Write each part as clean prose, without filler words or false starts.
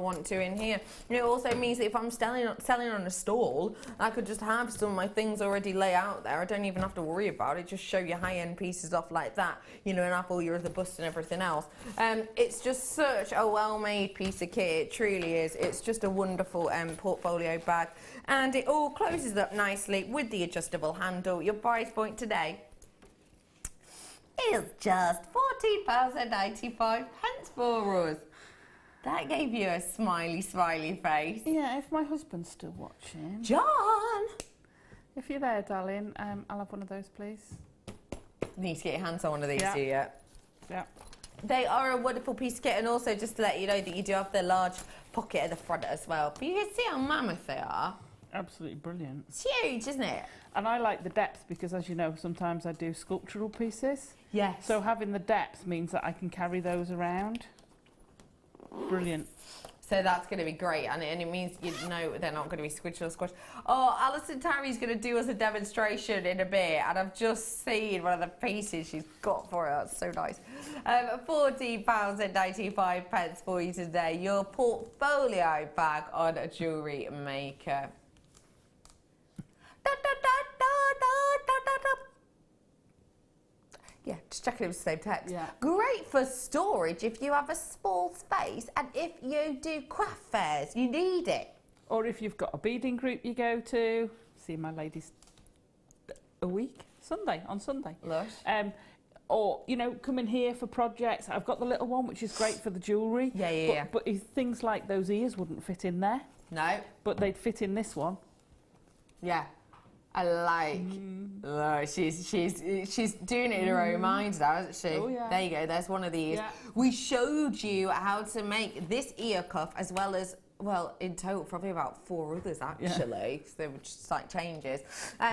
want to in here. And it also means that if I'm selling on a stall, I could just have some of my things already lay out there. I don't even have to worry about it. Just show your high-end pieces off like that, you know, and have all your other busts and everything else. It's just such a well-made piece of kit. It truly is. It's just a wonderful portfolio bag, and it all closes up nicely with the adjustable handle. Your price point today is just £14.95 for us. That gave you a smiley face. Yeah, if my husband's still watching. John! If you're there, darling, I'll have one of those, please. You need to get your hands on one of these, do you? Yeah. They are a wonderful piece of kit, and also just to let you know that you do have the large pocket at the front as well. But you can see how mammoth they are. Absolutely brilliant. It's huge, isn't it? And I like the depth because, as you know, sometimes I do sculptural pieces. Yes. So having the depth means that I can carry those around. Brilliant. So that's going to be great, and it means, you know, they're not going to be squished. Oh, Alison Tarry's going to do us a demonstration in a bit, and I've just seen one of the pieces she's got for us. It's so nice. £14.95 for you today. Your portfolio bag on a Jewellery Maker. Yeah, just checking it was the same text. Yeah. Great for storage if you have a small space, and if you do craft fairs, you need it. Or if you've got a beading group you go to. See my ladies a week, on Sunday. Lush. Or, you know, come in here for projects. I've got the little one, which is great for the jewellery. Yeah. But things like those ears wouldn't fit in there. No. But they'd fit in this one. Yeah. I like. Oh, she's doing it in her own mind now, isn't she? Oh, yeah. There you go. There's one of these. Yeah. We showed you how to make this ear cuff, as well as, well, in total probably about 4 others actually. Yeah. So they were just slight changes.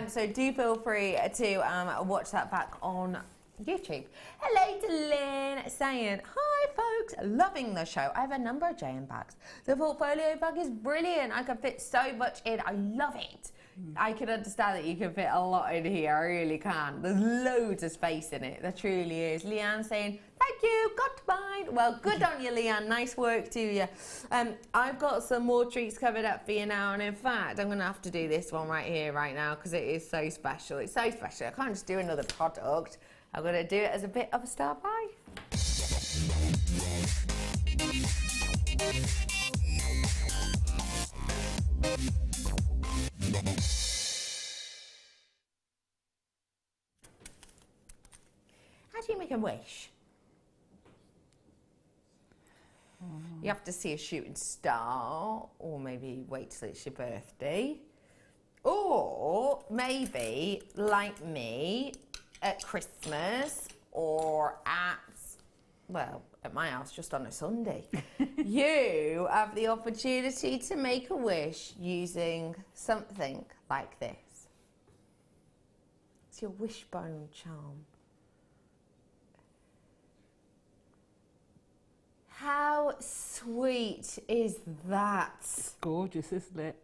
So do feel free to watch that back on YouTube. Hello to Lynn saying, hi folks, loving the show. I have a number of JM bags. The portfolio bag is brilliant. I can fit so much in. I love it. I can understand that you can fit a lot in here. I really can. There's loads of space in it. There truly is. Leanne saying, thank you, got mine. Well, good on you, Leanne. Nice work to you. I've got some more treats covered up for you now. And in fact, I'm going to have to do this one right here, right now, because it is so special. It's so special. I can't just do another product. I'm going to do it as a bit of a star buy. How do you make a wish? You have to see a shooting star, or maybe wait till it's your birthday. Or maybe, like me, at Christmas, or at my house just on a Sunday. You have the opportunity to make a wish using something like this. It's your Wishbone charm. How sweet is that? It's gorgeous, isn't it?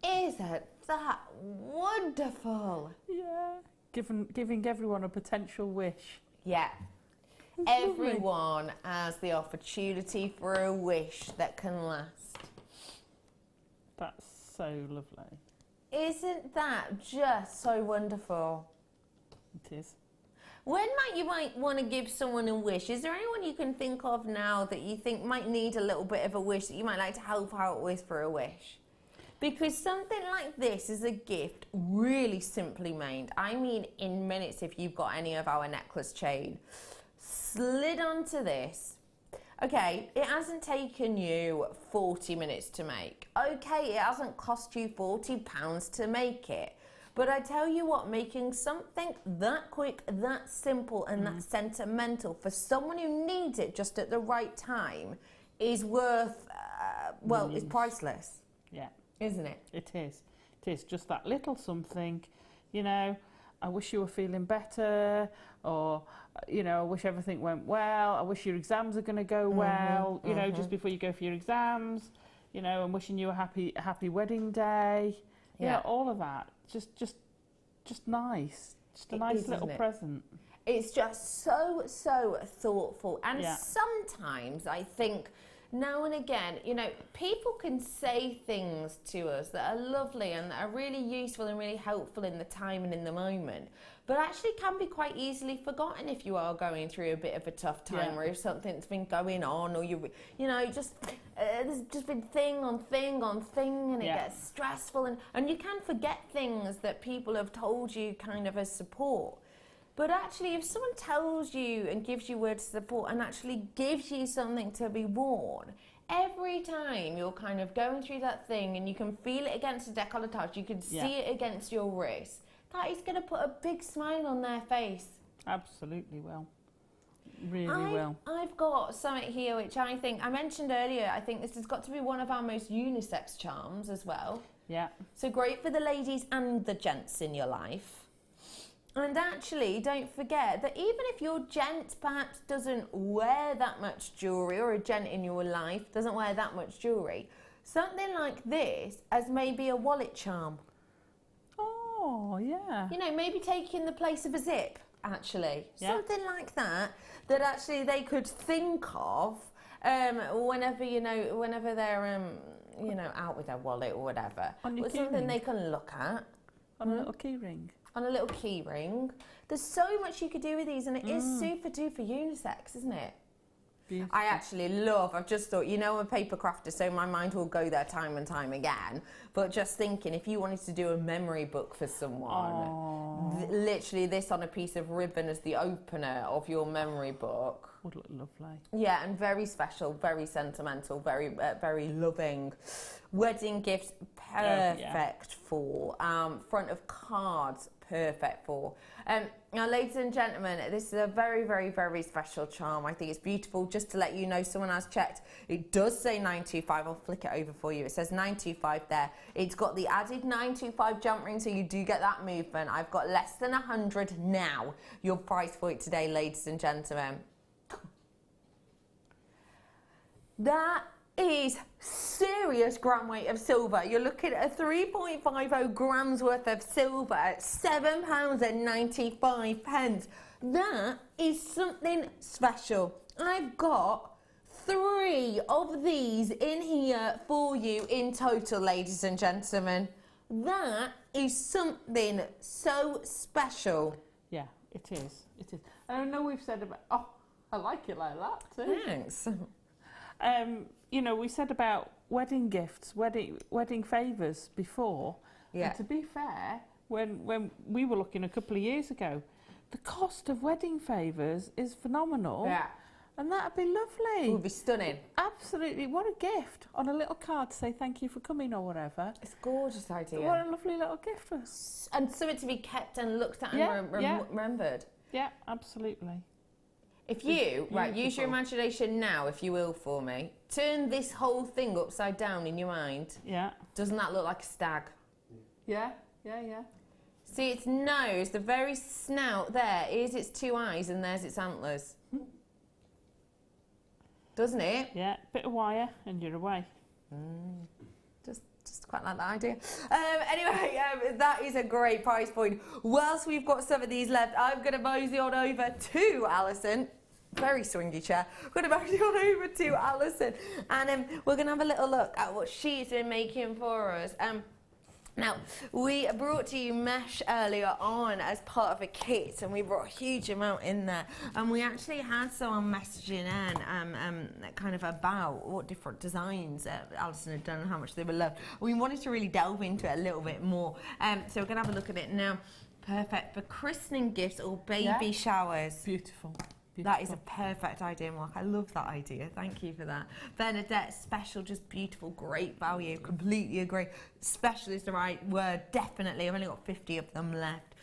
Isn't that wonderful? Yeah. Giving everyone a potential wish. Yeah. Everyone has the opportunity for a wish that can last. That's so lovely. Isn't that just so wonderful? It is. When you might want to give someone a wish, is there anyone you can think of now that you think might need a little bit of a wish that you might like to help out with for a wish? Because something like this is a gift really simply made. I mean, in minutes, if you've got any of our necklace chain, slid onto this. Okay, it hasn't taken you 40 minutes to make. Okay, it hasn't cost you £40 to make it. But I tell you what, making something that quick, that simple, and that sentimental for someone who needs it just at the right time is worth, it's priceless. Yeah. Isn't it? It is. It is just that little something, you know, I wish you were feeling better, or, you know, I wish everything went well, I wish your exams are going to go well, you know, just before you go for your exams, you know, I'm wishing you a happy wedding day. Yeah, all of that. Just nice. Just a nice little present. It's just so thoughtful. And sometimes I think now and again, you know, people can say things to us that are lovely and that are really useful and really helpful in the time and in the moment, but actually can be quite easily forgotten if you are going through a bit of a tough time, or if something's been going on, or you know, just there's just been thing on thing on thing, and it gets stressful, and you can forget things that people have told you kind of as support. But actually, if someone tells you and gives you words of support and actually gives you something to be worn, every time you're kind of going through that thing and you can feel it against the décolletage, you can see it against your wrist, that is going to put a big smile on their face. Absolutely will. Really will. I've got something here which I think, I mentioned earlier, I think this has got to be one of our most unisex charms as well. Yeah. So great for the ladies and the gents in your life. And actually, don't forget that even if your gent perhaps doesn't wear that much jewellery, or a gent in your life doesn't wear that much jewellery, something like this as maybe a wallet charm. Oh, yeah. You know, maybe taking the place of a zip, actually. Yeah. Something like that, that actually they could think of whenever, you know, whenever they're, you know, out with their wallet or whatever. On your something they can look at. On a little key ring. On a little key ring. There's so much you could do with these, and it is super duper unisex, isn't it? Beautiful. I actually love, I've just thought, you know, I'm a paper crafter, so my mind will go there time and time again. But just thinking, if you wanted to do a memory book for someone, literally this on a piece of ribbon as the opener of your memory book. Would look lovely. Yeah, and very special, very sentimental, very very loving. Wedding gifts, perfect for. Front of cards, perfect for. Now, ladies and gentlemen, this is a very, very, very special charm. I think it's beautiful. Just to let you know, someone has checked. It does say 925. I'll flick it over for you. It says 925 there. It's got the added 925 jump ring, so you do get that movement. I've got less than 100 now. Your price for it today, ladies and gentlemen. That is serious gram weight of silver. You're looking at a 3.50 grams worth of silver at £7.95. That is something special. I've got 3 of these in here for you in total, ladies and gentlemen. That is something so special. Yeah, it is. It is. I know we've said about... Oh, I like it like that too. Thanks. You know, we said about wedding gifts, wedding favours before. Yeah. And to be fair, when we were looking a couple of years ago, the cost of wedding favours is phenomenal. Yeah. And that'd be lovely. It would be stunning. Absolutely. What a gift. On a little card to say thank you for coming or whatever. It's a gorgeous idea. What a lovely little gift for us. And so it to be kept and looked at and remembered. Yeah, absolutely. If you, use your imagination now, if you will, for me. Turn this whole thing upside down in your mind. Yeah. Doesn't that look like a stag? Yeah, yeah, yeah. See its nose, the very snout there, is its 2 eyes, and there's its antlers. Doesn't it? Yeah, bit of wire and you're away. Just quite like that idea. Anyway, that is a great price point. Whilst we've got some of these left, I'm going to mosey on over to Alison. Very swingy chair. I'm going to mosey on over to Alison, and we're going to have a little look at what she's been making for us. Now, we brought to you mesh earlier on as part of a kit, and we brought a huge amount in there. And we actually had someone messaging in kind of about what different designs Alison had done and how much they were loved. We wanted to really delve into it a little bit more. So we're going to have a look at it now. Perfect for christening gifts or baby showers. Beautiful. That is a perfect idea, Mark. I love that idea. Thank you for that. Bernadette, special, just beautiful, great value. Completely agree. Special is the right word, definitely. I've only got 50 of them left.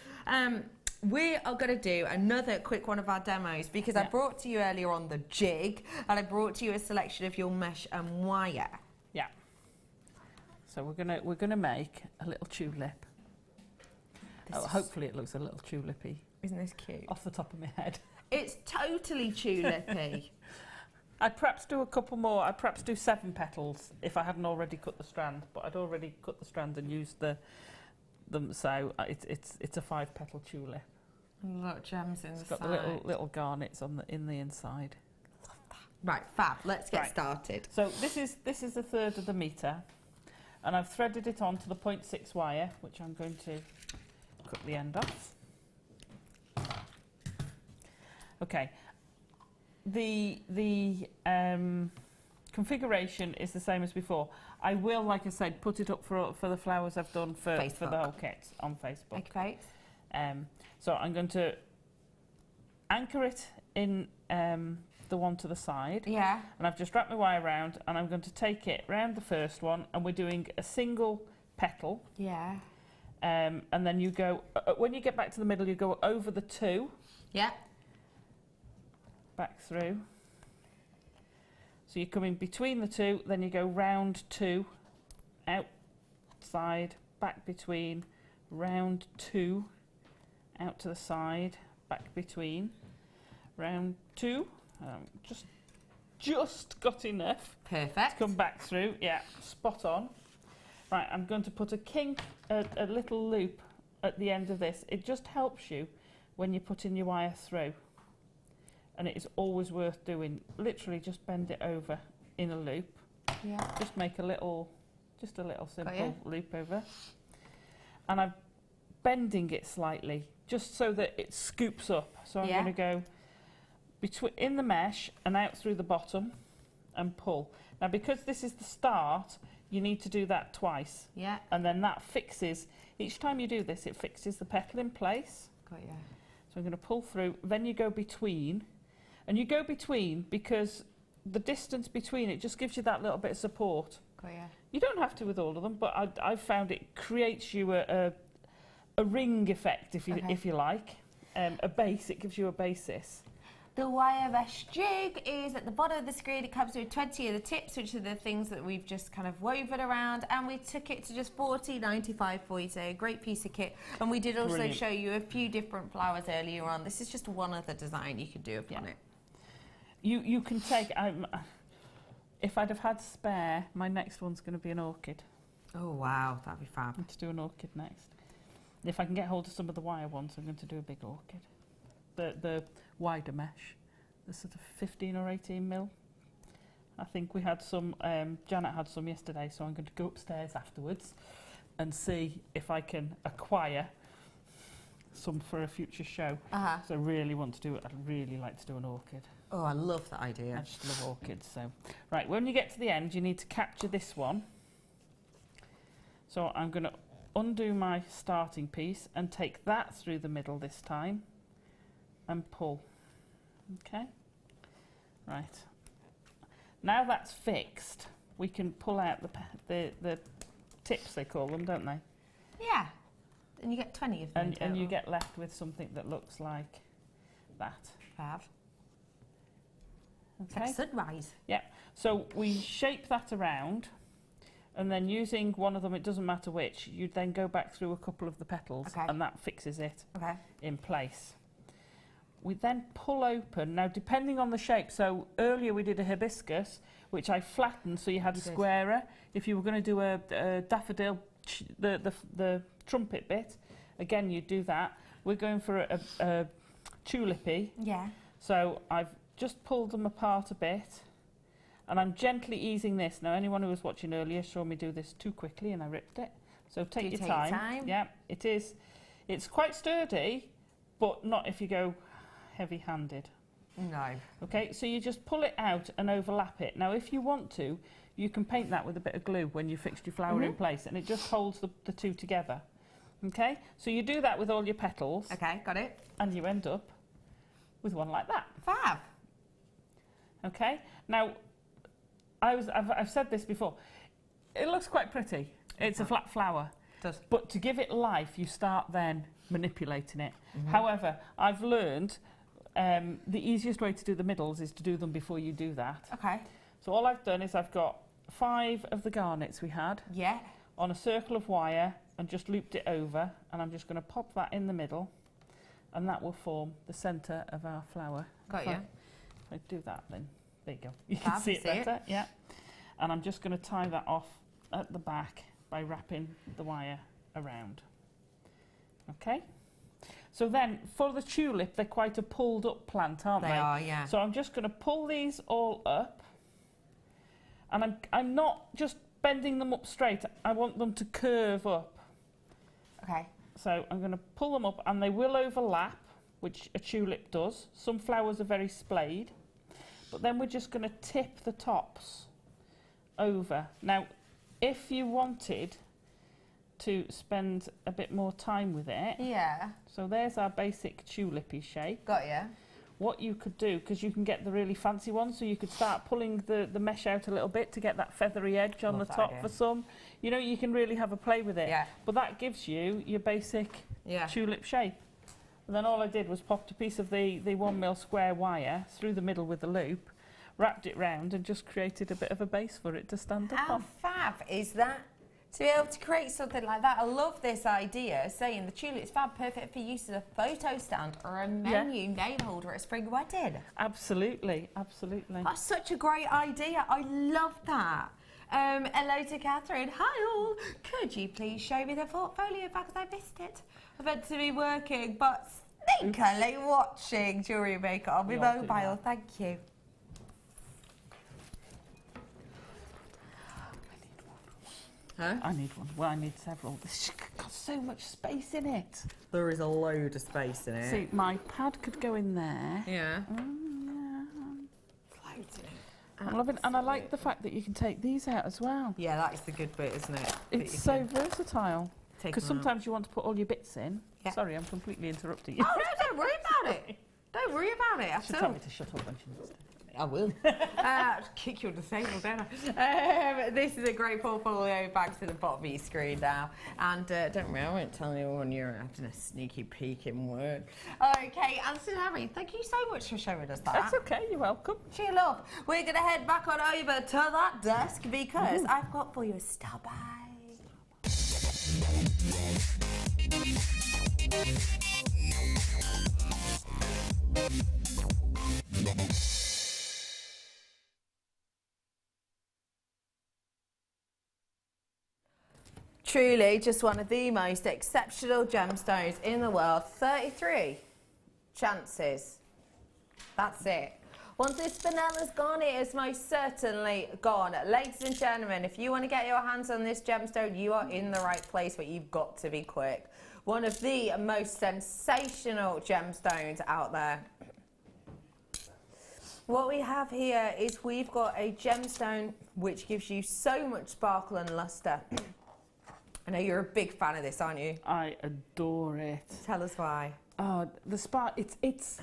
We are going to do another quick one of our demos because I brought to you earlier on the jig, and I brought to you a selection of your mesh and wire. Yeah. So we're gonna make a little tulip. Hopefully it looks a little tulipy. Isn't this cute? Off the top of my head. It's totally tulipy. I'd perhaps do a couple more. I'd perhaps do 7 petals if I hadn't already cut the strand, but I'd already cut the strand and used them, so it's a 5-petal tulip. A lot of gems in the side. It's got the little garnets in the inside. Love that. Right, fab. Let's get started. So this is 1/3 of the metre, and I've threaded it onto the 0.6 wire, which I'm going to cut the end off. Okay. The configuration is the same as before. I will, like I said, put it up for the flowers I've done for the whole kit on Facebook. Okay. So I'm going to anchor it in the one to the side. Yeah. And I've just wrapped my wire around, and I'm going to take it round the first one, and we're doing a single petal. Yeah. And then you go, when you get back to the middle, you go over the 2. Yeah. Back through. So you're coming between the 2, then you go round 2, outside, back between, round 2, out to the side, back between, round 2. Just got enough. Perfect. To come back through. Yeah, spot on. Right, I'm going to put a kink, a little loop at the end of this. It just helps you when you're putting your wire through. And it is always worth doing. Literally just bend it over in a loop. Yeah. Just make a little simple loop over. And I'm bending it slightly, just so that it scoops up. So I'm going to go in the mesh and out through the bottom and pull. Now, because this is the start, you need to do that twice. Yeah. And then that fixes, each time you do this, it fixes the petal in place. Got you. So I'm going to pull through, then you go between. And you go between because the distance between it just gives you that little bit of support. Got you. You don't have to with all of them, but I've found it creates you a ring effect, if you like. A base, it gives you a basis. The wire mesh jig is at the bottom of the screen. It comes with 20 of the tips, which are the things that we've just kind of woven around, and we took it to just $14.95 for you. So a great piece of kit. And we did also show you a few different flowers earlier on. This is just one other design you could do upon it. You can take. If I'd have had spare, my next one's going to be an orchid. Oh wow, that'd be fab. I'm to do an orchid next. If I can get hold of some of the wire ones, I'm going to do a big orchid. The wider mesh, the sort of 15 or 18 mil. I think we had some. Janet had some yesterday, so I'm going to go upstairs afterwards and see if I can acquire some for a future show. So I really want to do it. I'd really like to do an orchid. Oh, I love that idea. I just love orchids. So, right, when you get to the end, you need to capture this one. So I'm going to undo my starting piece and take that through the middle this time and pull. Okay. Right. Now that's fixed, we can pull out the tips, they call them, don't they? Yeah. And you get 20 of them. And you get left with something that looks like that. Fab. Okay. It's like sunrise. Yeah. So we shape that around, and then using one of them, it doesn't matter which, you then go back through a couple of the petals, and that fixes it in place. We then pull open, now depending on the shape, so earlier we did a hibiscus, which I flattened so you had a squarer. If you were going to do a daffodil, the trumpet bit, again you'd do that. We're going for a tulipy. Yeah. So I've just pulled them apart a bit, and I'm gently easing this. Now anyone who was watching earlier saw me do this too quickly and I ripped it. So take your time. Yeah, it is. It's quite sturdy, but not if you go heavy-handed. No. Okay, so you just pull it out and overlap it. Now if you want to, you can paint that with a bit of glue when you fixed your flower in place, and it just holds the two together. Okay, so you do that with all your petals. Okay, got it. And you end up with one like that. Fab. Okay, now I've said this before. It looks quite pretty. It's a flat flower. It does. But to give it life, you start then manipulating it. However, I've learned the easiest way to do the middles is to do them before you do that. Okay. So all I've done is I've got 5 of the garnets we had on a circle of wire and just looped it over, and I'm just going to pop that in the middle, and that will form the centre of our flower. Got you. If I do that, then there you go. You can see it better. Yeah. And I'm just going to tie that off at the back by wrapping the wire around. Okay. So then, for the tulip, they're quite a pulled up plant, aren't they? They are, yeah. So I'm just going to pull these all up. And I'm not just bending them up straight. I want them to curve up. Okay. So I'm going to pull them up, and they will overlap, which a tulip does. Some flowers are very splayed. But then we're just going to tip the tops over. Now, if you wanted to spend a bit more time with it. Yeah. So there's our basic tulipy shape. Got ya. What you could do, because you can get the really fancy ones, so you could start pulling the mesh out a little bit to get that feathery edge on the top for some. You know, you can really have a play with it. Yeah. But that gives you your basic tulip shape. And then all I did was popped a piece of the 1mm square wire through the middle with the loop, wrapped it round and just created a bit of a base for it to stand up on. How fab is that? To be able to create something like that. I love this idea, saying the tulip's fab, perfect for use as a photo stand or a menu name holder at a spring wedding. Absolutely, absolutely. That's such a great idea. I love that. Hello to Catherine. Hi all. Could you please show me the portfolio because I missed it? I meant to be working, but sneakily watching Jewellery Maker on my mobile. Thank you. Huh? I need one. Well, I need several. This has got so much space in it. There is a load of space in it. See, my pad could go in there. Yeah. Floating. I love it, and I like the fact that you can take these out as well. Yeah, that is the good bit, isn't it? It's so versatile. Because sometimes you want to put all your bits in. Yeah. Sorry, I'm completely interrupting you. Oh, no, don't worry about it. Don't worry about it. She'll tell me to shut up when she needs to. I will. Kick you on the table, don't I? This is a great portfolio back to the bottom of your screen now. And don't worry, I won't tell anyone you're having a sneaky peek in work. Okay, Alison Harry, thank you so much for showing us that. That's okay, you're welcome. Cheer love. We're going to head back on over to that desk because I've got for you a star by. Truly just one of the most exceptional gemstones in the world. 33 chances. That's it. Once this vanilla's gone, it is most certainly gone. Ladies and gentlemen, if you want to get your hands on this gemstone, you are in the right place, but you've got to be quick. One of the most sensational gemstones out there. What we have here is we've got a gemstone which gives you so much sparkle and luster. I know you're a big fan of this, aren't you? I adore it. Tell us why. Oh, the spark, it's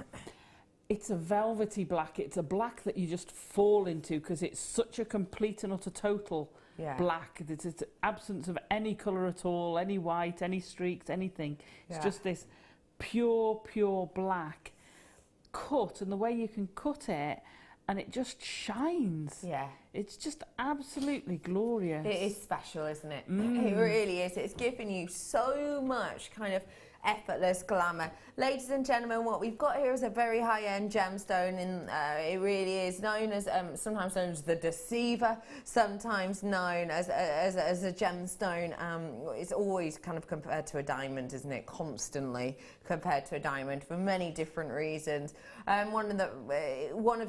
a velvety black. It's a black that you just fall into because it's such a complete and utter total black. It's the absence of any colour at all, any white, any streaks, anything. It's just this pure black cut, and the way you can cut it, and it just shines. Yeah. It's just absolutely glorious. It is special, isn't it? It really is. It's giving you so much kind of effortless glamour. Ladies and gentlemen, what we've got here is a very high-end gemstone, and it really is known as, sometimes known as the deceiver, sometimes known as a gemstone. It's always kind of compared to a diamond, isn't it? Constantly compared to a diamond for many different reasons. One of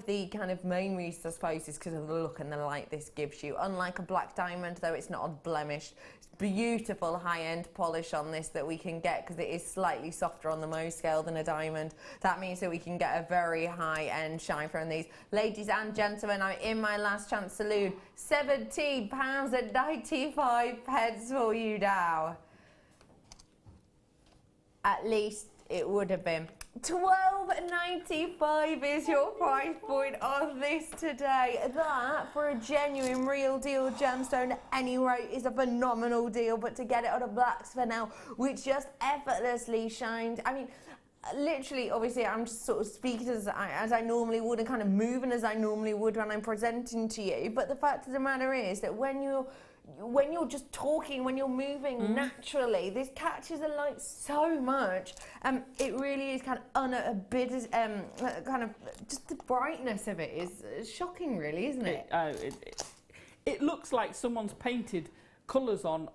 the kind of main reasons, I suppose, is because of the look and the light this gives you. Unlike a black diamond, though, it's not unblemished. It's beautiful high-end polish on this that we can get because it is slightly softer on the Mohs scale than a diamond. That means that we can get a very high-end shine from these. Ladies and gentlemen, I'm in my last chance saloon. £17.95 for you now. At least it would have been. $12.95 is your price point on this today. That, for a genuine, real deal gemstone at any rate, is a phenomenal deal. But to get it on a black spinel, which just effortlessly shines. I mean, literally, obviously, I'm just sort of speaking as I normally would and kind of moving as I normally would when I'm presenting to you. But the fact of the matter is that when you're just talking, when you're moving naturally, this catches the light so much. It really is kind of kind of just the brightness of it is shocking, really, isn't it? It looks like someone's painted colours on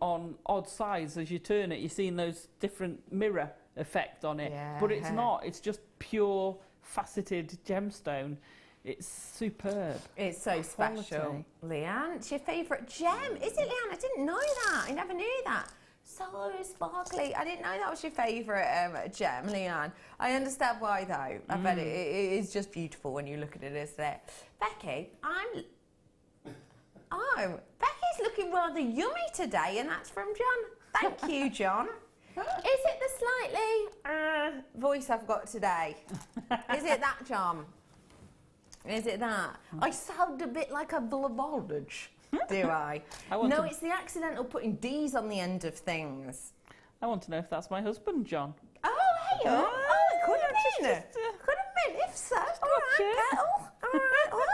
odd sides as you turn it. You're seeing those different mirror effect on it. But it's not. It's just pure faceted gemstone. It's superb. It's so special. Leanne, it's your favourite gem. Is it, Leanne? I didn't know that. I never knew that. So sparkly. I didn't know that was your favourite gem, Leanne. I understand why, though. I bet it is just beautiful when you look at it, isn't it? Becky, Becky's looking rather yummy today, and that's from John. Thank you, John. Is it the slightly voice I've got today? Is it that, John? Is it that? I sound a bit like a blabbardage, do I? No, it's the accidental putting D's on the end of things. I want to know if that's my husband, John. Oh, hey, oh, it could have been. Could have been, if so. All right, Kettle. All right.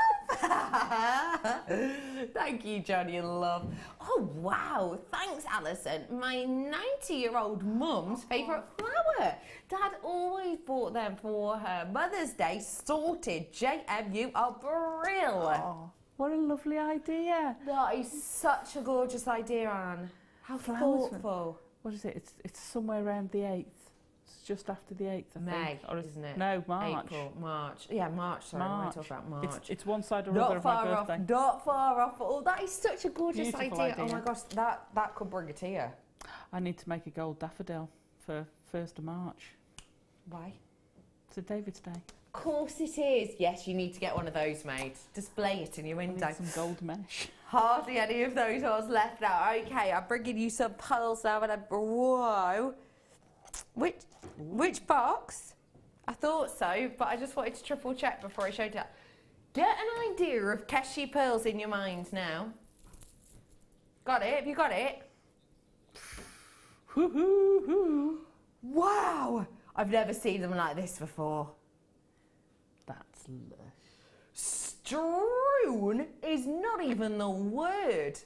Thank you, Johnny and love. Oh, wow. Thanks, Alison. My 90-year-old mum's favourite flower. Dad always bought them for her Mother's Day. Sorted. JMU are brill. Oh, what a lovely idea. That is such a gorgeous idea, Anne. How thoughtful. What is it? It's somewhere around the 8th. It's just after the 8th, I think. May, or isn't it? No, March. April, March. Yeah, March, sorry. March. We're talking about March. It's one side or other of my birthday. Not far off. Oh, that is such a gorgeous Beautiful idea. Oh my gosh, that could bring a tear. I need to make a gold daffodil for 1st of March. Why? It's a David's Day. Of course it is. Yes, you need to get one of those made. Display it in your window. Some gold mesh. Hardly any of those ones left now. Okay, I'm bringing you some pearls now, and whoa. Which box? I thought so, but I just wanted to triple check before I showed it. Get an idea of Cashy pearls in your mind now. Got it? Have you got it? Wow! I've never seen them like this before. That's lush. Strewn is not even the word.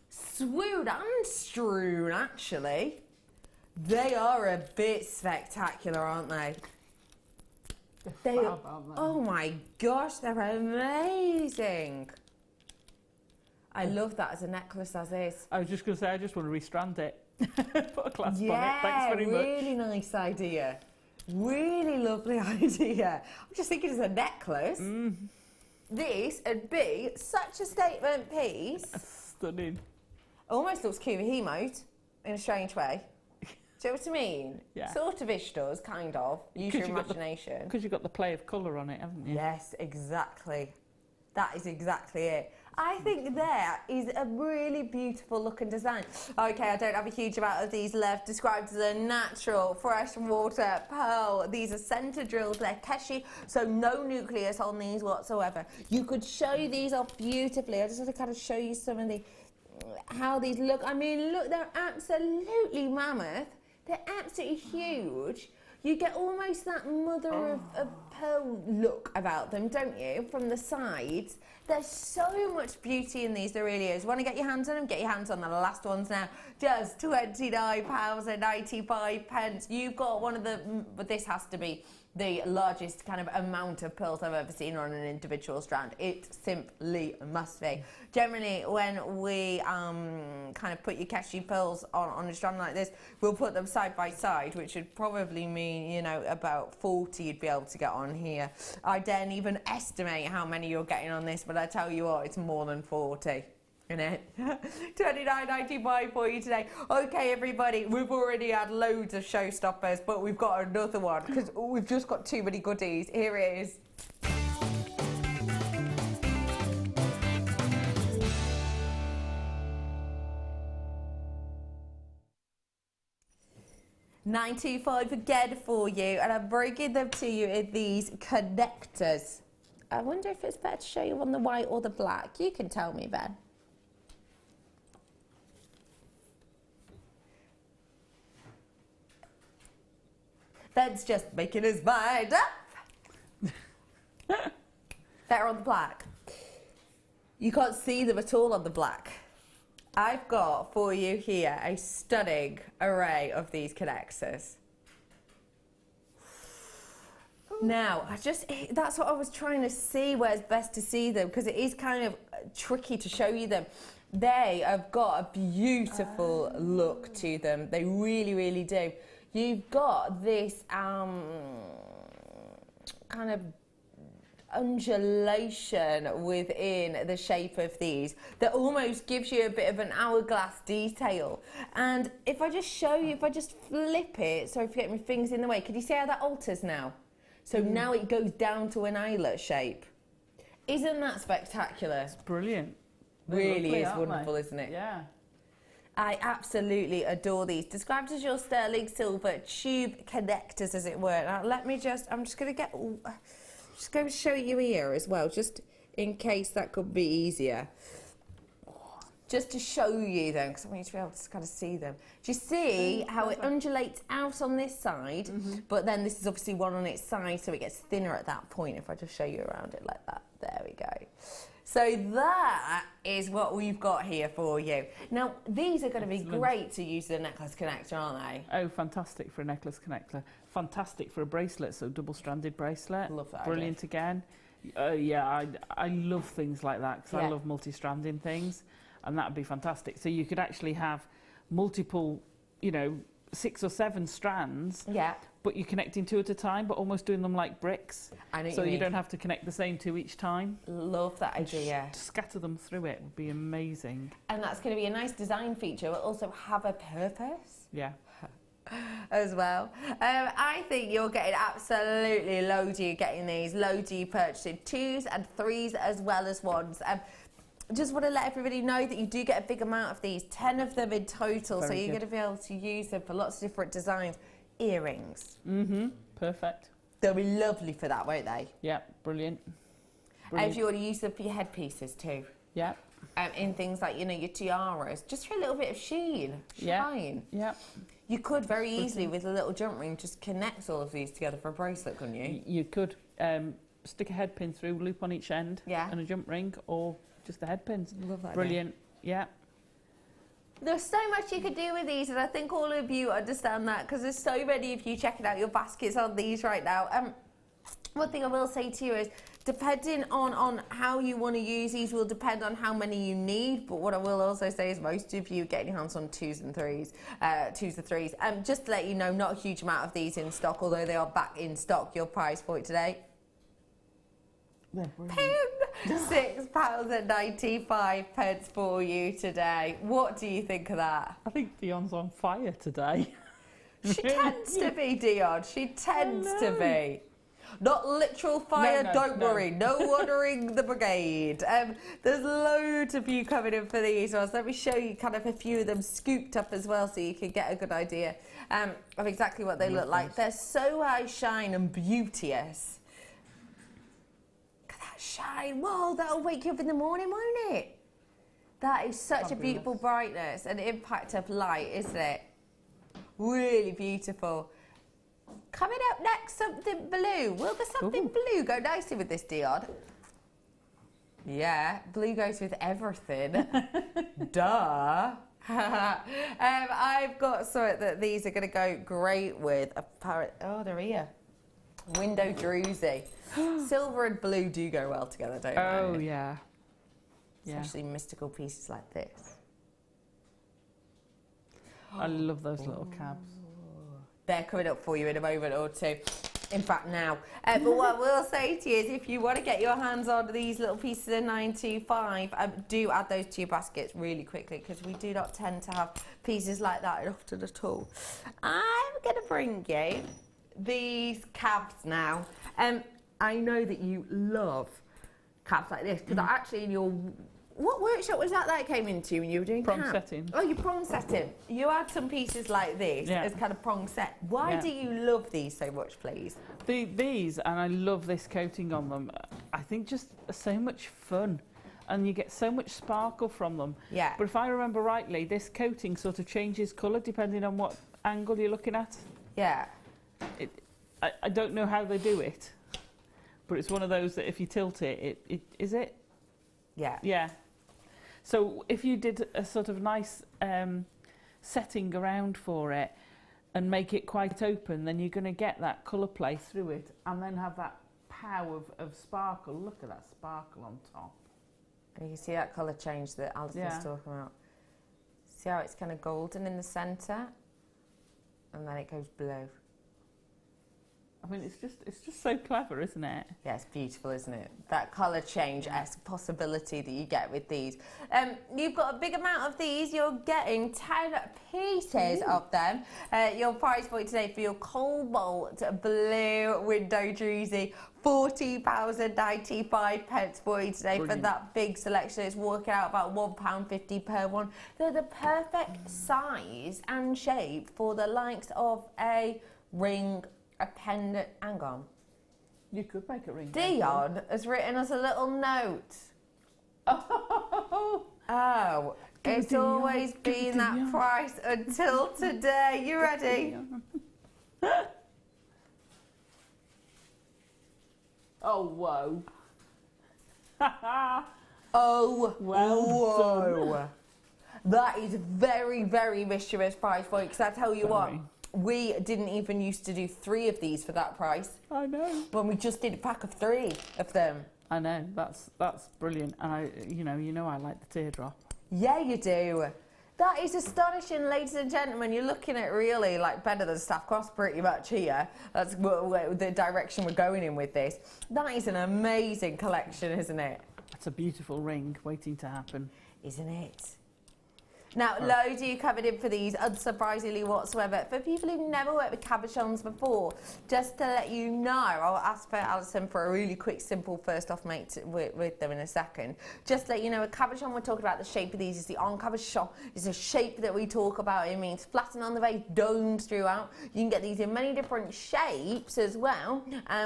Swoon and strewn, actually. They are a bit spectacular, aren't they? Oh my gosh, they're amazing. I love that as a necklace as is. I was just going to say, I just want to restrand it. Put a clasp on it. Thanks very much. Really nice idea. Really lovely idea. I'm just thinking as a necklace. This would be such a statement piece. Stunning. Almost looks Kumihimo in a strange way. Do you know what I mean? Yeah. Sort of ish does, kind of. Use your imagination. Because you've got the play of colour on it, haven't you? Yes, exactly. That is exactly it. I think there is a really beautiful looking design. Okay, I don't have a huge amount of these left. Described as a natural freshwater pearl. These are centre drilled. They're Cashy, so no nucleus on these whatsoever. You could show these off beautifully. I just want to kind of show you some of the how these look. I mean, look, they're absolutely mammoth. They're absolutely huge. You get almost that mother of pearl look about them, don't you, from the sides. There's so much beauty in these, there really is. Want to get your hands on them? Get your hands on the last ones now. Just £29.95. You've got one of the, but this has to be the largest kind of amount of pearls I've ever seen on an individual strand. It simply must be. Generally, when we kind of put your Cashy pearls on a strand like this, we'll put them side by side, which would probably mean, you know, about 40 you'd be able to get on here. I don't even estimate how many you're getting on this, but I tell you what, it's more than 40. It? $29.95 for you today. Okay, everybody, we've already had loads of showstoppers, but we've got another one because we've just got too many goodies. Here it is. $9.25 again for you, and I'm bringing them to you in these connectors. I wonder if it's better to show you on the white or the black. You can tell me, Ben. Ben's just making his mind up. Better on the black. You can't see them at all on the black. I've got for you here a stunning array of these connectors. Now, that's what I was trying to see where's best to see them, because it is kind of tricky to show you them. They have got a beautiful look to them. They really, really do. you've got this kind of undulation within the shape of these that almost gives you a bit of an hourglass detail. And if I just show you, if I just flip it, sorry for getting my fingers in the way, can you see how that alters now? So now it goes down to an eyelet shape. Isn't that spectacular? It's brilliant. Really is wonderful, isn't it? Yeah. I absolutely adore these. Described as your sterling silver tube connectors, as it were. Now, I'm just going to show you here as well, just in case that could be easier. Just to show you them, because I want you to be able to kind of see them. Do you see how it undulates out on this side, but then this is obviously one on its side, so it gets thinner at that point, if I just show you around it like that. There we go. So that is what we've got here for you. Now, these are going to be great to use as a necklace connector, aren't they? Oh, fantastic for a necklace connector. Fantastic for a bracelet, so double-stranded bracelet. Love that. Brilliant again. Yeah, I love things like that, because I love multi-stranding things, and that would be fantastic. So you could actually have multiple, 6 or 7 strands. Yeah. But you're connecting 2 at a time, but almost doing them like bricks. I know so you don't have to connect the same 2 each time. Love that idea. Just scatter them through it would be amazing. And that's going to be a nice design feature. It will also have a purpose. Yeah. As well. I think you're getting absolutely loads. You're getting these loads. You purchasing 2s and 3s as well as 1s. Just want to let everybody know that you do get a big amount of these, 10 of them in total. So you're going to be able to use them for lots of different designs. Earrings. Perfect. They'll be lovely for that, won't they? Yeah, brilliant. If you want to use them for your headpieces too. Yeah. In things like, your tiaras, just for a little bit of shine. Yeah. You could very easily, with a little jump ring, just connect all of these together for a bracelet, couldn't you? You could stick a head pin through, loop on each end, and a jump ring, or just the head pins. Love that. Brilliant. Yeah. There's so much you could do with these, and I think all of you understand that, because there's so many of you checking out your baskets on these right now. One thing I will say to you is, depending on how you want to use these will depend on how many you need, but what I will also say is most of you getting your hands on 2s and 3s, 2s or 3s. Just to let you know, not a huge amount of these in stock, although they are back in stock. Your price point today? £6.95 for you today. What do you think of that? I think Dion's on fire today. She tends to be, Dion. She tends to be. Not literal fire, don't worry. No ordering the brigade. There's loads of you coming in for these ones. Let me show you kind of a few of them scooped up as well, so you can get a good idea of exactly what they look like. They're so high shine and beauteous. Shine. Whoa, that'll wake you up in the morning, won't it? That is such a beautiful brightness and impact of light, isn't it? Really beautiful. Coming up next, something blue. Will the something blue go nicely with this, Dion? Yeah, blue goes with everything. Duh. I've got something that these are going to go great with. Oh, they're here. Window druzy. Silver and blue do go well together, don't they? Oh, yeah. Especially mystical pieces like this. I love those little cabs. They're coming up for you in a moment or two. In fact, now. But what I will say to you is, if you want to get your hands on these little pieces of 925, do add those to your baskets really quickly, because we do not tend to have pieces like that often at all. I'm going to bring you these cabs now. I know that you love cabs like this, because actually in your... What workshop was that came into when you were doing prong setting? Oh, your prong setting. You had some pieces like this as kind of prong set. Why do you love these so much, please? These, and I love this coating on them. I think just so much fun, and you get so much sparkle from them. Yeah. But if I remember rightly, this coating sort of changes colour depending on what angle you're looking at. Yeah. I don't know how they do it, but it's one of those that if you tilt it, is it? Yeah. Yeah. So if you did a sort of nice setting around for it and make it quite open, then you're going to get that colour play through it, and then have that power of sparkle. Look at that sparkle on top. And you can see that colour change that Alice was talking about. See how it's kind of golden in the centre? and then it goes blue. I mean, it's just so clever, isn't it? Yeah, it's beautiful, isn't it? That colour change-esque possibility that you get with these. You've got a big amount of these. You're getting 10 pieces of them. Your price point today for your cobalt blue window druzy, £40.95 for you today. Brilliant. For that big selection. It's working out about £1.50 per one. They're the perfect size and shape for the likes of a ring, a pendant. Hang on. You could make a ring. Dion has written us a little note. Oh, it's always been that price until today. You ready? Oh, whoa. Oh, well whoa. Done. That is very, very mischievous price point, because I tell you what, we didn't even used to do 3 of these for that price. I know. When we just did a pack of 3 of them. I know, that's brilliant. And you know I like the teardrop. Yeah, you do. That is astonishing, ladies and gentlemen. You're looking at really like better than staff cost pretty much here. That's the direction we're going in with this. That is an amazing collection, isn't it? It's a beautiful ring waiting to happen. Isn't it? Now, loads of you covered in for these, unsurprisingly whatsoever. For people who've never worked with cabochons before, just to let you know, I'll ask for Alison for a really quick, simple first off mate with them in a second. Just to let you know, a cabochon, we're talking about the shape of these, is the en cabochon. It's a shape that we talk about. It means flatten on the base, domes throughout. You can get these in many different shapes as well.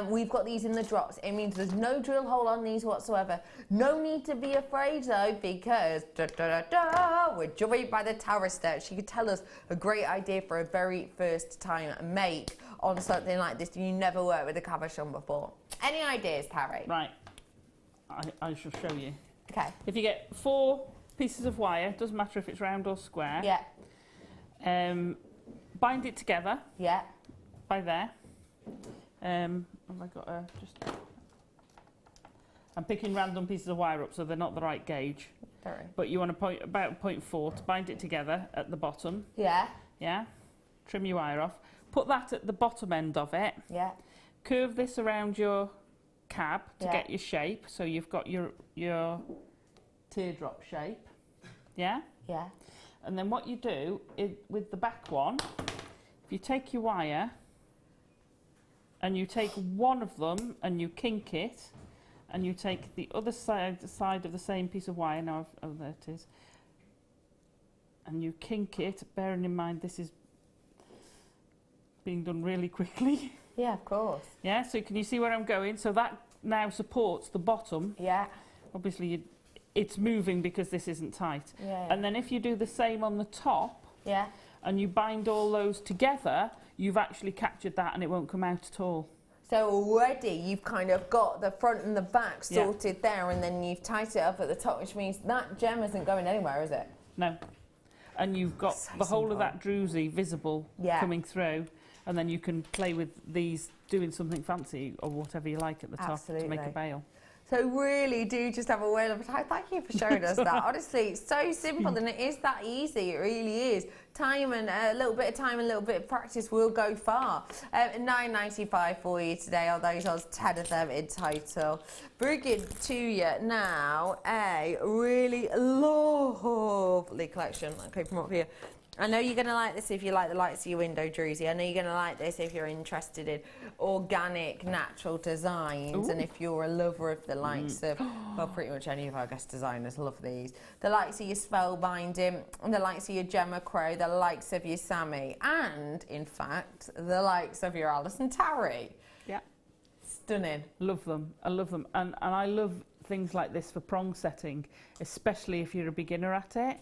We've got these in the drops. It means there's no drill hole on these whatsoever. No need to be afraid though, because we're joined by the Tarrister. She could tell us a great idea for a very first time make on something like this. You never worked with a cabochon before. Any ideas, Tarry? Right, I shall show you. Okay. If you get 4 pieces of wire, doesn't matter if it's round or square. Yeah. Bind it together. Yeah. By there. Have I got a just? I'm picking random pieces of wire up, so they're not the right gauge. Sorry. But you want to about 0.4 to bind it together at the bottom. Yeah. Yeah. Trim your wire off. Put that at the bottom end of it. Yeah. Curve this around your cab to get your shape. So you've got your teardrop shape. Yeah. Yeah. And then what you do is with the back one, if you take your wire and you take one of them and you kink it, and you take the other side of the same piece of wire, now oh there it is, and you kink it, bearing in mind this is being done really quickly. Yeah, of course. Yeah, so can you see where I'm going? So that now supports the bottom. Yeah. Obviously it's moving because this isn't tight. Yeah. And then if you do the same on the top, yeah, and you bind all those together, you've actually captured that and it won't come out at all. So already you've kind of got the front and the back sorted there, and then you've tied it up at the top, which means that gem isn't going anywhere, is it? No. And you've got so the whole simple. of that druzy visible coming through, and then you can play with these doing something fancy or whatever you like at the top to make a bail. So really do just have a whale of a time. Thank you for showing us that. Honestly, it's so simple and it is that easy. It really is. Time and a little bit of time and a little bit of practice will go far. $9.95 for you today on those. 10 of them in total. Bringing to you now a really lovely collection. Okay, from up here. I know you're going to like this if you like the lights of your window, druzy. I know you're going to like this if you're interested in organic, natural designs. Ooh. And if you're a lover of the likes of, well, pretty much any of our guest designers love these. The likes of your spellbinding, and the likes of your Gemma Crow, the likes of your Sammy, and, in fact, the likes of your Alison Tarry. Yeah. Stunning. Love them. I love them. And I love things like this for prong setting, especially if you're a beginner at it,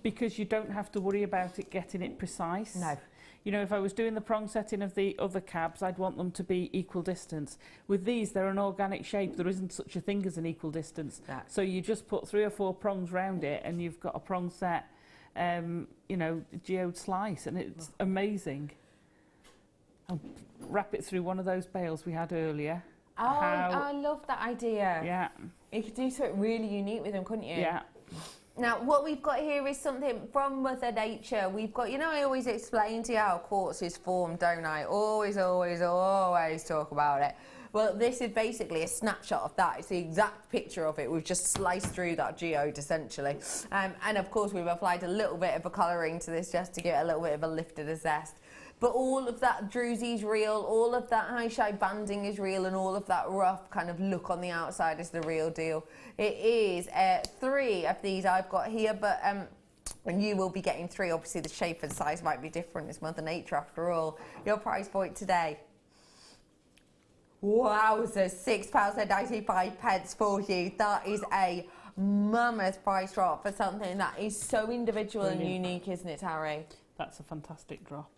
because you don't have to worry about it getting it precise. No. You know, if I was doing the prong setting of the other cabs, I'd want them to be equal distance. With these, they're an organic shape. There isn't such a thing as an equal distance. No. So you just put 3 or 4 prongs round it and you've got a prong set, you know, geode slice, and it's amazing. I'll wrap it through one of those bales we had earlier. Oh, I love that idea. Yeah. You could do something really unique with them, couldn't you? Yeah. Now, what we've got here is something from Mother Nature. We've got, you know, I always explain to you how quartz is formed, don't I? Always, always, always talk about it. Well, this is basically a snapshot of that. It's the exact picture of it. We've just sliced through that geode, essentially. And of course, we've applied a little bit of a colouring to this just to give it a little bit of a lift of the zest. But all of that druzy is real, all of that high shine banding is real, and all of that rough kind of look on the outside is the real deal. It is 3 of these I've got here, but and you will be getting 3. Obviously, the shape and size might be different. It's Mother Nature after all. Your price point today. Wowza, £6.95 for you. That is a mammoth price drop for something that is so individual and unique, isn't it, Harry? That's a fantastic drop.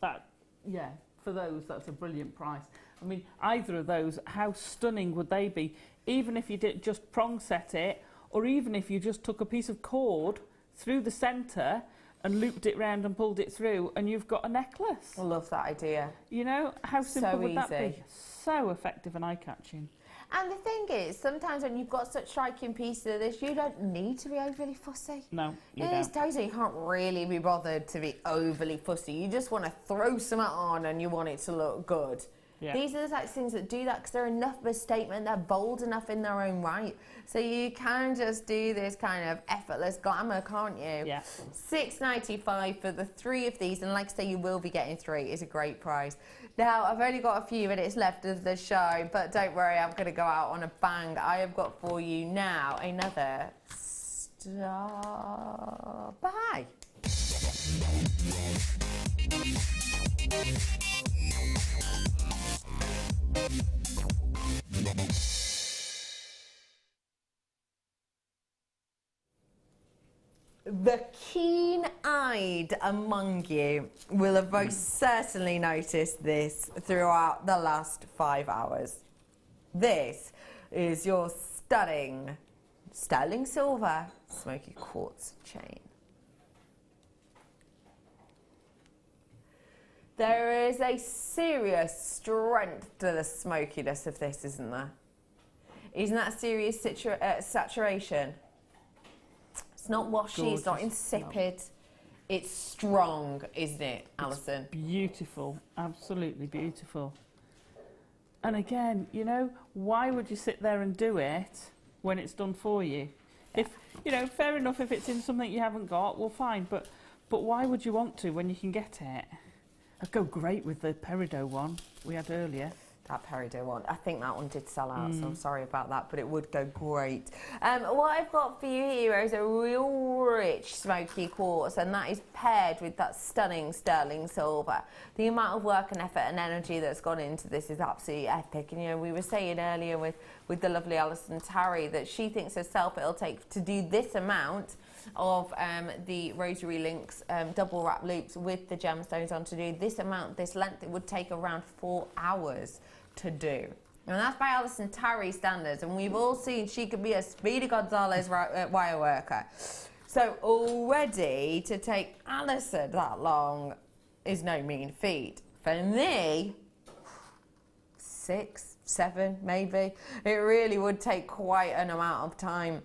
That, yeah, for those, that's a brilliant price. I mean, either of those, how stunning would they be? Even if you did just prong set it, or even if you just took a piece of cord through the centre and looped it round and pulled it through, and you've got a necklace. I love that idea. You know, how simple So would that easy. be? So effective and eye-catching. And the thing is, sometimes when you've got such striking pieces of this, you don't need to be overly fussy. No, you In don't. these days, you can't really be bothered to be overly fussy. You just want to throw something on and you want it to look good. Yeah. These are the types of things that do that because they're enough of a statement, they're bold enough in their own right. So you can just do this kind of effortless glamour, can't you? Yeah. £6.95 for the 3 of these, and like I say, you will be getting 3. It's a great price. Now, I've only got a few minutes left of the show, but don't worry, I'm going to go out on a bang. I have got for you now another star. Bye. The keen-eyed among you will have most certainly noticed this throughout the last 5 hours. This is your stunning sterling silver smoky quartz chain. There is a serious strength to the smokiness of this, isn't there? Isn't that a serious saturation? It's not washy, Gorgeous. it's not insipid. No. It's strong, isn't it, Alison? It's beautiful, absolutely beautiful. And again, you know, why would you sit there and do it when it's done for you? If, you know, fair enough if it's in something you haven't got, well fine, but why would you want to when you can get it? It'd go great with the Peridot one we had earlier. That Peridot one, I think that one did sell out, so I'm sorry about that, but it would go great. What I've got for you here is a real rich smoky quartz, and that is paired with that stunning sterling silver. The amount of work and effort and energy that's gone into this is absolutely epic. And you know, we were saying earlier with the lovely Alison Tarry that she thinks herself it'll take to do this amount of the rosary links double wrap loops with the gemstones on, to do this amount, this length, it would take around 4 hours to do. And that's by Alison Tarry standards, and we've all seen she could be a Speedy Gonzalez wire worker. So already to take Alison that long is no mean feat. For me, 6, 7 maybe. It really would take quite an amount of time.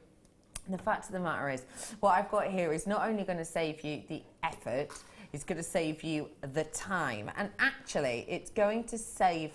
The fact of the matter is, what I've got here is not only going to save you the effort, it's going to save you the time, and actually it's going to save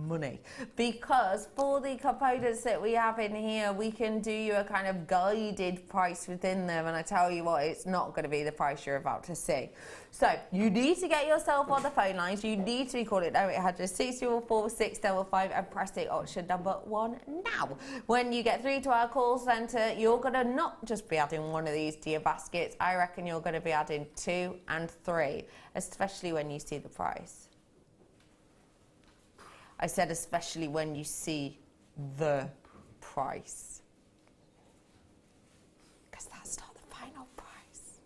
money, because for the components that we have in here, we can do you a kind of guided price within them, and I tell you what, it's not going to be the price you're about to see. So you need to get yourself on the phone lines, you need to be calling 0800 644 655 and press the option number 1 now. When you get through to our call centre, you're going to not just be adding one of these to your baskets, I reckon you're going to be adding 2 and 3, especially when you see the price. I said especially when you see the price. Because that's not the final price.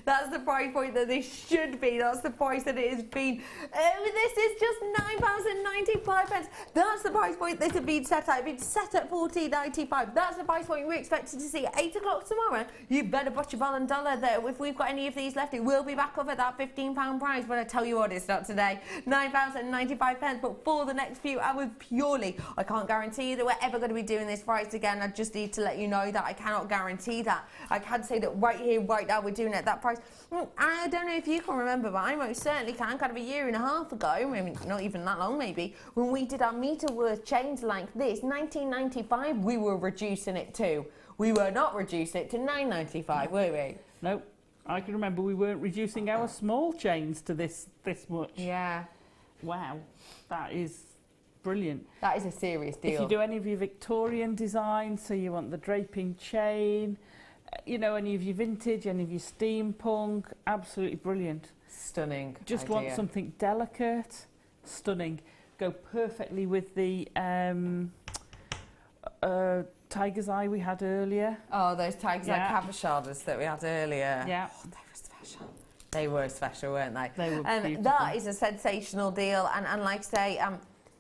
That's the price point that this should be. That's the price that it has been. This is just £9.95. That's the price point this has been set at. It's been set at £14.95. That's the price point we're expected to see at 8 o'clock tomorrow. You better put your $1 that if we've got any of these left, it will be back up at that £15 price. But I tell you what, it's not today. £9.95. But for the next few hours, purely, I can't guarantee you that we're ever going to be doing this price again. I just need to let you know that I cannot guarantee that. I can say that right here, right now, we're doing it at that price. I don't know if you can remember, but I most certainly can. Kind of a year and a half ago, maybe not even that long, maybe, when we did our meter worth chains like this, 1995, we were reducing it to. We were not reducing it to $9.95, were we? Nope. I can remember we weren't reducing our small chains to this much. Yeah. Wow, that is brilliant. That is a serious deal. If you do any of your Victorian designs, so you want the draping chain, you know, any of your vintage, any of your steampunk, absolutely brilliant. Stunning. Just idea. want something delicate, stunning. Go perfectly with the tiger's eye we had earlier. Oh, those tiger's eye cabochons that we had earlier. Yeah. Oh, they were special. They were special, weren't they? They were beautiful. That is a sensational deal. And like I say,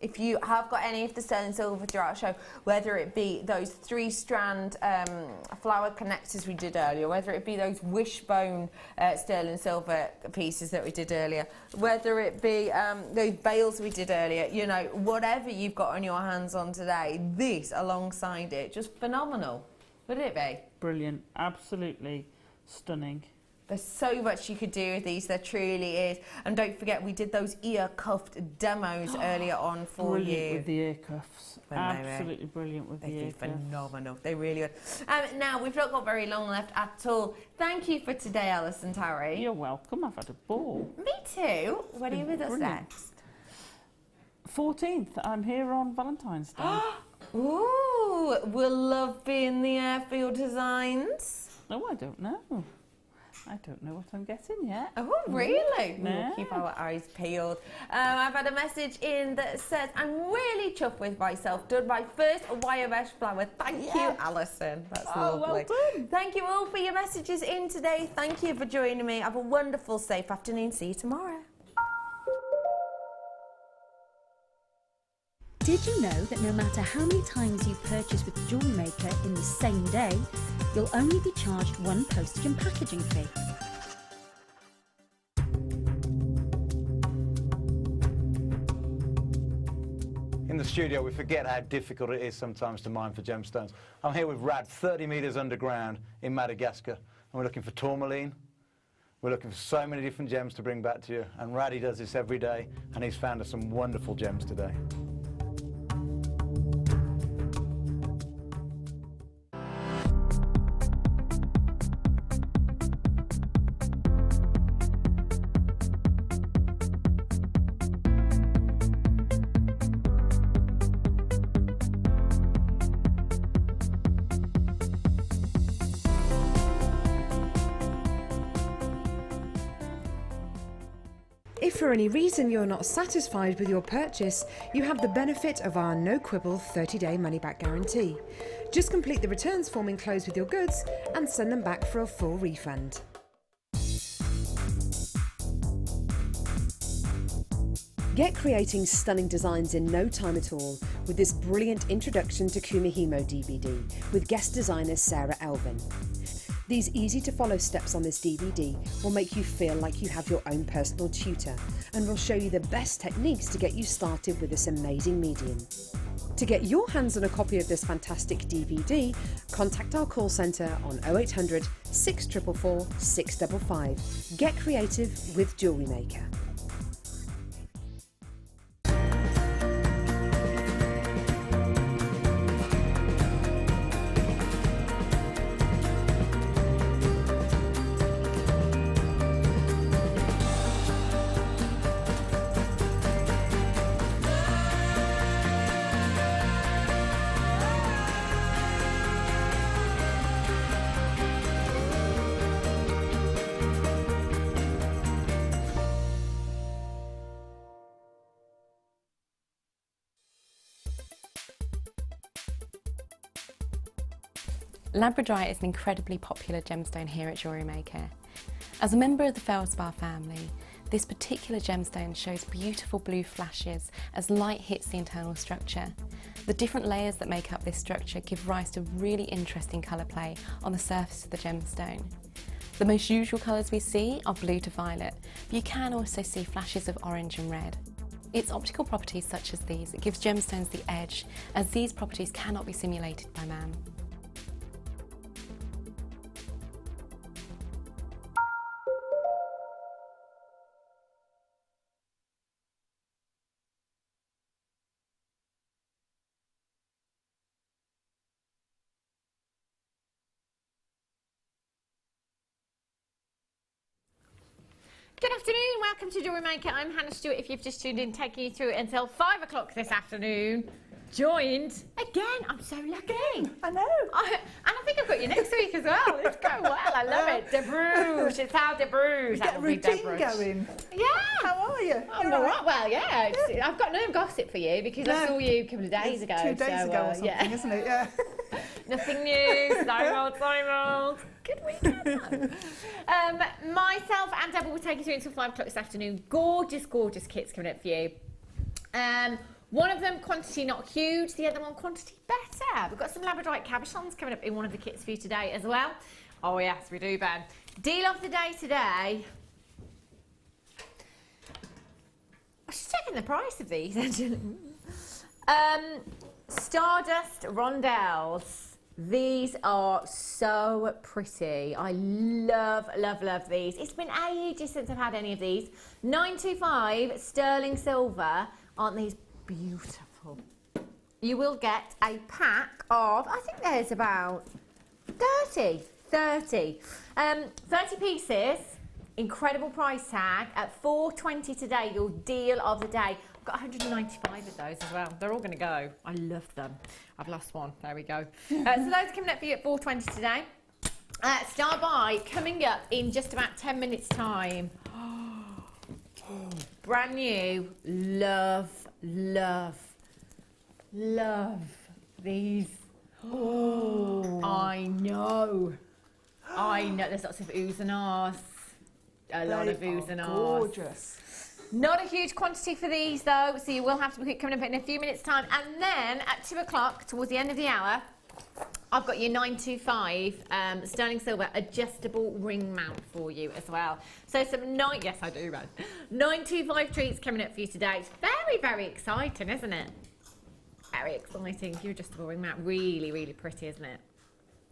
if you have got any of the sterling silver throughout the show, whether it be those 3-strand flower connectors we did earlier, whether it be those wishbone sterling silver pieces that we did earlier, whether it be those bales we did earlier, you know, whatever you've got on your hands on today, this alongside it, just phenomenal, wouldn't it be? Brilliant, absolutely stunning. There's so much you could do with these, there truly is. And don't forget, we did those ear-cuffed demos earlier on for brilliant you. With the ear cuffs. Absolutely brilliant with the ear cuffs. Phenomenal. They really are. Now, we've not got very long left at all. Thank you for today, Alison Tarry. You're welcome. I've had a ball. Me too. When are you with us next? 14th. I'm here on Valentine's Day. Ooh, we'll love being the airfield designs. No, I don't know. I don't know what I'm getting yet. Oh, really? No. We'll keep our eyes peeled. I've had a message in that says, I'm really chuffed with myself. Done my first wire mesh flower. Thank you, Alison. That's lovely. Well done. Thank you all for your messages in today. Thank you for joining me. Have a wonderful, safe afternoon. See you tomorrow. Did you know that no matter how many times you purchase with Jewellery Maker in the same day, you'll only be charged one postage and packaging fee? In the studio, we forget how difficult it is sometimes to mine for gemstones. I'm here with Rad, 30 metres underground in Madagascar, and we're looking for tourmaline. We're looking for so many different gems to bring back to you, and Raddy does this every day, and he's found us some wonderful gems today. If for any reason you're not satisfied with your purchase, you have the benefit of our no-quibble 30-day money-back guarantee. Just complete the returns form enclosed with your goods and send them back for a full refund. Get creating stunning designs in no time at all with this brilliant introduction to Kumihimo DVD with guest designer Sarah Elvin. These easy-to-follow steps on this DVD will make you feel like you have your own personal tutor and will show you the best techniques to get you started with this amazing medium. To get your hands on a copy of this fantastic DVD, contact our call centre on 0800 644 655. Get creative with Jewellery Maker. Labradorite is an incredibly popular gemstone here at Jewellery Maker. As a member of the Feldspar family, this particular gemstone shows beautiful blue flashes as light hits the internal structure. The different layers that make up this structure give rise to really interesting colour play on the surface of the gemstone. The most usual colours we see are blue to violet, but you can also see flashes of orange and red. It's optical properties such as these that gives gemstones the edge, as these properties cannot be simulated by man. Good afternoon, welcome to Jewellery Maker. I'm Hannah Stewart. If you've just tuned in, taking you through until 5 o'clock this afternoon. Joined again, I'm so lucky. I know. And I think I've got you next week as well. It's going well, I love it. De Bruges, it's how De Bruges. Get a routine going. Yeah. How are you? I'm all right. Well, yeah. I've got no gossip for you because I saw you a couple of days ago. 2 days ago or something, isn't it? Yeah. Nothing new, same old. Good weekend. Myself and Deborah will take you through until 5 o'clock this afternoon. Gorgeous, gorgeous kits coming up for you. One of them, quantity not huge, the other one, quantity better. We've got some Labradorite Cabochons coming up in one of the kits for you today as well. Oh yes, we do, Ben. Deal of the day today. I was just checking the price of these, actually. Stardust rondelles. These are so pretty. I love, love, love these. It's been ages since I've had any of these. 925 sterling silver. Aren't these beautiful? You will get a pack of, I think there's about 30 pieces. Incredible price tag at $4.20 today, your deal of the day. I've got 195 of those as well. They're all going to go. I love them. I've lost one. There we go. So those are coming up for you at $4.20 today. Star buy coming up in just about 10 minutes time. Brand new. Love, love, love these. Oh, I know. I know. There's lots of oohs and ahs. A lot of oohs and ahs. Gorgeous. Not a huge quantity for these though, so you will have to be quick coming up in a few minutes time. And then at 2 o'clock, towards the end of the hour, I've got your 925 sterling silver adjustable ring mount for you as well. So some yes I do, man. 925 treats coming up for you today. It's very, very exciting, isn't it? Very exciting. Your adjustable ring mount, really, really pretty, isn't it?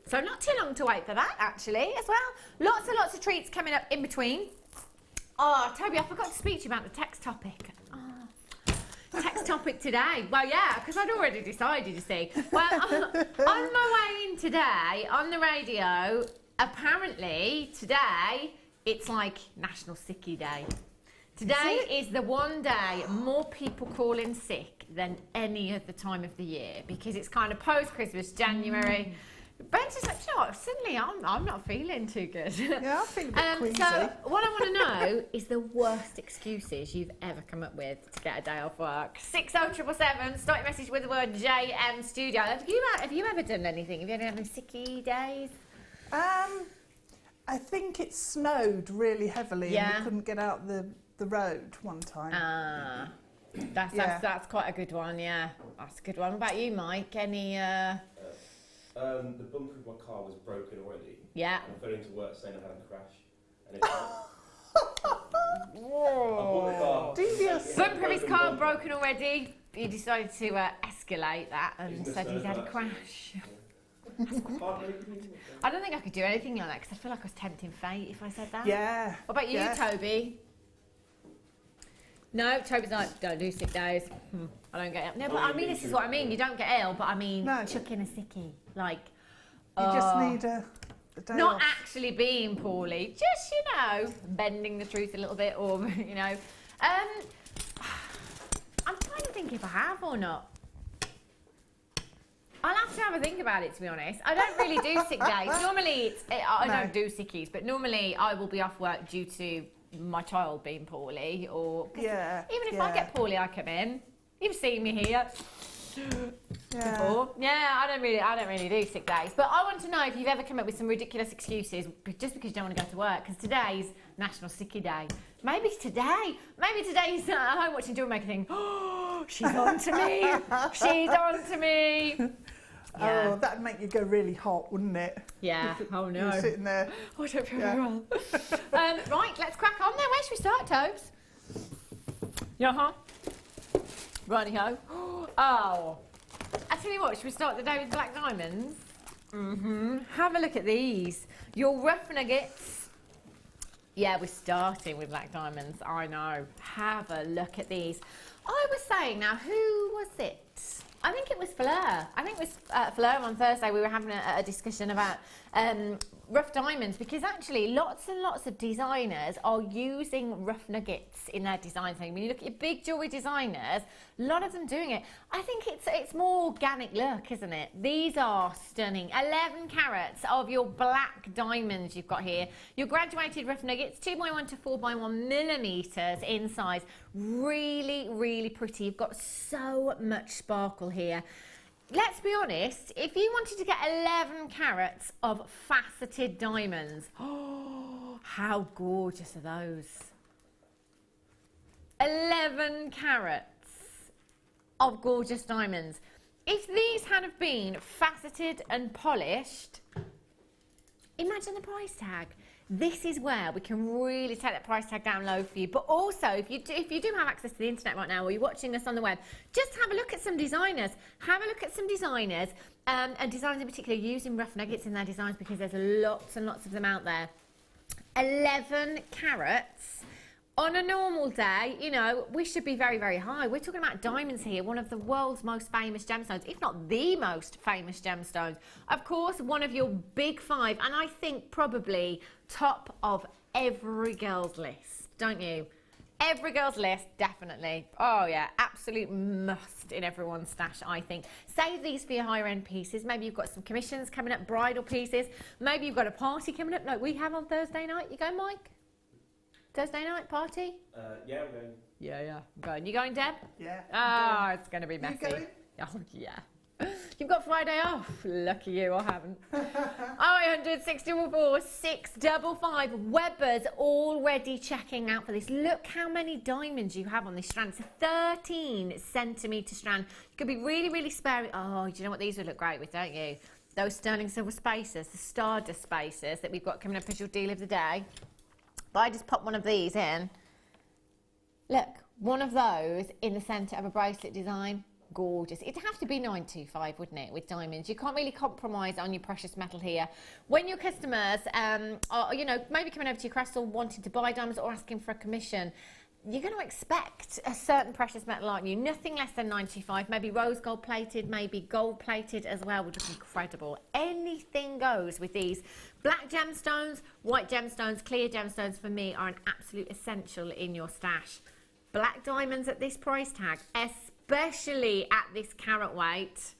So not too long to wait for that actually as well. Lots and lots of treats coming up in between. Oh, Toby, I forgot to speak to you about the text topic. Oh, text topic today. Well, yeah, because I'd already decided, you see. Well, on my way in today, on the radio, apparently today, it's like National Sickie Day. Today is the one day more people call in sick than any other time of the year because it's kind of post-Christmas, January. Ben's just like, you know what, suddenly I'm not feeling too good. Yeah, I feel a bit queasy. So what I want to know is the worst excuses you've ever come up with to get a day off work. 60777, start your message with the word JM Studio. Have you ever done anything? Have you ever had any sicky days? I think it snowed really heavily and we couldn't get out the road one time. That's quite a good one, yeah. That's a good one. What about you, Mike? Any... The bumper of my car was broken already. Yeah. And I fell into work saying I had a crash. And it I bought the car. Devious. Bumper of his car broken already. He decided to escalate that and said he'd had a crash. I don't think I could do anything like that because I feel like I was tempting fate if I said that. Yeah. What about you, Toby? No, Toby's like, don't do sick days. I don't get ill. No, but I mean, this is what I mean. You don't get ill, but I mean, chuck in a sickie. Like, you just need a day not off. actually being poorly, just, you know, bending the truth a little bit or, you know. I'm trying to think if I have or not. I'll have to have a think about it, to be honest. I don't really do sick days. Normally, I don't do sickies, but normally I will be off work due to my child being poorly or... even if I get poorly, I come in. You've seen me here. before. Yeah, I don't really do sick days. But I want to know if you've ever come up with some ridiculous excuses just because you don't want to go to work. Because today's National Sicky Day. Maybe today's at home watching Jewellery Maker thing. Oh, she's on to me. She's on to me. Yeah. Oh, that'd make you go really hot, wouldn't it? Yeah. Oh no. You're sitting there. Oh, I don't feel very well. Right, let's crack on then. Where should we start, Tobes? Yeah, righty-ho. Oh, I tell you what, should we start the day with black diamonds? Have a look at these. Your rough nuggets. Yeah, we're starting with black diamonds. I know. Have a look at these. I was saying, now, who was it? I think it was Fleur. I think it was Fleur on Thursday. We were having a discussion about rough diamonds, because actually lots and lots of designers are using rough nuggets in their designs. When you look at your big jewellery designers, a lot of them doing it. I think it's more organic look, isn't it? These are stunning. 11 carats of your black diamonds you've got here. Your graduated rough nuggets, 2x1 to 4x1 millimetres in size. Really, really pretty. You've got so much sparkle here. Let's be honest, if you wanted to get 11 carats of faceted diamonds, oh, how gorgeous are those? 11 carats of gorgeous diamonds. If these had have been faceted and polished, imagine the price tag. This is where we can really take that price tag down low for you. But also, if you do have access to the internet right now, or you're watching us on the web, just have a look at some designers. Have a look at some designers, and designers in particular using rough nuggets in their designs, because there's lots and lots of them out there. 11 carats. On a normal day, you know, we should be very, very high. We're talking about diamonds here, one of the world's most famous gemstones, if not the most famous gemstones. Of course, one of your big five, and I think probably top of every girl's list, don't you? Every girl's list, definitely. Oh yeah, absolute must in everyone's stash, I think. Save these for your higher end pieces. Maybe you've got some commissions coming up, bridal pieces. Maybe you've got a party coming up like we have on Thursday night. You going, Mike? Thursday night party? Yeah, we're going. Yeah, I'm going. You going, Deb? Yeah. Oh, it's going to be messy. You going? Oh, yeah. You've got Friday off. Lucky you, I haven't. 0800 644 655. Weber's already checking out for this. Look how many diamonds you have on this strand. It's a 13 centimetre strand. You could be really, really sparing. Oh, do you know what these would look great with, don't you? Those sterling silver spacers, the Stardust spacers that we've got coming up as your deal of the day. But I just pop one of these in. Look, one of those in the centre of a bracelet design. Gorgeous. It'd have to be 925, wouldn't it, with diamonds? You can't really compromise on your precious metal here. When your customers are, you know, maybe coming over to your crystal wanting to buy diamonds or asking for a commission, you're going to expect a certain precious metal, aren't you? Nothing less than 925. Maybe rose gold plated, maybe gold plated as well, would look incredible. Anything goes with these. Black gemstones, white gemstones, clear gemstones for me are an absolute essential in your stash. Black diamonds at this price tag, especially at this carat weight.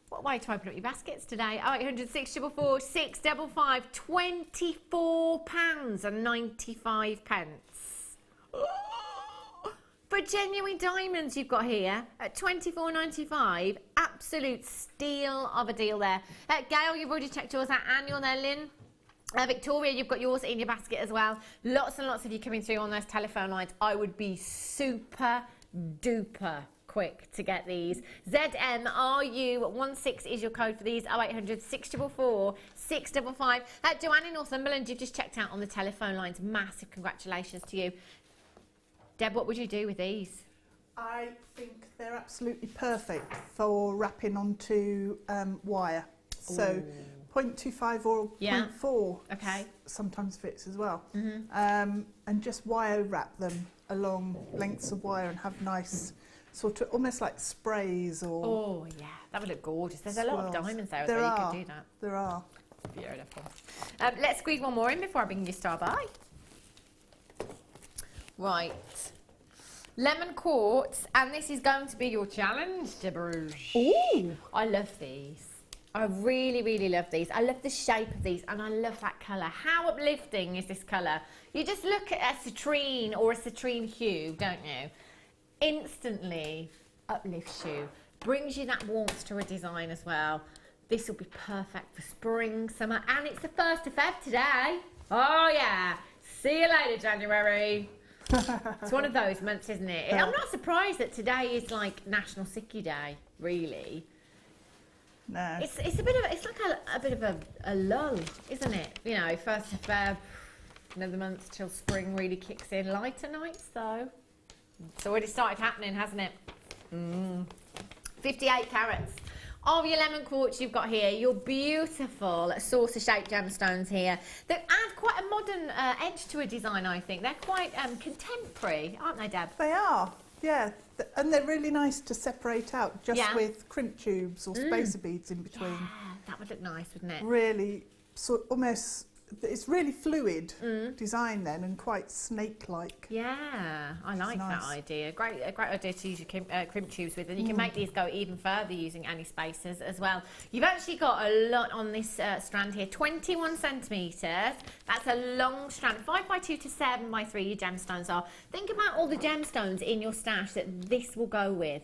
What way to open up your baskets today? 0800 644 655, £24.95. For genuine diamonds you've got here at £24.95, absolute steal of a deal there. Gail, you've already checked yours out, and you're there, Lynn. Victoria, you've got yours in your basket as well. Lots and lots of you coming through on those telephone lines. I would be super duper quick to get these. ZMRU16 is your code for these. 0800 644 655. Joanne in Northumberland, you've just checked out on the telephone lines. Massive congratulations to you. Deb, what would you do with these? I think they're absolutely perfect for wrapping onto wire. So 0.25 or 0.4 sometimes fits as well. And just wire wrap them along lengths of wire and have nice sort of almost like sprays or... Oh yeah, that would look gorgeous. There's swirls. A lot of diamonds there as well, you could do that. There are. Beautiful. Let's squeeze one more in before I bring you star by. Right. Lemon quartz, and this is going to be your challenge, Deborah. Ooh! I love these. I really, really love these. I love the shape of these, and I love that colour. How uplifting is this colour? You just look at a citrine or a citrine hue, don't you? Instantly uplifts you. brings you that warmth to a design as well. This will be perfect for spring, summer, and it's the 1st of Feb today. Oh yeah, see you later January. It's one of those months, isn't it? I'm not surprised that today is like National Sickie Day, really. No. It's a bit of, it's like a bit of a lull, isn't it? You know, 1st of Feb, another month till spring really kicks in. Lighter nights though. It's already started happening, hasn't it? 58 carats. Of your lemon quartz you've got here, your beautiful saucer-shaped gemstones here that add quite a modern edge to a design, I think. They're quite contemporary, aren't they, Deb? They are, yeah. And they're really nice to separate out just with crimp tubes or spacer beads in between. Yeah, that would look nice, wouldn't it? Really, almost, it's really fluid design then and quite snake-like. Yeah, I like that idea. Great idea to use your crimp tubes with, and you can make these go even further using any spacers as well. You've actually got a lot on this strand here, 21 centimetres. That's a long strand, 5x2 to 7x3 your gemstones are. Think about all the gemstones in your stash that this will go with.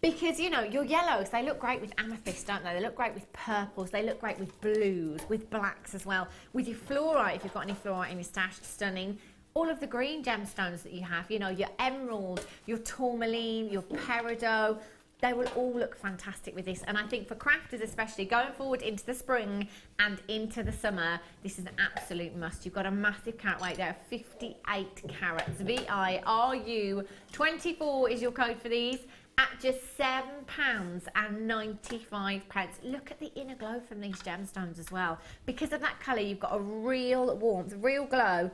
Because, you know, your yellows, they look great with amethyst, don't they? They look great with purples, they look great with blues, with blacks as well. With your fluorite, if you've got any fluorite in your stash, stunning. All of the green gemstones that you have, you know, your emerald, your tourmaline, your peridot, they will all look fantastic with this. And I think for crafters especially, going forward into the spring and into the summer, this is an absolute must. You've got a massive carat weight there, 58 carats. VIRU 24 is your code for these. At just £7.95. Look at the inner glow from these gemstones as well. Because of that colour, you've got a real warmth, real glow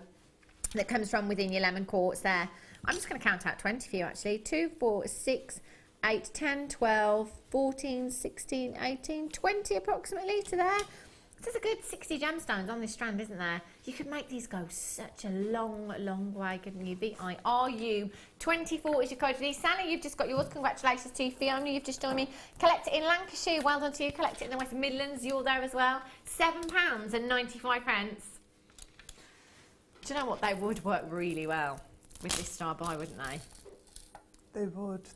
that comes from within your lemon quartz there. I'm just going to count out 20 for you actually. 2, 4, 6, 8, 10, 12, 14, 16, 18, 20 approximately to there. There's a good 60 gemstones on this strand, isn't there? You could make these go such a long, long way, couldn't you? VIRU 24 is your code for these. Sally, you've just got yours. Congratulations to you. Fiona, you've just joined me. Collect it in Lancashire. Well done to you. Collect it in the West Midlands. You're there as well. £7.95. Do you know what? They would work really well with this star buy, wouldn't they? They would.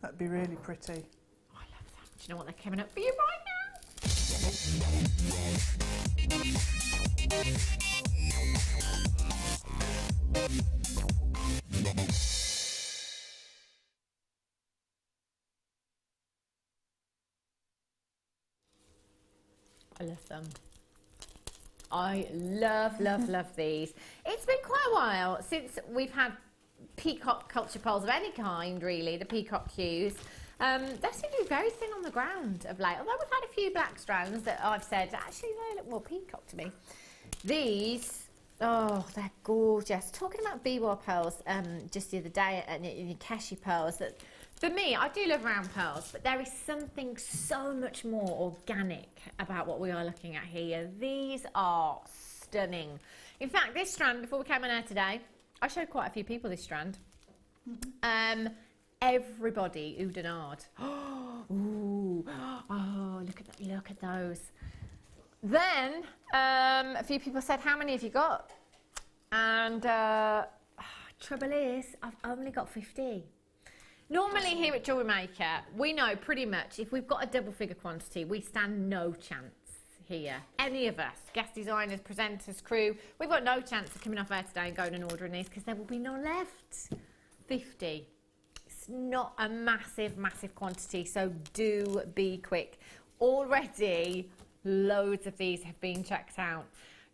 That'd be really pretty. Oh, I love that. Do you know what? They're coming up for you right now. I love them. I love, love, love these. It's been quite a while since we've had peacock culture pearls of any kind, really, the peacock hues. They seem to be very thin on the ground of late, although we've had a few black strands that I've said, actually, they look more peacock to me. These, oh, they're gorgeous. Talking about B-War pearls just the other day, and your Cashy pearls, that for me, I do love round pearls, but there is something so much more organic about what we are looking at here. These are stunning. In fact, this strand, before we came on air today, I showed quite a few people this strand. Everybody oohed and ahed. Ooh, oh, look at that, look at those. Then a few people said, how many have you got? And trouble is, I've only got 50. Normally here at Jewellery Maker, we know pretty much if we've got a double figure quantity, we stand no chance here. Any of us, guest designers, presenters, crew, we've got no chance of coming off air today and going and ordering these because there will be none left. 50. It's not a massive, massive quantity, so do be quick. Already, loads of these have been checked out.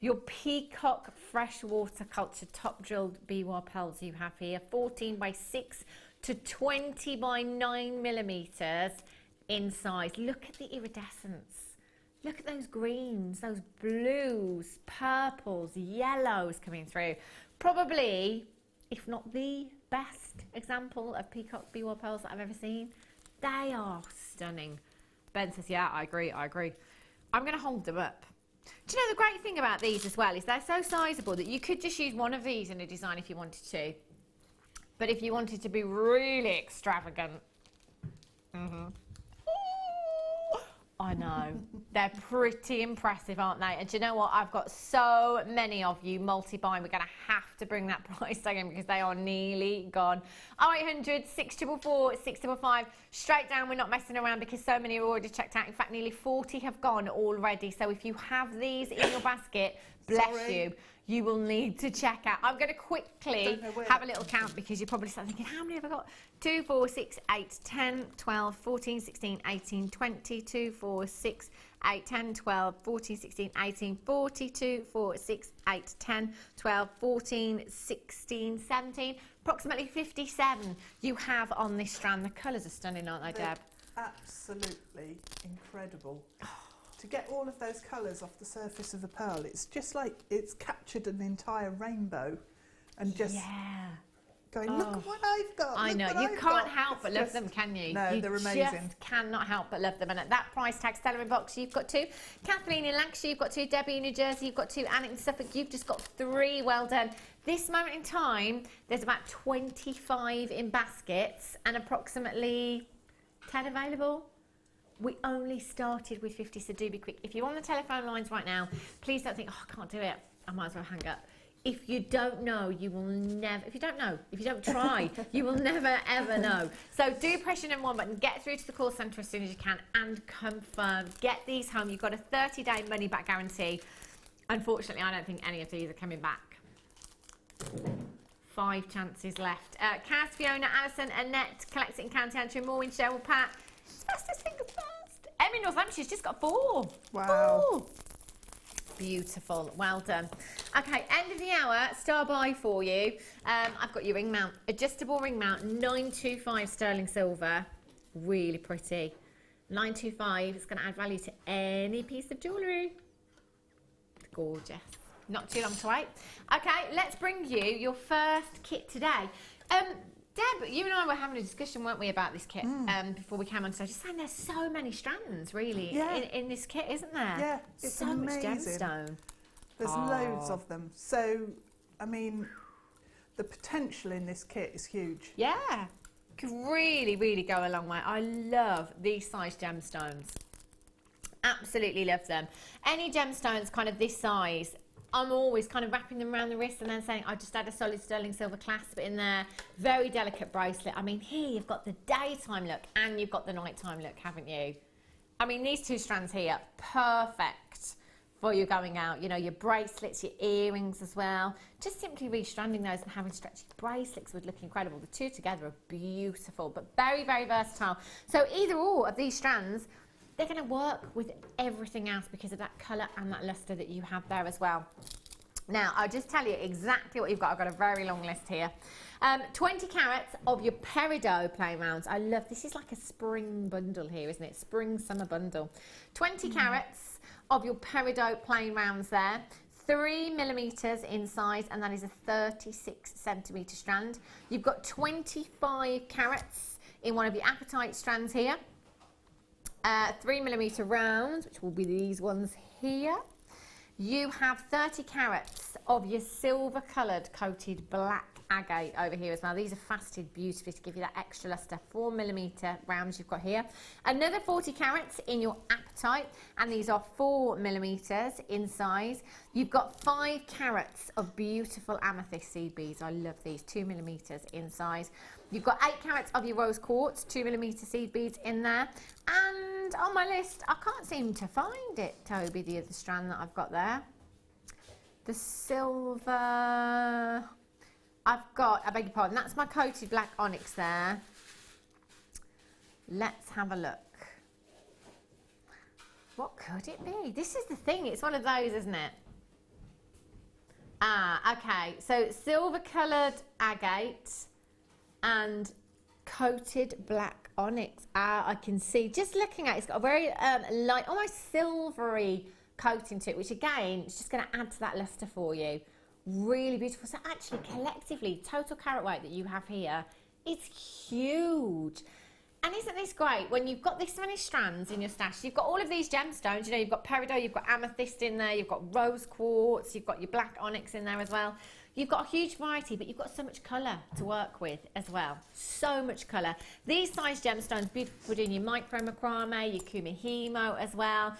Your Peacock freshwater culture top drilled B-War pearls you have here, 14 by 6 to 20 by 9 millimeters in size. Look at the iridescence. Look at those greens, those blues, purples, yellows coming through. Probably, if not the best example of Peacock B-War pearls that I've ever seen. They are stunning. Ben says, yeah, I agree, I agree. I'm going to hold them up. Do you know the great thing about these as well is they're so sizable that you could just use one of these in a design if you wanted to. But if you wanted to be really extravagant, I know. They're pretty impressive, aren't they? And do you know what? I've got so many of you multi-buying. We're going to have to bring that price down because they are nearly gone. 0800 644 655. Straight down. We're not messing around because so many are already checked out. In fact, nearly 40 have gone already. So if you have these in your basket, bless you. You will need to check out. I'm going to quickly have a little count because you probably start thinking, how many have I got? 2, 4, 6, 8, 10, 12, 14, 16, 18, 20, 2, 4, 6, 8, 10, 12, 14, 16, 18, 42, 4, 6, 8, 10, 12, 14, 16, 17, approximately 57 you have on this strand. The colours are stunning, aren't they, Deb? Absolutely incredible. To get all of those colours off the surface of the pearl, it's just like it's captured an entire rainbow and just going, look at what I've got. I know, you can't help but love them, can you? No, they're amazing. You just cannot help but love them. And at that price tag, Stella in Box, you've got 2. Kathleen in Lancashire, you've got 2. Debbie in New Jersey, you've got 2. Anna in Suffolk, you've just got 3. Well done. This moment in time, there's about 25 in baskets and approximately 10 available. We only started with 50, so do be quick. If you're on the telephone lines right now, please don't think, oh, I can't do it. I might as well hang up. If you don't know, you will never, if you don't try, you will never, ever know. So do press your number 1 button, get through to the call centre as soon as you can and confirm. Get these home. You've got a 30-day money-back guarantee. Unfortunately, I don't think any of these are coming back. 5 chances left. Cass, Fiona, Alison, Annette, Collect It in County Antrim, Maureen, Cheryl, Pat. Fastest fingers first. Emmy Northampton's just got 4. Wow. 4. Beautiful. Well done. Okay, end of the hour, star buy for you. I've got your ring mount. Adjustable ring mount, 925 sterling silver. Really pretty. 925. It's going to add value to any piece of jewellery. Gorgeous. Not too long to wait. Okay, let's bring you your first kit today. Deb, you and I were having a discussion, weren't we, about this kit before we came on stage. Just saying there's so many strands, really, in this kit, isn't there? Yeah, it's so amazing. much gemstone. There's loads of them. So, I mean, the potential in this kit is huge. Yeah, could really, really go a long way. I love these size gemstones. Absolutely love them. Any gemstones kind of this size, I'm always kind of wrapping them around the wrist and then saying, I just add a solid sterling silver clasp in there. Very delicate bracelet. I mean, here you've got the daytime look and you've got the nighttime look, haven't you? I mean, these 2 strands here, perfect for you going out. You know, your bracelets, your earrings as well. Just simply restranding those and having stretchy bracelets would look incredible. The 2 together are beautiful, but very, very versatile. So either or of these strands, they're going to work with everything else because of that colour and that lustre that you have there as well. Now, I'll just tell you exactly what you've got. I've got a very long list here. 20 carats of your Peridot plain rounds. I love, this is like a spring bundle here, isn't it? Spring summer bundle. 20 carats of your Peridot plain rounds there. 3mm in size, and that is a 36cm strand. You've got 25 carats in one of your apatite strands here. 3mm rounds, which will be these ones here. You have 30 carats of your silver coloured coated black agate over here as well. These are faceted beautifully to give you that extra lustre. 4mm rounds you've got here. Another 40 carats in your apatite, and these are 4mm in size. You've got 5 carats of beautiful amethyst seed beads. I love these, 2mm in size. You've got 8 carats of your rose quartz, 2mm seed beads in there. And on my list, I can't seem to find it, Toby, the other strand that I've got there. The silver, I've got, I beg your pardon, that's my coated black onyx there. Let's have a look. What could it be? This is the thing, it's one of those, isn't it? Ah, okay, so silver coloured agate and coated black onyx. Ah, I can see, just looking at it, it's got a very light, almost silvery coating to it, which again, it's just going to add to that lustre for you. Really beautiful. So actually, collectively, total carat weight that you have here is huge. And isn't this great? When you've got this many strands in your stash, you've got all of these gemstones, you know, you've got peridot, you've got amethyst in there, you've got rose quartz, you've got your black onyx in there as well. You've got a huge variety, but you've got so much colour to work with as well. So much colour. These size gemstones, beautiful for doing your micro macrame, your Kumihimo as well.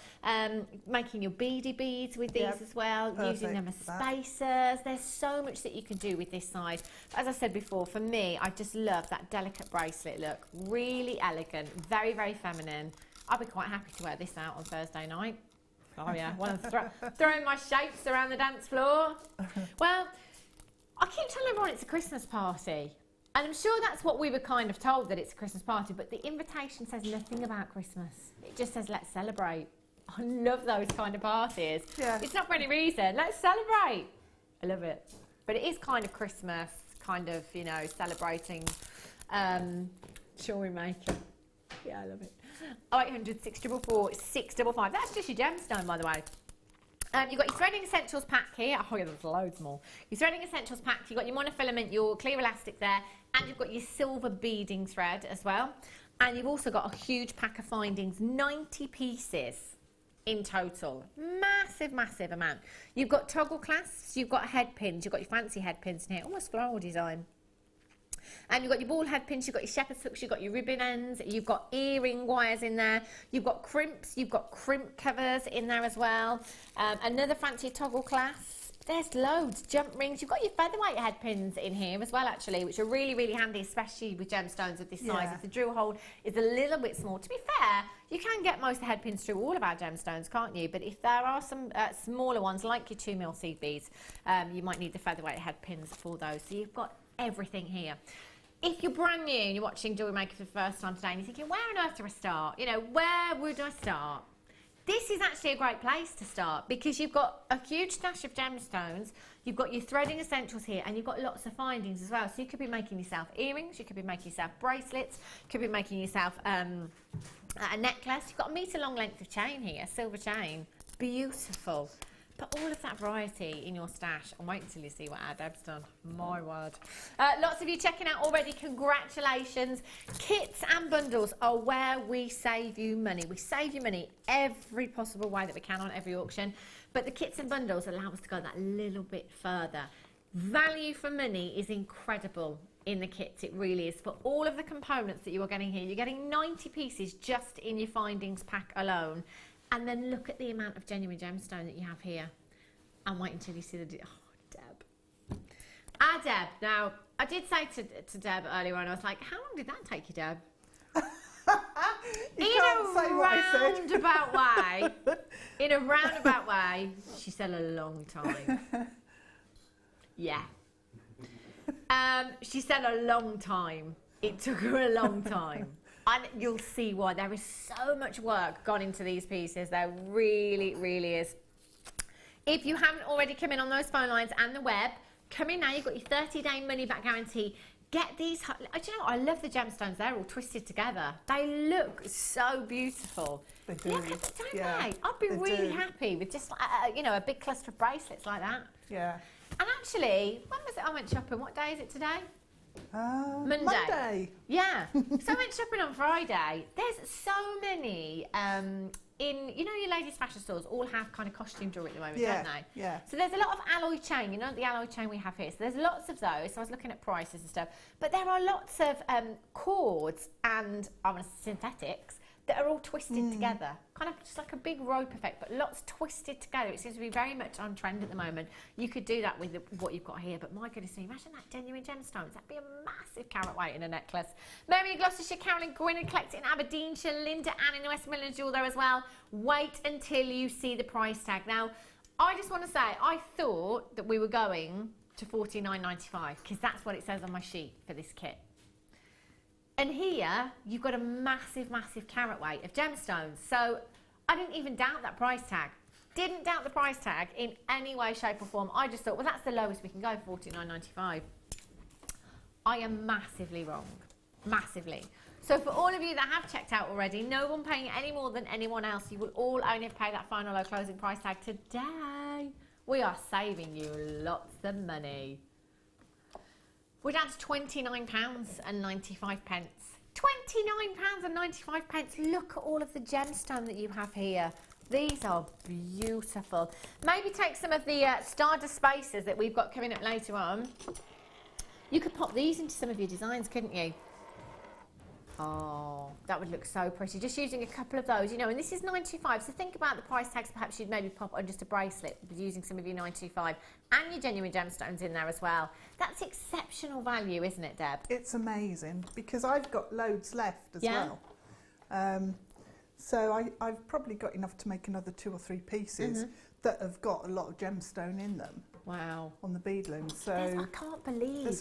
Making your beady beads with these as well. Using them as spacers. There's so much that you can do with this size. As I said before, for me, I just love that delicate bracelet look. Really elegant, very, very feminine. I'll be quite happy to wear this out on Thursday night. Oh yeah, one of throwing my shapes around the dance floor. Well, I keep telling everyone it's a Christmas party. And I'm sure that's what we were kind of told, that it's a Christmas party, but the invitation says nothing about Christmas. It just says, let's celebrate. I love those kind of parties. Yeah. It's not for any reason. Let's celebrate. I love it. But it is kind of Christmas, kind of, you know, celebrating Jewellery Maker. Yeah, I love it. 0800 644 655. That's just your gemstone, by the way. You've got your threading essentials pack here. Oh yeah, there's loads more. Your threading essentials pack. You've got your monofilament, your clear elastic there, and you've got your silver beading thread as well. And you've also got a huge pack of findings, 90 pieces in total. Massive, massive amount. You've got toggle clasps, you've got head pins, you've got your fancy head pins in here, almost floral design. And you've got your ball head pins, you've got your shepherd's hooks, you've got your ribbon ends, you've got earring wires in there, you've got crimps, you've got crimp covers in there as well. Another fancy toggle clasp. There's loads. Jump rings. You've got your featherweight head pins in here as well, actually, which are really, really handy, especially with gemstones of this size. If the drill hole is a little bit small, to be fair, you can get most of the head pins through all of our gemstones, can't you? But if there are some smaller ones, like your 2mm seed beads, you might need the featherweight head pins for those. So you've got everything here. If you're brand new and you're watching Jewellery Maker for the first time today and you're thinking, where on earth do I start? You know, where would I start? This is actually a great place to start because you've got a huge stash of gemstones, you've got your threading essentials here, and you've got lots of findings as well. So you could be making yourself earrings, you could be making yourself bracelets, you could be making yourself a necklace. You've got a metre long length of chain here, a silver chain. Beautiful. Put all of that variety in your stash and wait until you see what our Deb's done. My word. Lots of you checking out already. Congratulations. Kits and bundles are where we save you money. We save you money every possible way that we can on every auction. But the kits and bundles allow us to go that little bit further. Value for money is incredible in the kits. It really is. For all of the components that you are getting here, you're getting 90 pieces just in your findings pack alone. And then look at the amount of genuine gemstone that you have here. And wait until you see the... Oh, Deb. Ah, Deb. Now, I did say to Deb earlier on, I was like, how long did that take you, Deb? In a roundabout way, she said a long time. Yeah. She said a long time. It took her a long time. And you'll see why. There is so much work gone into these pieces. There really, really is. If you haven't already come in on those phone lines and the web, come in now. You've got your 30-day money-back guarantee. Get these. Do you know what? I love the gemstones. They're all twisted together. They look so beautiful. They do. Look at them, don't they? I'd be really happy with just, you know, a big cluster of bracelets like that. Yeah. And actually, when was it I went shopping? What day is it today? Monday. Yeah. So I went shopping on Friday. There's so many in, you know, your ladies' fashion stores all have kind of costume jewellery at the moment, don't they? Yeah. So there's a lot of alloy chain, you know, the alloy chain we have here. So there's lots of those. So I was looking at prices and stuff. But there are lots of cords and synthetics that are all twisted together. Kind of just like a big rope effect, but lots twisted together. It seems to be very much on trend at the moment. You could do that with what you've got here, but my goodness me, imagine that genuine gemstones. That'd be a massive carat weight in a necklace. Mary in Gloucestershire, Carolyn Gwynedd collecting in Aberdeenshire, Linda Ann in West Midlands Jewel there as well. Wait until you see the price tag. Now, I just want to say, I thought that we were going to $49.95 because that's what it says on my sheet for this kit. And here, you've got a massive, massive carat weight of gemstones. So I didn't even doubt that price tag. Didn't doubt the price tag in any way, shape or form. I just thought, well, that's the lowest we can go, $49.95. I am massively wrong. Massively. So for all of you that have checked out already, no one paying any more than anyone else. You will all only pay that final low closing price tag today. We are saving you lots of money. We're down to £29.95. £29.95. Look at all of the gemstone that you have here. These are beautiful. Maybe take some of the Stardust Spacers that we've got coming up later on. You could pop these into some of your designs, couldn't you? Oh, that would look so pretty. Just using a couple of those, you know, and this is $9.25, so think about the price tags. Perhaps you'd maybe pop on just a bracelet using some of your $9.25 and your genuine gemstones in there as well. That's exceptional value, isn't it, Deb? It's amazing because I've got loads left as well. So I've probably got enough to make another 2 or 3 pieces that have got a lot of gemstone in them. Wow. On the bead loom. So I can't believe there's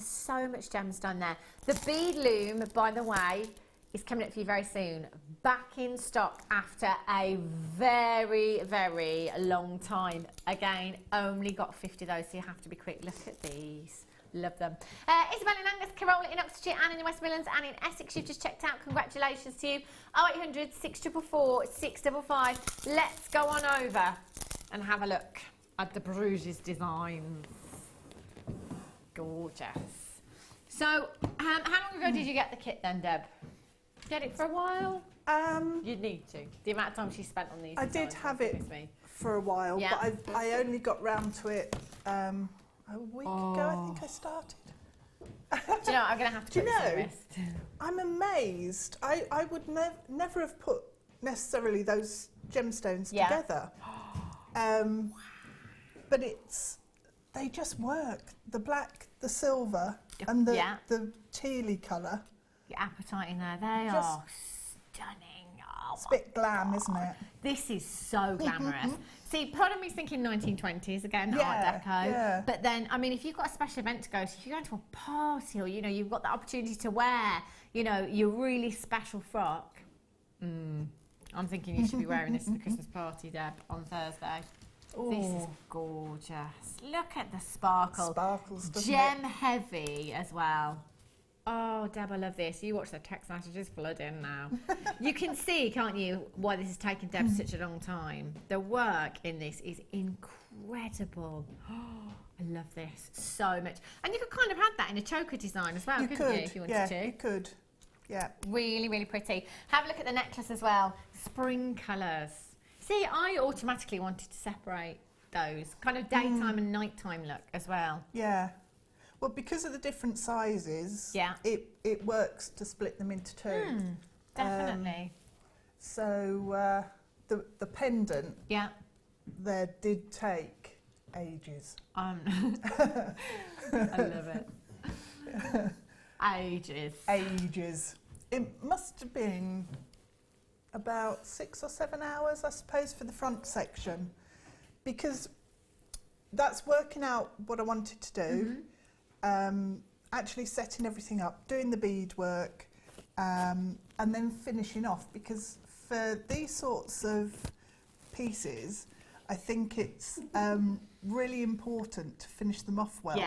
so much gemstone there. The bead loom, by the way, is coming up for you very soon. Back in stock after a very, very long time. Again, only got 50 of those, so you have to be quick. Look at these. Love them. Isabel in Angus, Carola in Oxfordshire, and in the West Midlands, and in Essex, you've just checked out. Congratulations to you. 0800 644 655. Let's go on over and have a look at the Bruges designs. Gorgeous. So, how long ago did you get the kit then, Deb? Get it for a while? You'd need to. The amount of time she spent on these. I did have it for a while, but I only got round to it a week ago, I think I started. Do you know, I'm going to have to put this on the wrist. I'm amazed. I would never have put necessarily those gemstones together. But they just work. The black, the silver, and the tealy colour. Your Amethyst in there, they are stunning. Oh, it's a bit glam, isn't it? This is so glamorous. See, part of me's thinking 1920s again, Art Deco. Yeah. But then, I mean, if you've got a special event to go to, if you're going to a party or, you know, you've got the opportunity to wear, you know, your really special frock. I'm thinking you should be wearing this at the Christmas party, Deb, on Thursday. Ooh. This is gorgeous. Look at the sparkle. Sparkles, doesn't Gem heavy as well. Oh, Deb, I love this. You watch the text messages flood in now. You can see, can't you, why this has taken Deb such a long time. The work in this is incredible. Oh, I love this so much. And you could kind of have that in a choker design as well, couldn't you, if you wanted to? Yeah, you could. Yeah. Really, really pretty. Have a look at the necklace as well. Spring colours. See, I automatically wanted to separate those. Kind of daytime and nighttime look as well. Yeah. Well, because of the different sizes, it works to split them into 2. Definitely. So the pendant there did take ages. I love it. Ages. It must have been about 6 or 7 hours, I suppose, for the front section, because that's working out what I wanted to do. Actually setting everything up, doing the bead work, and then finishing off, because for these sorts of pieces I think it's really important to finish them off well,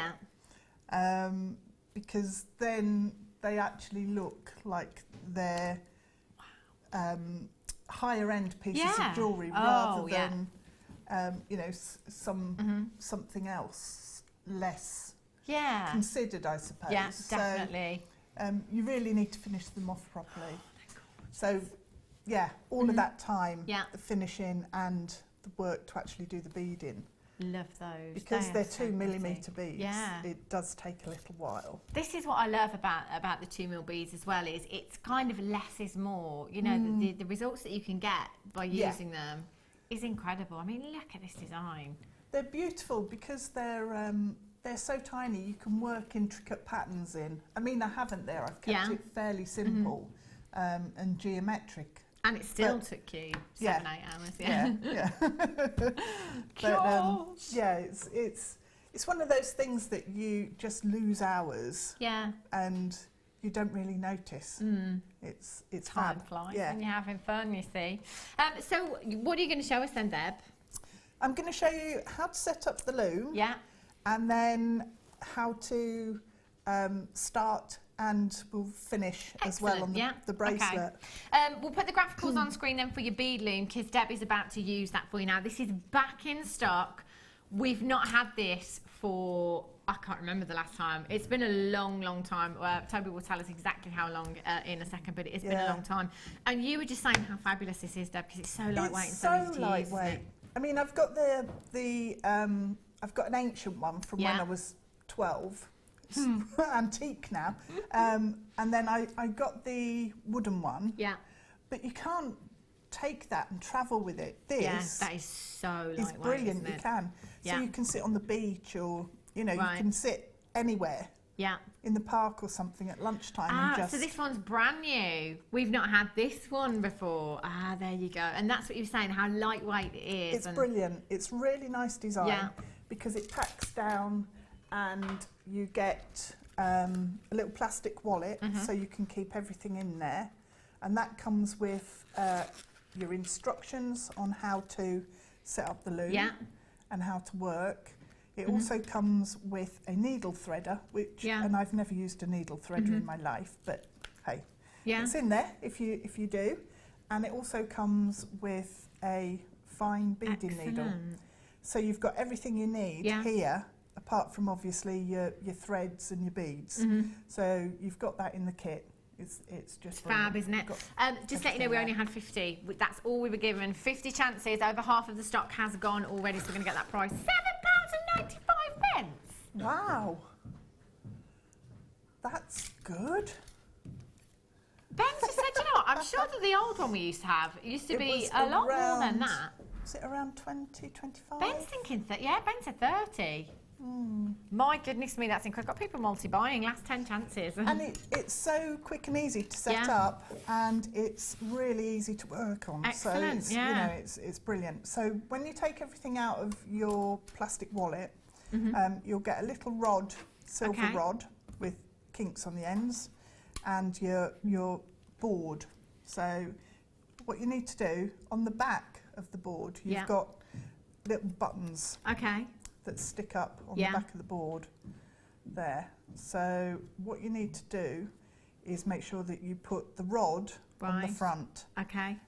because then they actually look like they're higher end pieces of jewellery rather than you know, something else less considered, I suppose. Yeah, definitely. So, you really need to finish them off properly. So, yeah, all of that time, the finishing and the work to actually do the beading. Love those. Because they're 2mm beads, it does take a little while. This is what I love about the 2mm beads as well, is it's kind of less is more. You know, the results that you can get by using them is incredible. I mean, look at this design. They're beautiful because they're so tiny, you can work intricate patterns in. I mean, I haven't there. I've kept it fairly simple and geometric. And it still took you 7-8 hours. But it's one of those things that you just lose hours. And you don't really notice. It's time flies when you're having fun, you see. So what are you going to show us then, Deb? I'm going to show you how to set up the loom. And then how to start and we'll finish as well on the bracelet. Okay. We'll put the graphicals on screen then for your bead loom, because Deb is about to use that for you now. This is back in stock. We've not had this for I can't remember the last time. It's been a long time. Toby will tell us exactly how long in a second, but it's been a long time. And you were just saying how fabulous this is, Deb, because it's so lightweight and so easy to use, isn't it? I mean, I've got I've got an ancient one from when I was 12. It's antique now. And then I got the wooden one. Yeah. But you can't take that and travel with it. This that is so lightweight. It's brilliant. You can. So you can sit on the beach, or you can sit anywhere. Yeah. In the park or something at lunchtime. And just... so this one's brand new. We've not had this one before. There you go. And that's what you were saying, how lightweight it is. It's brilliant. It's really nice design because it packs down, and you get a little plastic wallet so you can keep everything in there. And that comes with your instructions on how to set up the loom and how to work. It also comes with a needle threader, which, and I've never used a needle threader in my life, but hey, it's in there if you do. And it also comes with a fine beading needle. So you've got everything you need here, apart from obviously your threads and your beads. So you've got that in the kit. It's just fab, isn't it? Just let you know, we only had 50. That's all we were given. 50 chances. Over half of the stock has gone already, so we're going to get that price. £7.95. Wow. That's good. Ben just said, you know what, I'm sure that the old one we used to have used to be a lot more than that. Is it around 20, 25? Ben's thinking, Ben said 30. My goodness me, that's incredible. Got people multi-buying, last 10 chances. And it's so quick and easy to set up, and it's really easy to work on. Excellent, so it's brilliant. So when you take everything out of your plastic wallet, you'll get a little rod, silver rod with kinks on the ends, and your board. So what you need to do, on the back of the board, you've got little buttons. That stick up on the back of the board there. So what you need to do is make sure that you put the rod on the front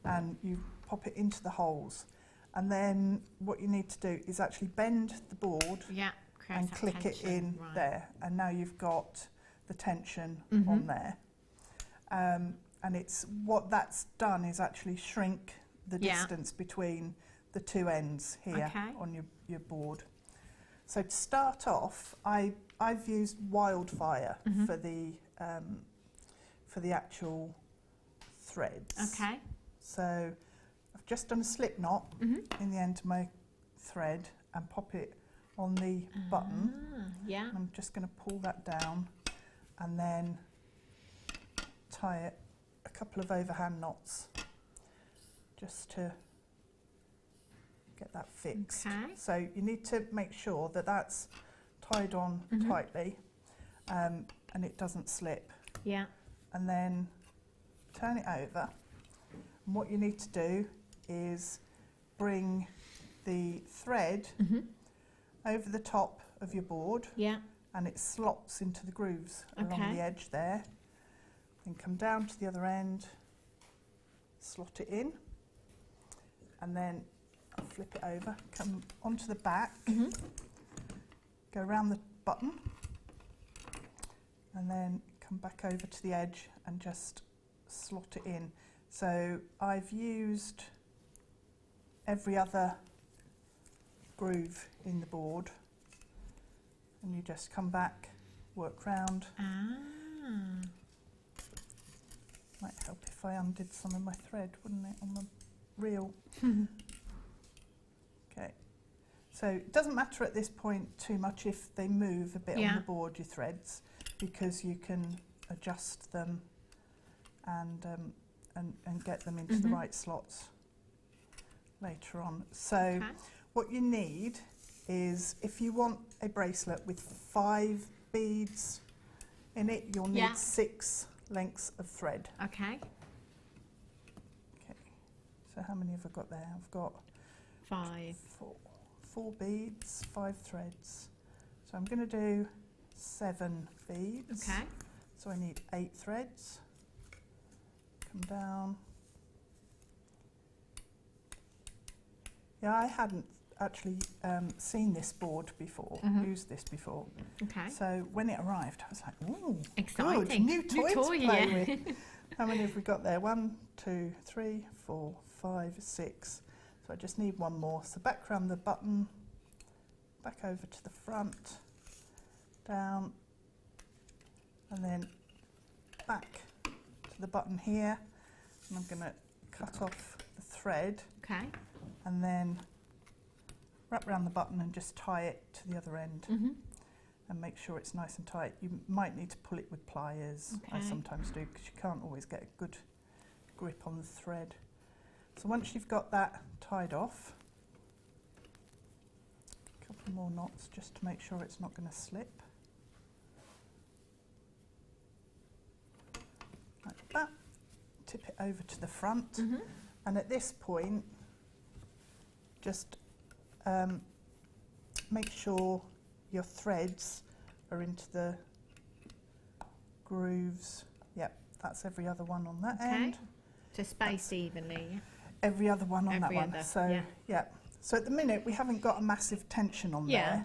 and you pop it into the holes. And then what you need to do is actually bend the board and click it in there. And now you've got the tension on there. And it's what that's done is actually shrink the distance between the two ends here on your board. So to start off, I've used wildfire for the actual threads. So I've just done a slip knot in the end of my thread and pop it on the button. I'm just going to pull that down and then tie it a couple of overhand knots just to get that fixed. So you need to make sure that that's tied on tightly and it doesn't slip. And then turn it over. And what you need to do is bring the thread over the top of your board and it slots into the grooves along the edge there. Then come down to the other end, slot it in, and then I'll flip it over, come onto the back, go around the button, and then come back over to the edge and just slot it in. So I've used every other groove in the board, and you just come back, work round. Might help if I undid some of my thread, wouldn't it, on the reel? So it doesn't matter at this point too much if they move a bit on the board, your threads, because you can adjust them and get them into the right slots later on. So what you need is, if you want a bracelet with 5 beads in it, you'll need 6 lengths of thread. So how many have I got there? I've got 5. 4 beads, 5 threads. So I'm going to do 7 beads. So I need 8 threads. Come down. Yeah, actually seen this board before, used this before. Okay. So when it arrived, I was like, ooh, exciting. Good, new toy to play yeah. with. How many have we got there? 1, 2, 3, 4, 5, 6. So I just need one more. So back around the button, back over to the front, down, and then back to the button here. And I'm going to cut off the thread. Okay. And then wrap around the button and just tie it to the other end. And make sure it's nice and tight. You might need to pull it with pliers. I sometimes do, because you can't always get a good grip on the thread. So once you've got that tied off, a couple more knots just to make sure it's not going to slip. Like that. Tip it over to the front. And at this point, just make sure your threads are into the grooves. Yep, that's every other one on that end. To space evenly. Every other one on every that one. Other, so yeah. So at the minute we haven't got a massive tension on there.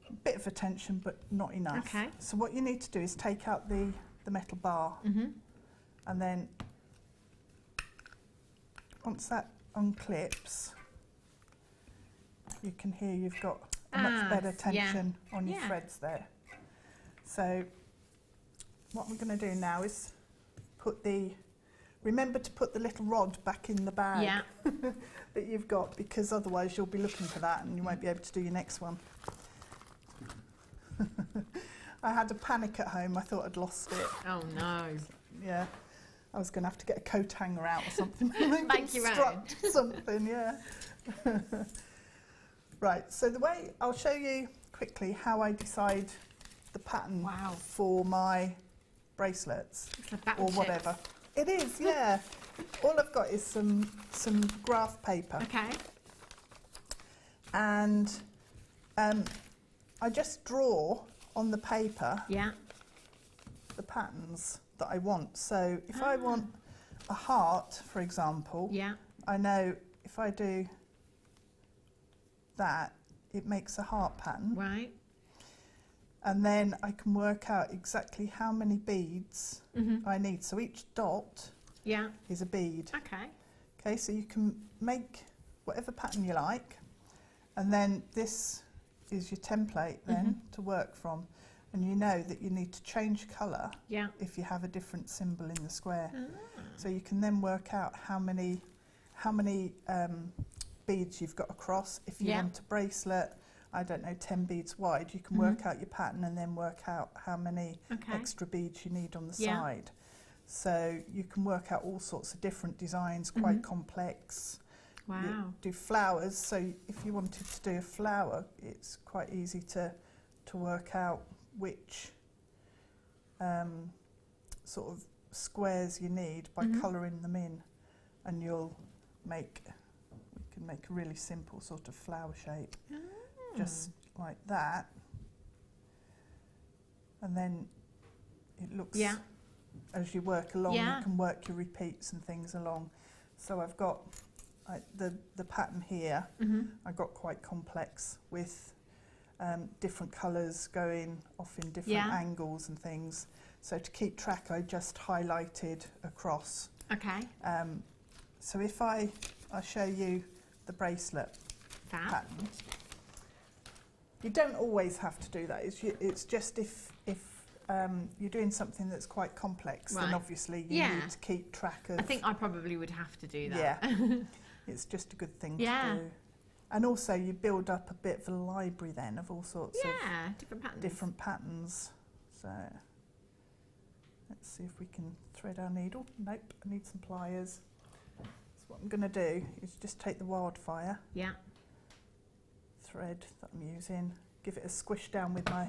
A bit of a tension, but not enough. Okay. So what you need to do is take out the metal bar, and then once that unclips, you can hear you've got a much better tension on your threads there. So what I'm going to do now is remember to put the little rod back in the bag that you've got, because otherwise you'll be looking for that and you won't be able to do your next one. I had a panic at home, I thought I'd lost it. Oh no. Yeah. I was going to have to get a coat hanger out or something. Make your own. Something, yeah. Right, so I'll show you quickly how I decide the pattern for my bracelets or whatever. It is, yeah. All I've got is some graph paper. Okay. And I just draw on the paper the patterns that I want. So if I want a heart, for example, I know if I do that, it makes a heart pattern. Right. And then I can work out exactly how many beads I need. So each dot is a bead. Okay. Okay, so you can make whatever pattern you like, and then this is your template then to work from. And you know that you need to change colour if you have a different symbol in the square. So you can then work out how many beads you've got across. If you want a bracelet, I don't know, 10 beads wide, you can work out your pattern and then work out how many extra beads you need on the side. So you can work out all sorts of different designs, quite complex. Wow. You do flowers, so if you wanted to do a flower, it's quite easy to work out which sort of squares you need by colouring them in, and we can make a really simple sort of flower shape, just like that, and then it looks, as you work along, you can work your repeats and things along. So I've got the pattern here, I got quite complex with different colours going off in different angles and things. So to keep track, I just highlighted across. Okay. So if I'll show you the bracelet pattern. You don't always have to do that. It's just if you're doing something that's quite complex, then obviously you need to keep track of. I think I probably would have to do that. Yeah. It's just a good thing to do. And also you build up a bit of a library then of all sorts of different patterns. So let's see if we can thread our needle. Nope, I need some pliers. So what I'm going to do is just take the wildfire thread that I'm using, give it a squish down with my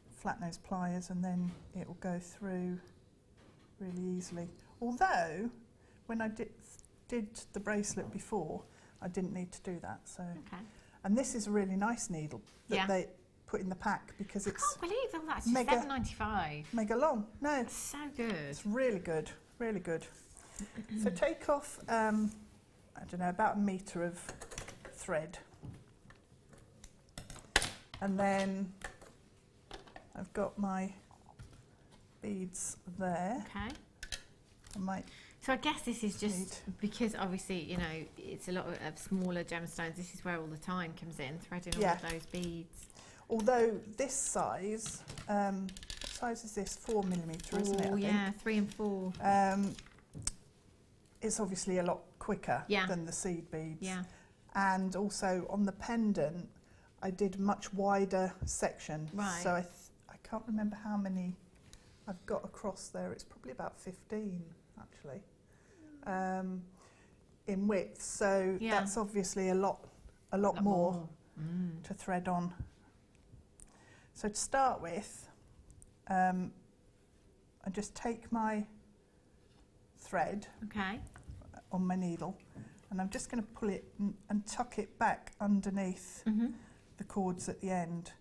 flat nose pliers, and then it will go through really easily. Although when I did the bracelet before, I didn't need to do that. So, and this is a really nice needle that they put in the pack, because it's I can't believe that's just $7.95. Mega long. No, it's so good. It's really good, really good. So take off, I don't know, about 1 metre of thread. And then I've got my beads there. Okay. I might. So I guess this is just because obviously, you know, it's a lot of smaller gemstones. This is where all the time comes in, threading all of those beads. Although this size, what size is this? 4mm, isn't it? Oh yeah, 3 and 4. It's obviously a lot quicker than the seed beads. Yeah. And also on the pendant, I did much wider section. Right. So I can't remember how many I've got across there. It's probably about 15 actually, in width. So that's obviously a lot more to thread on. So to start with, I just take my thread on my needle, and I'm just going to pull it and tuck it back underneath the cords at the end,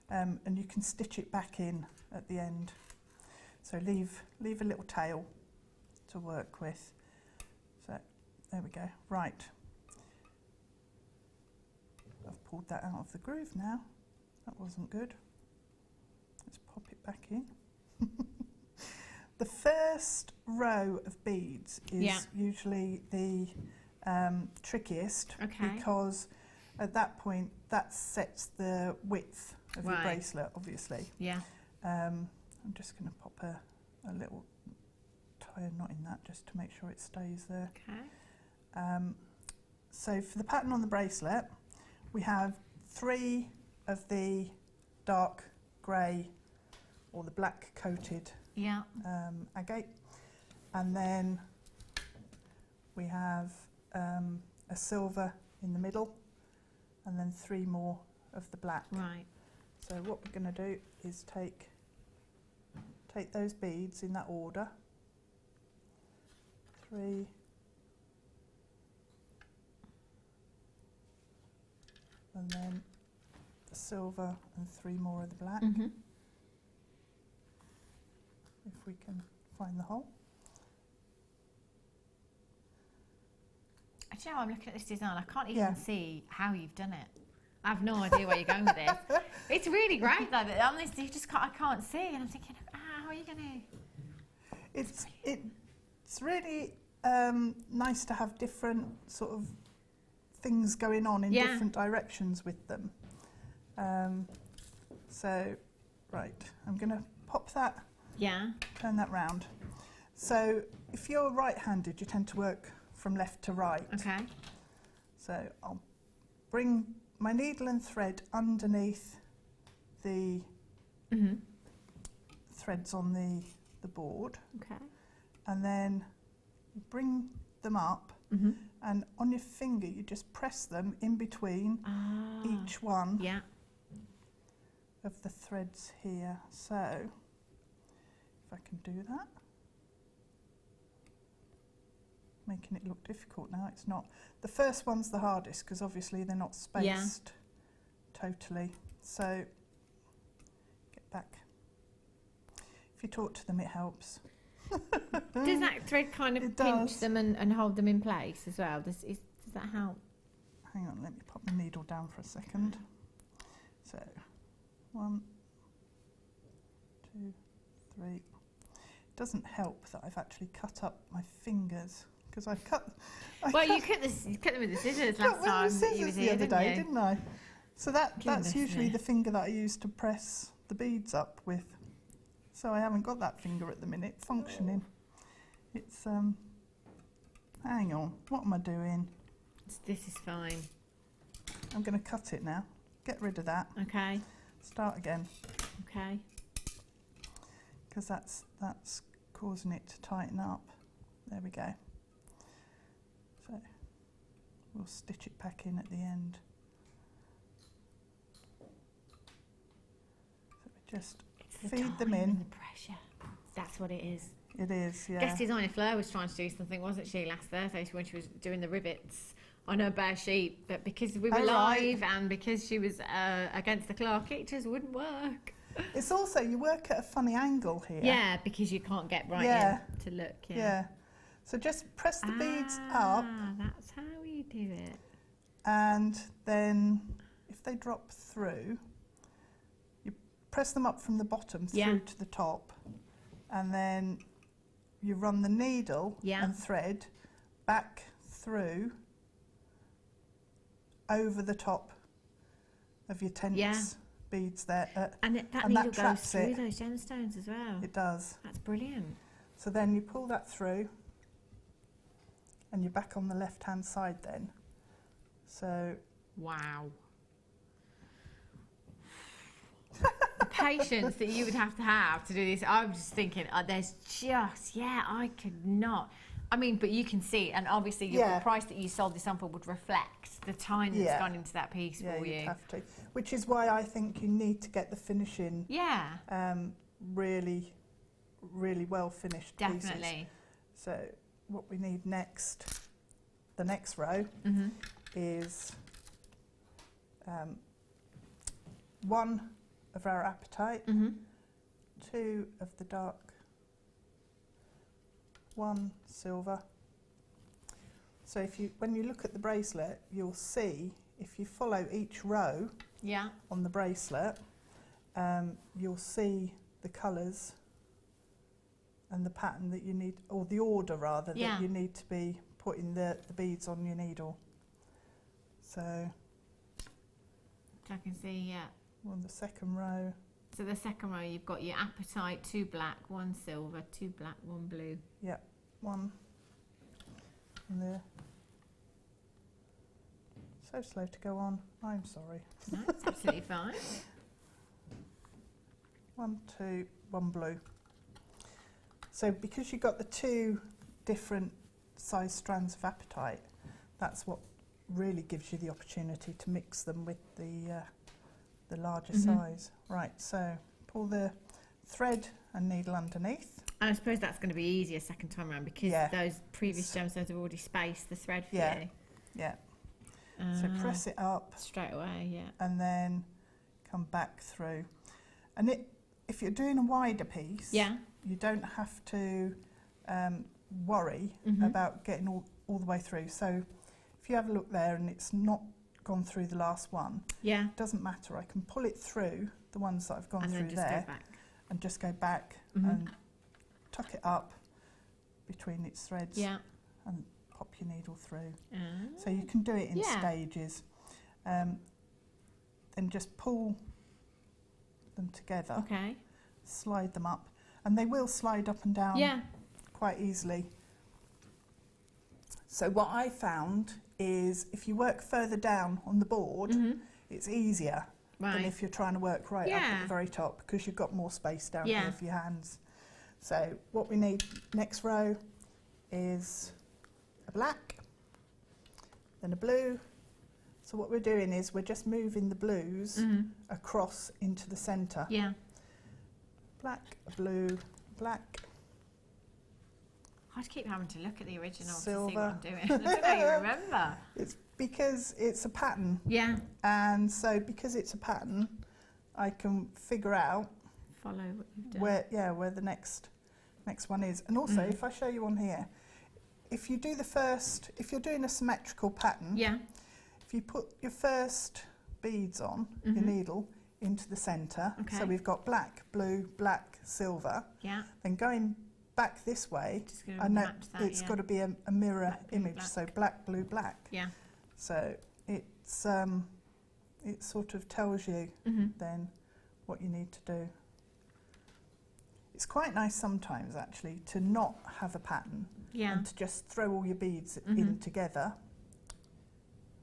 and you can stitch it back in at the end. So leave a little tail to work with. So there we go. Right, I've pulled that out of the groove now. That wasn't good. Let's pop it back in. The first row of beads is usually the trickiest, because at that point that sets the width of your bracelet, obviously. Yeah. I'm just going to pop a little tie a knot in that just to make sure it stays there. Okay. So for the pattern on the bracelet, we have 3 of the dark grey or the black coated agate, and then we have a silver in the middle, and then 3 more of the black. Right. So what we're going to do is take those beads in that order. 3, and then the silver and 3 more of the black. If we can find the hole. Do you know, I'm looking at this design, I can't even see how you've done it. I have no idea where you're going with this. It's really great though, but on this you just I can't see, and I'm thinking, how are you going to? It's really nice to have different sort of things going on in different directions with them. So, right, I'm going to pop that. Turn that round. So if you're right-handed, you tend to work from left to right. Okay. So I'll bring my needle and thread underneath the threads on the board. Okay. And then you bring them up, and on your finger you just press them in between each one of the threads here. So if I can do that. Making it look difficult now, it's not. The first one's the hardest because obviously they're not spaced totally. So get back. If you talk to them, it helps. Does that thread kind of pinch them and hold them in place as well? Does that help? Hang on, let me pop the needle down for a second. So 1, 2, 3. It doesn't help that I've actually cut up my fingers. Because I cut. You cut them with the scissors last time. That you was here, the other day, didn't I? So that's usually the finger that I use to press the beads up with. So I haven't got that finger at the minute functioning. It's hang on, what am I doing? This is fine. I'm going to cut it now. Get rid of that. Okay. Start again. Okay. Because that's causing it to tighten up. There we go. So we'll stitch it back in at the end. So we just feed them in. The pressure. That's what it is. It is, yeah. Guest designer Fleur was trying to do something, wasn't she, last Thursday when she was doing the rivets on her bare sheet, but because we were live and because she was against the clock, it just wouldn't work. It's also, you work at a funny angle here. Yeah, because you can't get in to look. Yeah. So just press the beads up. That's how you do it. and then if they drop through, you press them up from the bottom through to the top, and then you run the needle and thread back through over the top of your tense beads there. And that needle goes through those gemstones as well. It does. That's brilliant. So then you pull that through, and you're back on the left-hand side then. So... Wow. The patience that you would have to do this. I'm just thinking, there's just, I could not. I mean, but you can see, and obviously the price that you sold this on for would reflect the time that's gone into that piece for you. Yeah, you have to. Which is why I think you need to get the finishing really, really well finished pieces. Definitely. So what we need next, the next row, is one of our apatite, two of the dark, one silver. So when you look at the bracelet, you'll see, if you follow each row on the bracelet, you'll see the colours and the pattern that you need, or the order rather, that you need to be putting the beads on your needle. So I can see, on the second row. So the second row, you've got your apatite, 2 black, 1 silver, 2 black, 1 blue. Yeah, one in there. So slow to go on. I'm sorry. No, it's absolutely fine. 1, 2, 1 blue. So because you've got the 2 different size strands of apatite, that's what really gives you the opportunity to mix them with the larger size. Right, so pull the thread and needle underneath. And I suppose that's going to be easier second time around because those previous gemstones have already spaced the thread for you. Yeah. So press it up. Straight away, and then come back through. And if you're doing a wider piece, you don't have to worry about getting all the way through. So if you have a look there and it's not gone through the last one, it doesn't matter. I can pull it through the ones that I've gone through there and just go back and tuck it up between its threads and pop your needle through. So you can do it in stages. Then just pull them together, slide them up, and they will slide up and down quite easily. So what I found is if you work further down on the board, it's easier than if you're trying to work right up at the very top, because you've got more space down here for your hands. So what we need next row is a black, then a blue. So what we're doing is we're just moving the blues across into the centre. Black, blue, black. I keep having to look at the original silver. To see what I'm doing. I don't know, you remember. It's because it's a pattern. And so because it's a pattern, I can figure out follow what you've done. Where the next one is. And also, if I show you on here, if you do if you're doing a symmetrical pattern, if you put your first beads on your needle into the centre, so we've got black, blue, black, silver, then going back this way, I know it's got to be a mirror image, black. So black, blue, black. So it's it sort of tells you then what you need to do. It's quite nice sometimes actually to not have a pattern and to just throw all your beads in together.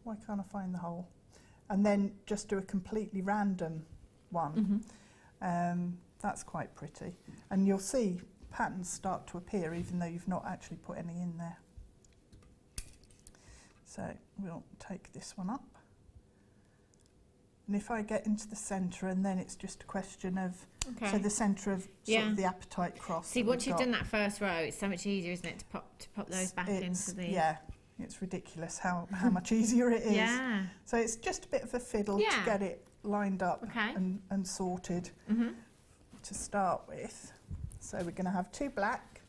Why can't I find the hole? And then just do a completely random one. That's quite pretty. And you'll see patterns start to appear even though you've not actually put any in there. So we'll take this one up. And if I get into the centre, and then it's just a question of, so the centre of sort of the apatite cross. See, once you've done that first row, it's so much easier, isn't it, to pop those back into the... Yeah, it's ridiculous how much easier it is. So it's just a bit of a fiddle to get it lined up and sorted to start with. So we're going to have 2 black.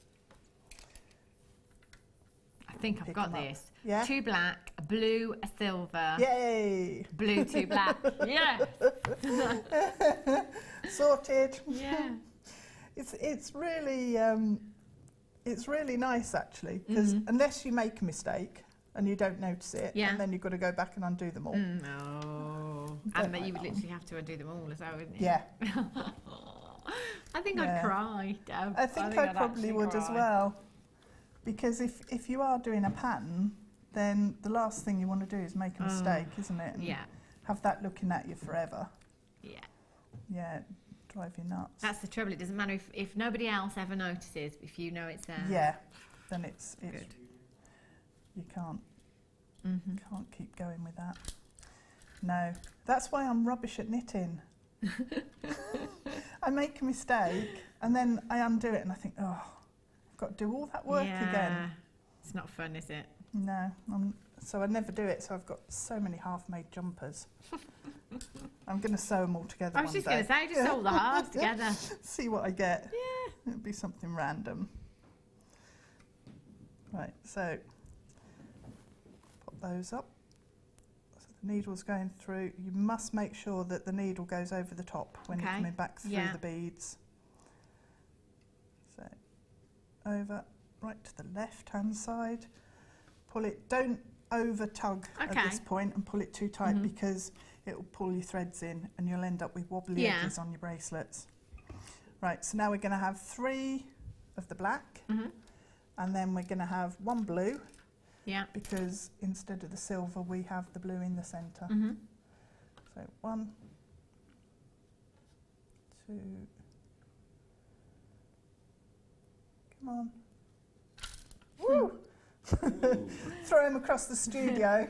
I think I've got this. Yeah? 2 black, a blue, a silver. Yay! Blue, 2 black. Yeah. Sorted. Yeah. It's really nice actually, because unless you make a mistake and you don't notice it, and then you've got to go back and undo them all. Oh. And then you would literally have to undo them all as well, wouldn't you? Yeah. I think I'd cry, Deb. I think I probably would as well. Because if you are doing a pattern, then the last thing you want to do is make a mistake, isn't it? And have that looking at you forever. Yeah. Yeah, drive you nuts. That's the trouble. It doesn't matter if nobody else ever notices, if you know it's there. Yeah, then it's good. You can't keep going with that. No, that's why I'm rubbish at knitting. I make a mistake and then I undo it and I think, oh, I've got to do all that work again. It's not fun, is it? No, so I never do it. So I've got so many half-made jumpers. I'm going to sew them all together. I was just going to say, just sew all the halves together. See what I get. Yeah. It'll be something random. Right, so pop those up. So the needle's going through. You must make sure that the needle goes over the top when you're coming back through the beads. So over, right to the left-hand side. Pull it. Don't over tug at this point and pull it too tight because it will pull your threads in and you'll end up with wobbly edges on your bracelets. Right, so now we're going to have 3 of the black and then we're going to have 1 blue because instead of the silver we have the blue in the centre. So 1, 2, come on. Woo! Throw him across the studio.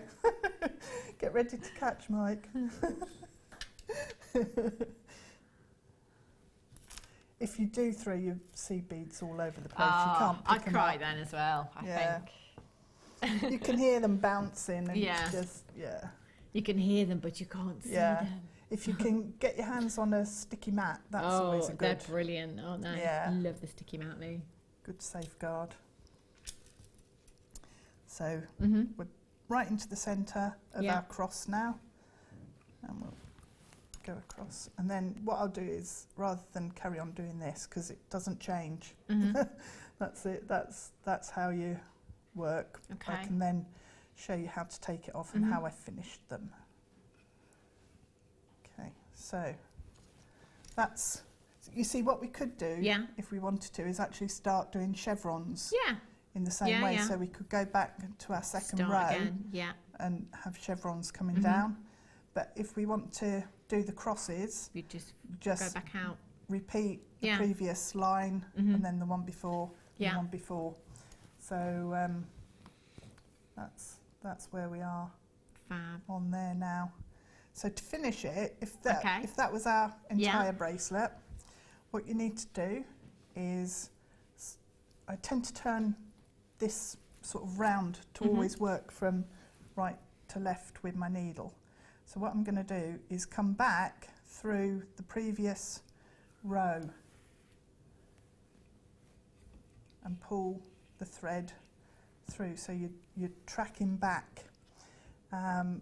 Get ready to catch, Mike. If you do throw your seed beads all over the place, you can't pick I'd them cry up. then as well, I think. You can hear them bouncing and it's just, You can hear them, but you can't see them. If you can get your hands on a sticky mat, that's always a good. They're brilliant, aren't they? Yeah. Love the sticky mat, Lou. Good safeguard. So we're right into the centre of our cross now, and we'll go across. And then what I'll do is, rather than carry on doing this because it doesn't change, that's it. That's how you work. Okay. I can then show you how to take it off and how I finished them. Okay, so that's. You see, what we could do if we wanted to is actually start doing chevrons. In the same way, so we could go back to our second row and have chevrons coming down. But if we want to do the crosses, you just go back out. Repeat the previous line and then the one before, and the one before. So that's where we are on there now. So to finish it, if that was our entire bracelet, what you need to do is, I tend to turn this sort of round to always work from right to left with my needle. So what I'm going to do is come back through the previous row and pull the thread through, so you're tracking back. And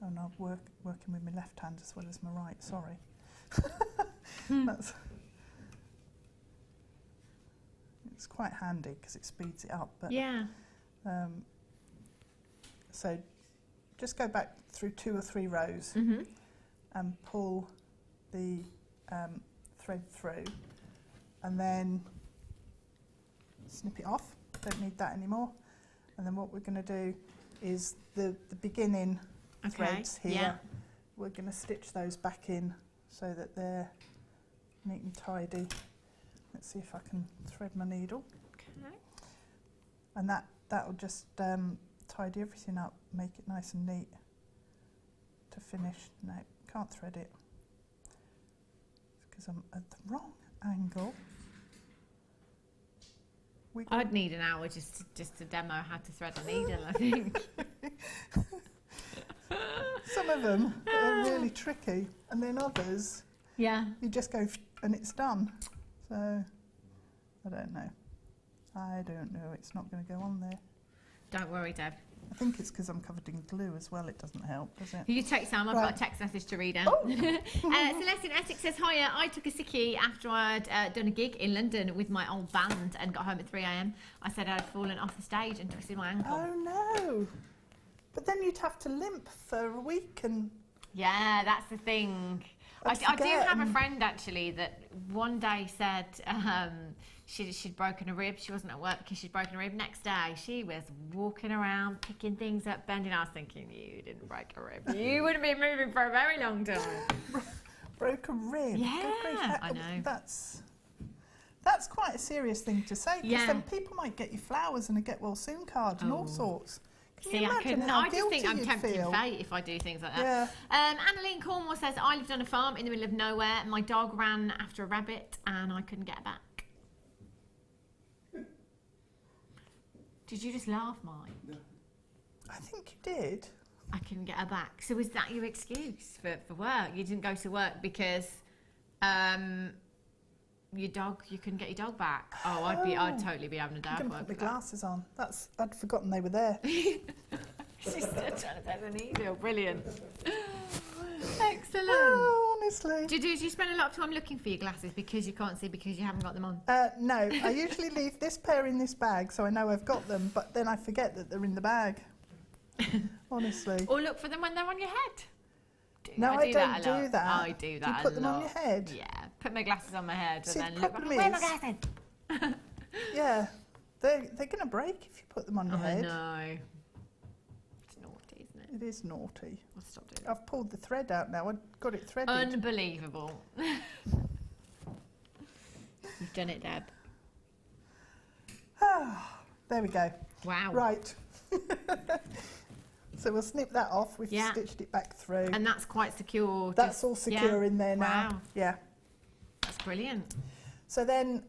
I'm working with my left hand as well as my right, sorry. It's quite handy because it speeds it up. But, so just go back through 2 or 3 rows and pull the thread through, and then snip it off. Don't need that anymore. And then what we're going to do is the beginning threads here. We're going to stitch those back in so that they're neat and tidy. Let's see if I can thread my needle. Okay. And that'll just tidy everything up, make it nice and neat to finish. No, can't thread it because I'm at the wrong angle. I'd need an hour just to demo how to thread a needle, I think. Some of them are really tricky, and then others, you just go and it's done. So, I don't know. I don't know, it's not going to go on there. Don't worry, Deb. I think it's because I'm covered in glue as well. It doesn't help, does it? You take some. I've got a text message to read out. Oh. Celeste in Essex says, hiya, I took a sickie after I'd done a gig in London with my old band and got home at 3 a.m. I said I'd fallen off the stage and twisted my ankle. Oh, no. But then you'd have to limp for a week and... Yeah, that's the thing. I do have a friend, actually, that one day said she'd broken a rib. She wasn't at work because she'd broken a rib. Next day, she was walking around, picking things up, bending. I was thinking, you didn't break a rib. You wouldn't be moving for a very long time. Broke a rib? Yeah, I know. That's quite a serious thing to say, because then people might get you flowers and a get well soon card and all sorts. See, I couldn't. I just think I'm tempting fate if I do things like that. Yeah. Annalene Cornwall says, I lived on a farm in the middle of nowhere. My dog ran after a rabbit and I couldn't get it back. Did you just laugh, Mike? No. I think you did. I couldn't get her back. So was that your excuse for work? You didn't go to work because your dog, you couldn't get your dog back. Oh, I'd totally be having a day at work. Put my glasses on. I'd forgotten they were there. She's still trying to take the needle. Brilliant. Excellent. Oh, honestly. Do you spend a lot of time looking for your glasses because you can't see because you haven't got them on? No, I usually leave this pair in this bag so I know I've got them, but then I forget that they're in the bag. Honestly. Or look for them when they're on your head. No, I don't do that. I do that. Do you put them on your head? Yeah, put my glasses on my head See, and then look. Where are my glasses? Yeah, they're going to break if you put them on your head. I know. It's naughty, isn't it? It is naughty. I'll stop doing it. I've pulled the thread out now. I've got it threaded. Unbelievable. You've done it, Deb. There we go. Wow. Right. So we'll snip that off. We've stitched it back through. And that's quite secure. That's all secure in there now. Wow. Yeah. That's brilliant. So then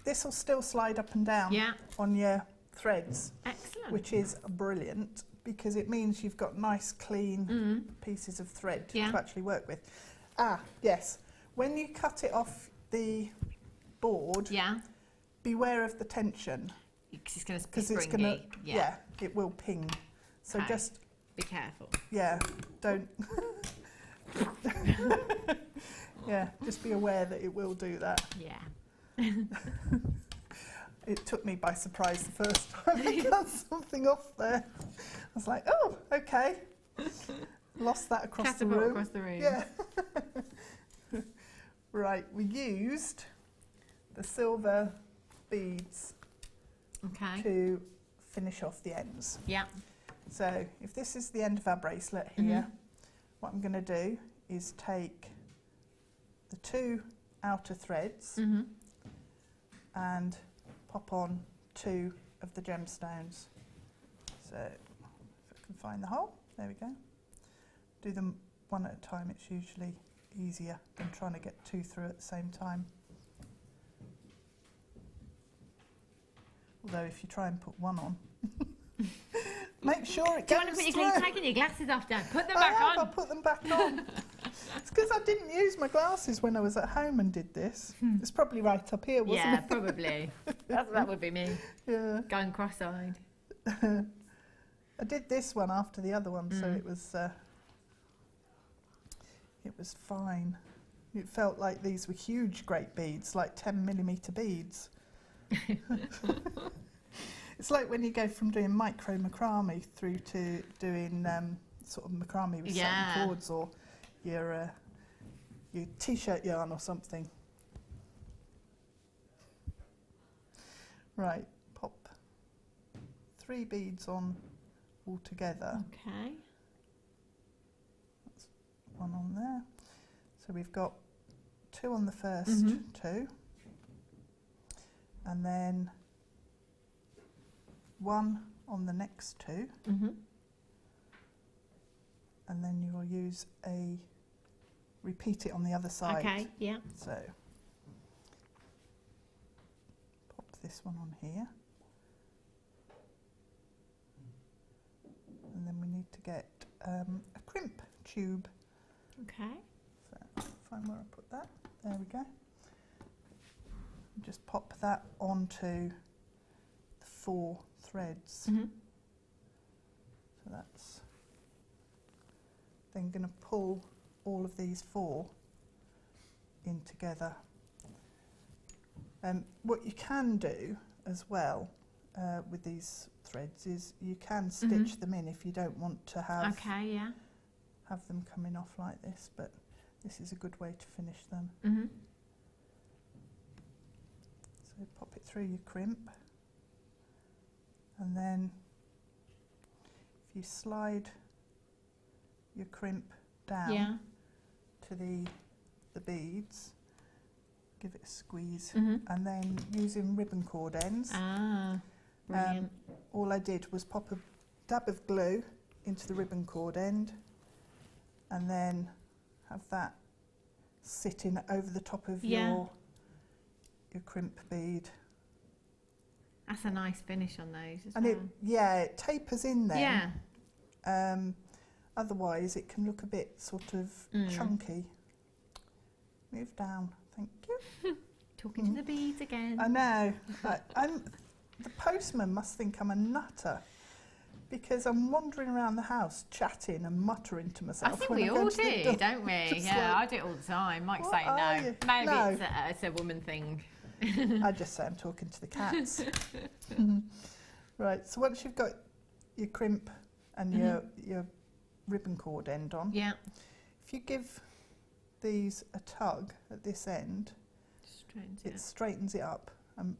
this will still slide up and down on your threads. Excellent. Which is brilliant because it means you've got nice clean pieces of thread to actually work with. Yes. When you cut it off the board, beware of the tension. Because it's going to be springy. Yeah, it will ping. So just be careful. Yeah, don't. Yeah, just be aware that it will do that. Yeah. It took me by surprise the first time I cut something off there. I was like, oh, okay. Lost that across the room. Across the room. Yeah. Right, we used the silver beads to finish off the ends. Yeah. So if this is the end of our bracelet here, what I'm going to do is take the two outer threads and pop on two of the gemstones. So if I can find the hole, there we go. Do them one at a time, it's usually easier than trying to get two through at the same time. Although if you try and put one on, make sure it goes through. Do you want to put taking your glasses off, Dad? Put them back on. I'll put them back on. It's because I didn't use my glasses when I was at home and did this. It's probably right up here, wasn't it? Yeah, probably. That would be me. Yeah. Going cross-eyed. I did this one after the other one, so it was fine. It felt like these were huge, great beads, like 10mm beads. It's like when you go from doing micro macrame through to doing sort of macrame with satin cords or your t-shirt yarn or something. Right, pop 3 beads on all together. Okay. That's one on there. So we've got 2 on the first 2. And then 1 on the next 2, and then you'll use repeat it on the other side. Okay, yeah. So pop this one on here, and then we need to get a crimp tube. Okay. So find where I put that. There we go. Just pop that onto the 4 threads. Mm-hmm. So that's then going to pull all of these 4 in together. What you can do as well with these threads is you can stitch them in if you don't want to have have them coming off like this, but this is a good way to finish them. So pop it through your crimp, and then if you slide your crimp down to the beads, give it a squeeze, and then using ribbon cord ends. Brilliant. All I did was pop a dab of glue into the ribbon cord end, and then have that sitting over the top of your crimp bead. That's a nice finish on those as And well. it tapers in there. Yeah. Otherwise it can look a bit sort of chunky. Move down, thank you. Talking to the beads again. I know. The postman must think I'm a nutter, because I'm wandering around the house chatting and muttering to myself. I think when we I go all to the do, door. don't we? Just Yeah, I like, do it all the time. Mike's "What saying are no. you?" Maybe No. it's a woman thing. I just say I'm talking to the cats. Right, so once you've got your crimp and your ribbon cord end on, if you give these a tug at this end, it straightens it up and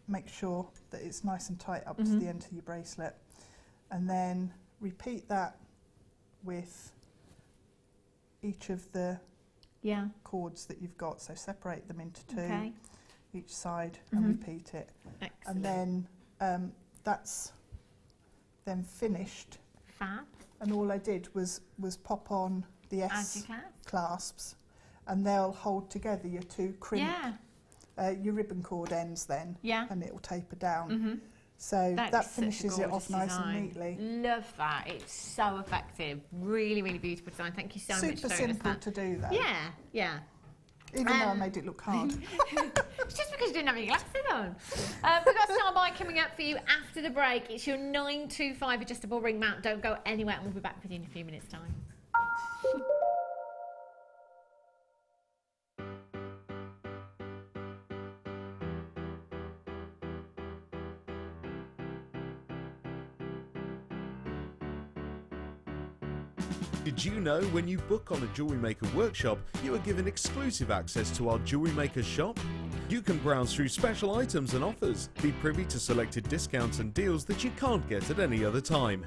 make sure that it's nice and tight up to the end of your bracelet, and then repeat that with each of the cords that you've got. So separate them into 2 each side and repeat it. Excellent. And then that's then finished. Fab. And all I did was pop on the S clasps, and they'll hold together your 2 crimp, your ribbon cord ends then, and it will taper down. So that finishes it off nice and neatly. Love that. It's so effective. Really, really beautiful design. Thank you so much for showing us that. Super simple to do that. Yeah. Even though I made it look hard. It's just because you didn't have any glasses on. We've got Star Buy coming up for you after the break. It's your 925 adjustable ring mount. Don't go anywhere, and we'll be back with you in a few minutes' time. Did you know when you book on a Jewellery Maker workshop, you are given exclusive access to our Jewellery Maker shop? You can browse through special items and offers, be privy to selected discounts and deals that you can't get at any other time.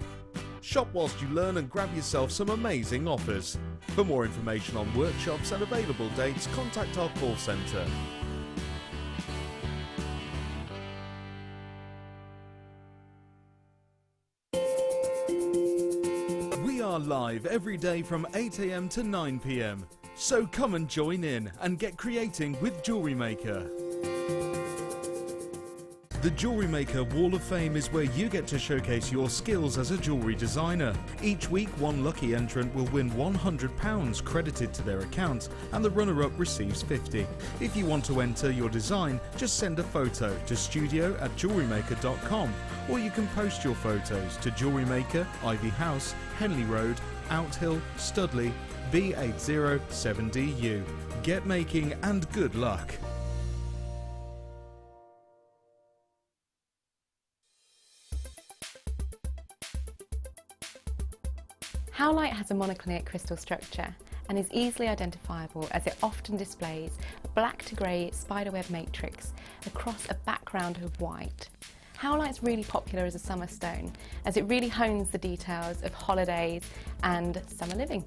Shop whilst you learn and grab yourself some amazing offers. For more information on workshops and available dates, contact our call centre. Live every day from 8 AM to 9 PM. So come and join in and get creating with Jewellery Maker. The Jewellery Maker Wall of Fame is where you get to showcase your skills as a jewellery designer. Each week, one lucky entrant will win £100 credited to their account, and the runner-up receives 50. If you want to enter your design, just send a photo to studio@jewellerymaker.com, or you can post your photos to Jewellery Maker, Ivy House, Henley Road, Outhill, Studley, B807DU. Get making and good luck. Howlite has a monoclinic crystal structure and is easily identifiable as it often displays a black to grey spiderweb matrix across a background of white. Howlite's really popular as a summer stone as it really hones the details of holidays and summer living.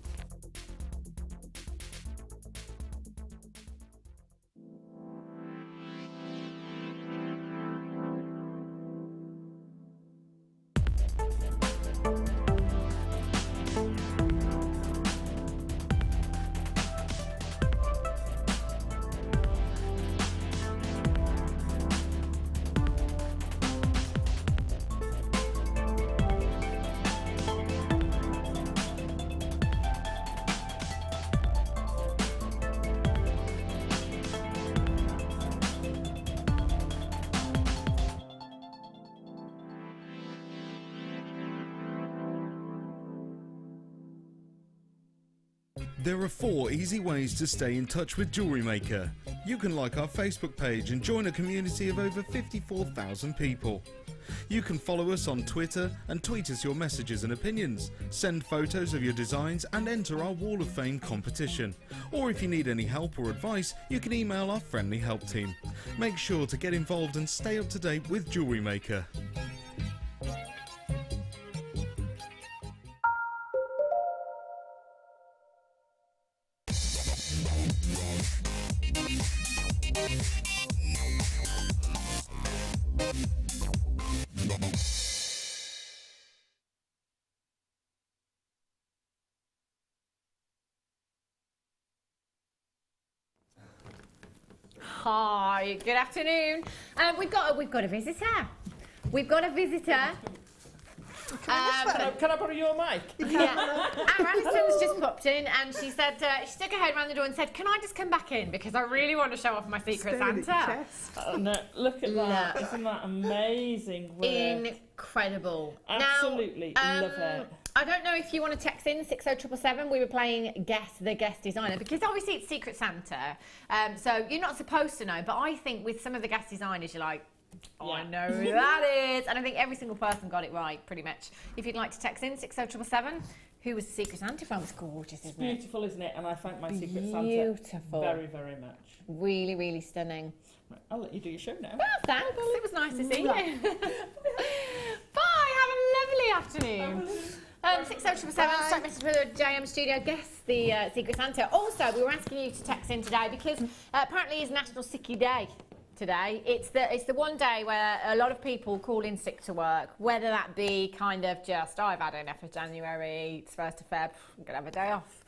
There are 4 easy ways to stay in touch with Jewellery Maker. You can like our Facebook page and join a community of over 54,000 people. You can follow us on Twitter and tweet us your messages and opinions, send photos of your designs and enter our Wall of Fame competition. Or if you need any help or advice, you can email our friendly help team. Make sure to get involved and stay up to date with Jewellery Maker. Hi, good afternoon. We've got a visitor. We've got a visitor. Can I borrow your mic? Yeah. Our Alison's just popped in and she said, she stuck her head around the door and said, can I just come back in because I really want to show off my secret Santa. Oh, no, look at that. No. Isn't that amazing work? Incredible. Absolutely love it. I don't know if you want to text in 60777. We were playing Guess the Guest Designer because obviously it's Secret Santa. So you're not supposed to know, but I think with some of the guest designers, you're like, oh, I know who that is. And I think every single person got it right, pretty much. If you'd like to text in 60777, who was the Secret Santa from? It's gorgeous, isn't it? Beautiful, isn't it? And I thank my Secret Santa very, very much. Really, really stunning. Right, I'll let you do your show now. Well, thanks. It was nice to see you. Bye. Have a lovely afternoon. 60777, straight message with the JM Studio. Guess the Secret Santa. Also, we were asking you to text in today because apparently it's National Sicky Day today. It's the one day where a lot of people call in sick to work, whether that be kind of just, oh, I've had enough of January, it's 1st of Feb, I'm going to have a day off.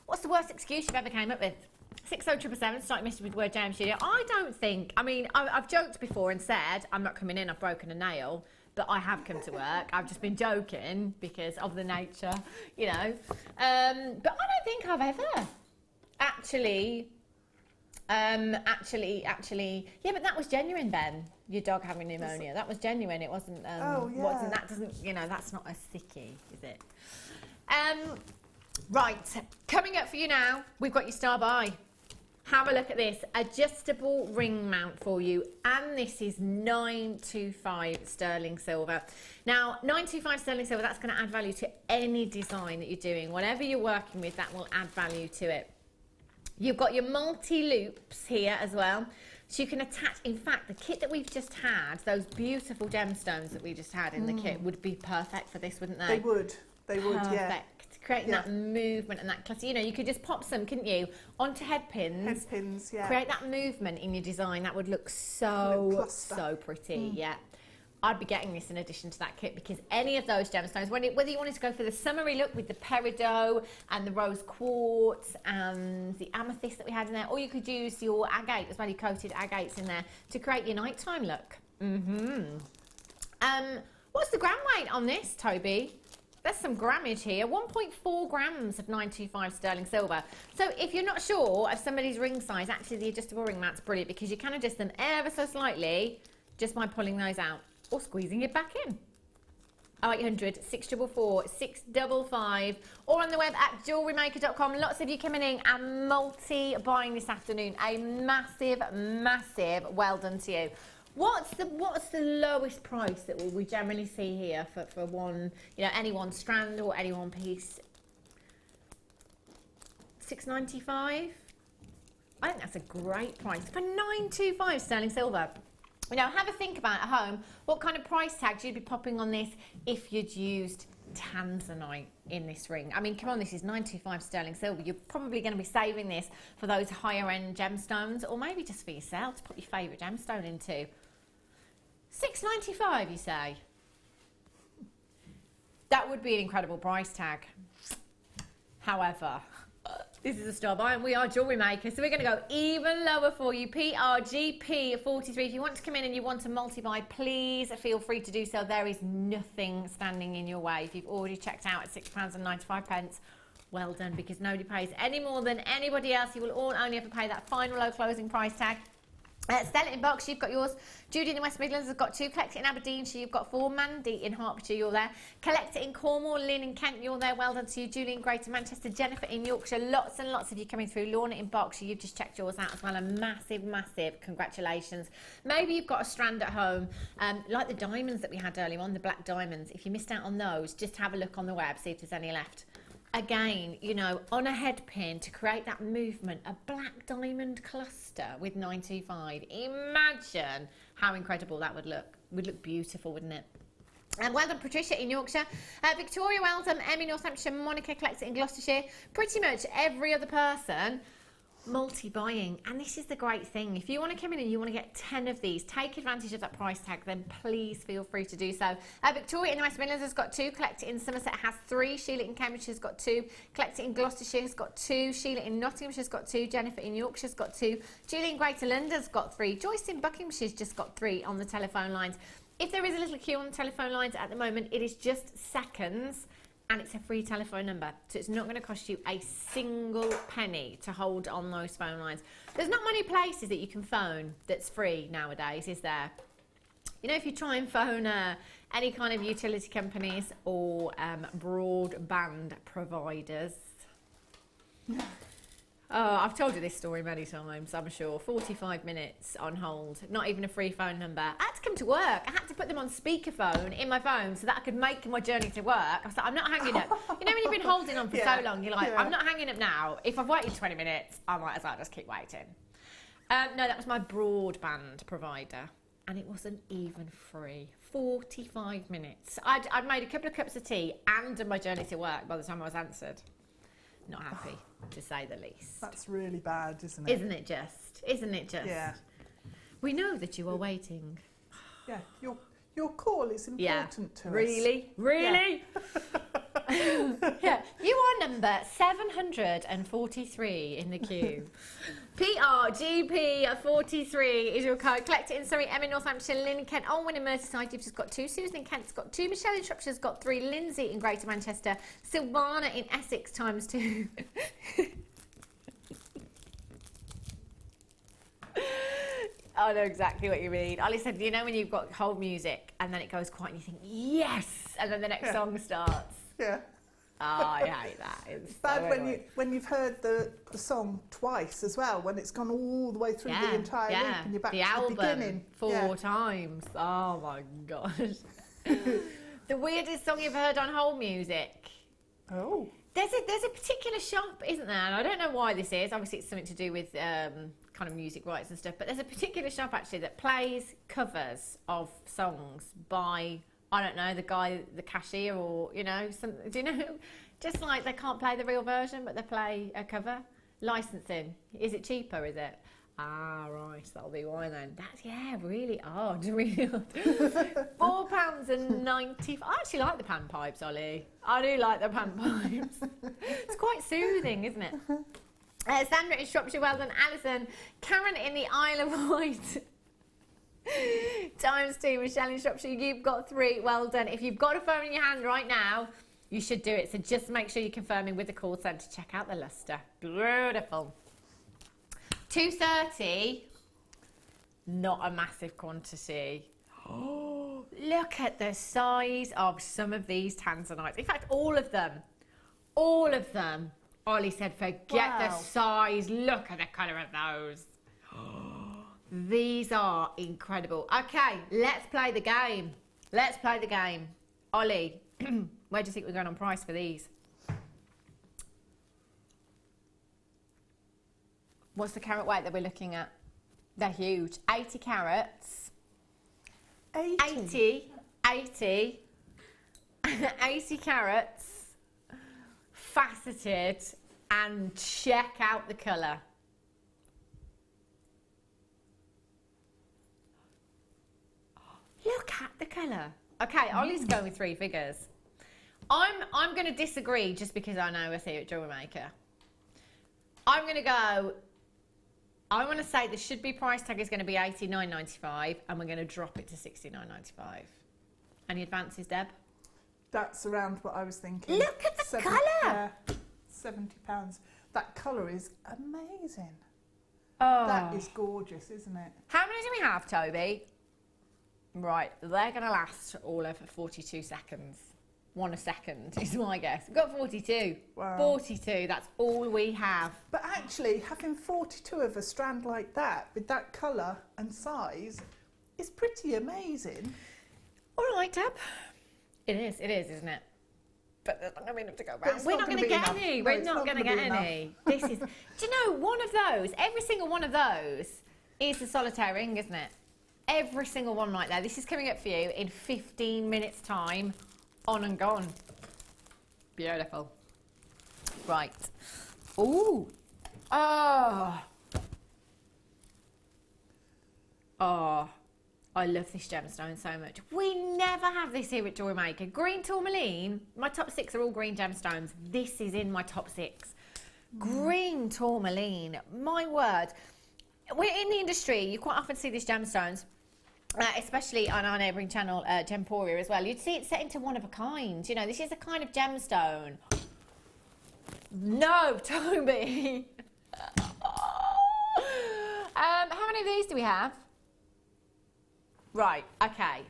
What's the worst excuse you've ever came up with? 60777, start message with the word JM Studio. I don't think, I mean, I've joked before and said, I'm not coming in, I've broken a nail. But I have come to work. I've just been joking because of the nature, you know. But I don't think I've ever actually, yeah, but that was genuine, Ben. Your dog having pneumonia. That was genuine. It wasn't, wasn't, that doesn't, you know, that's not a sickie, is it? Right, coming up for you now, we've got your star buy. Have a look at this, adjustable ring mount for you, and this is 925 sterling silver. Now, 925 sterling silver, that's going to add value to any design that you're doing. Whatever you're working with, that will add value to it. You've got your multi-loops here as well, so you can attach, in fact, the kit that we've just had, those beautiful gemstones that we just had in the kit would be perfect for this, wouldn't they? They would, yeah. Perfect. Creating that movement and that class. You know, you could just pop some, couldn't you, onto head pins. Head pins, yeah. Create that movement in your design. That would look so pretty, yeah. I'd be getting this in addition to that kit because any of those gemstones, whether you wanted to go for the summery look with the Peridot and the rose quartz and the amethyst that we had in there, or you could use your agate as well, your coated agates in there to create your nighttime look. What's the gram weight on this, Toby? There's some grammage here, 1.4 grams of 925 sterling silver. So if you're not sure of somebody's ring size, actually the adjustable ring mount's brilliant because you can adjust them ever so slightly just by pulling those out or squeezing it back in. 0800 644 655 or on the web at JewelleryMaker.com. Lots of you coming in and multi-buying this afternoon. A massive, massive well done to you. What's the lowest price that we generally see here for one, you know, any one strand or any one piece? $6.95. I think that's a great price for 925 sterling silver. You know, have a think about at home what kind of price tags you'd be popping on this if you'd used Tanzanite in this ring. I mean, come on, this is 925 sterling silver. You're probably going to be saving this for those higher end gemstones or maybe just for yourself to put your favourite gemstone into. $6.95, you say? That would be an incredible price tag. However, this is a star buy and we are Jewellery Maker, so we're going to go even lower for you. PRGP43. If you want to come in and you want to multi-buy, please feel free to do so. There is nothing standing in your way. If you've already checked out at £6.95, well done, because nobody pays any more than anybody else. You will all only have to pay that final low closing price tag. Stella in Berkshire, you've got yours. Judy in the West Midlands has got 2. Collect it in Aberdeenshire, you've got 4. Mandy in Hertfordshire, you're there. Collect it in Cornwall. Lynn in Kent, you're there. Well done to you. Julie in Greater Manchester. Jennifer in Yorkshire. Lots and lots of you coming through. Lorna in Berkshire, you've just checked yours out as well. A massive, massive congratulations. Maybe you've got a strand at home, like the diamonds that we had earlier on, the black diamonds. If you missed out on those, just have a look on the web, see if there's any left. Again, you know, on a head pin to create that movement, a black diamond cluster with 925. Imagine how incredible that would look. Would look beautiful, wouldn't it? And well done, Patricia in Yorkshire. Victoria, well done. Emmy, Northamptonshire. Monica collects it in Gloucestershire. Pretty much every other person multi-buying. And this is the great thing. If you want to come in and you want to get 10 of these, take advantage of that price tag, then please feel free to do so. Victoria in the West Midlands has got 2. Collect It in Somerset has 3. Sheila in Cambridgeshire has got 2. Collect It in Gloucestershire has got 2. Sheila in Nottinghamshire has got 2. Jennifer in Yorkshire has got 2. Julie in Greater London has got 3. Joyce in Buckinghamshire has just got 3 on the telephone lines. If there is a little queue on the telephone lines at the moment, it is just seconds. And it's a free telephone number, so it's not going to cost you a single penny to hold on those phone lines. There's not many places that you can phone that's free nowadays, is there? You know, if you try and phone any kind of utility companies or broadband providers. Oh, I've told you this story many times, I'm sure. 45 minutes on hold, not even a free phone number. I had to come to work. I had to put them on speakerphone in my phone so that I could make my journey to work. I was like, I'm not hanging up. You know when you've been holding on for so long, you're like, I'm not hanging up now. If I've waited 20 minutes, I might as well just keep waiting. No, that was my broadband provider. And it wasn't even free. 45 minutes. I'd made a couple of cups of tea and done my journey to work by the time I was answered. Not happy, to say the least. That's really bad, isn't it? Isn't it just? Isn't it just? Yeah. We know that you are waiting. Yeah, your call is important to us. Really? Really? Yeah. You are number 743 in the queue. PRGP43 is your code. Collect it in Surrey, Emma, Northamptonshire, Lynn in Kent, Olwen in Merseyside. You've just got 2. Susan in Kent's got 2. Michelle in Shropshire's got 3. Lindsay in Greater Manchester. Silvana in Essex times 2. I know exactly what you mean. Ollie said, you know when you've got hold music and then it goes quiet and you think, yes, and then the next song starts. Yeah. Oh, I hate that. It's bad so when you've heard the song twice as well, when it's gone all the way through the entire loop and you're back to the beginning. 4 times. Oh my gosh. The weirdest song you've heard on hold music. Oh. There's a particular shop, isn't there? And I don't know why this is. Obviously, it's something to do with kind of music rights and stuff. But there's a particular shop actually that plays covers of songs by, I don't know, the guy, the cashier, or you know, do you know? Just like they can't play the real version, but they play a cover. Licensing. Is it cheaper? Is it? Ah, right. That'll be why then. That's really odd. Really odd. £4.90. I actually like the panpipes, Ollie. I do like the panpipes. It's quite soothing, isn't it? Sandra in Shropshire, well done. Alison. Karen in the Isle of Wight. Times 2. Michelle in Shropshire, you've got 3. Well done. If you've got a phone in your hand right now, you should do it. So just make sure you're confirming with the call centre. Check out the lustre. Beautiful. 230, not a massive quantity. Oh, look at the size of some of these Tanzanites. In fact, all of them. Ollie said, forget the size. Look at the colour of those. These are incredible. Okay, let's play the game. Ollie, where do you think we're going on price for these? What's the carat weight that we're looking at? They're huge. 80 carats. 80 carats. Faceted. And check out the colour. Look at the colour. Okay, Ollie's going with 3 figures. I'm going to disagree just because I know us here at Jewellery Maker. I'm going to go... I want to say the should-be price tag is going to be $89.95 and we're going to drop it to $69.95. Any advances, Deb? That's around what I was thinking. Look at the colour! £70. That colour is amazing. Oh. That is gorgeous, isn't it? How many do we have, Toby? Right, they're going to last all of 42 seconds. 1 a second is my guess. We've got 42. Wow. 42, that's all we have. But actually, having 42 of a strand like that, with that colour and size, is pretty amazing. All right, Deb. It is, isn't it? But there's not going to be enough to go around. It's We're not not going gonna to be get enough. any. No, We're it's not not going to gonna get be any. This is, do you know, one of those, every single one of those is a solitaire ring, isn't it? Every single one right there. This is coming up for you in 15 minutes' time. On and gone. Beautiful. Right. Ooh. Oh. Oh. I love this gemstone so much. We never have this here at Jewellery Maker. Green tourmaline. My top 6 are all green gemstones. This is in my top 6. Green tourmaline. My word. We're in the industry. You quite often see these gemstones. Especially on our neighbouring channel, Gemporia as well. You'd see it set into one of a kind. You know, this is a kind of gemstone. No, Toby. How many of these do we have? Right, okay.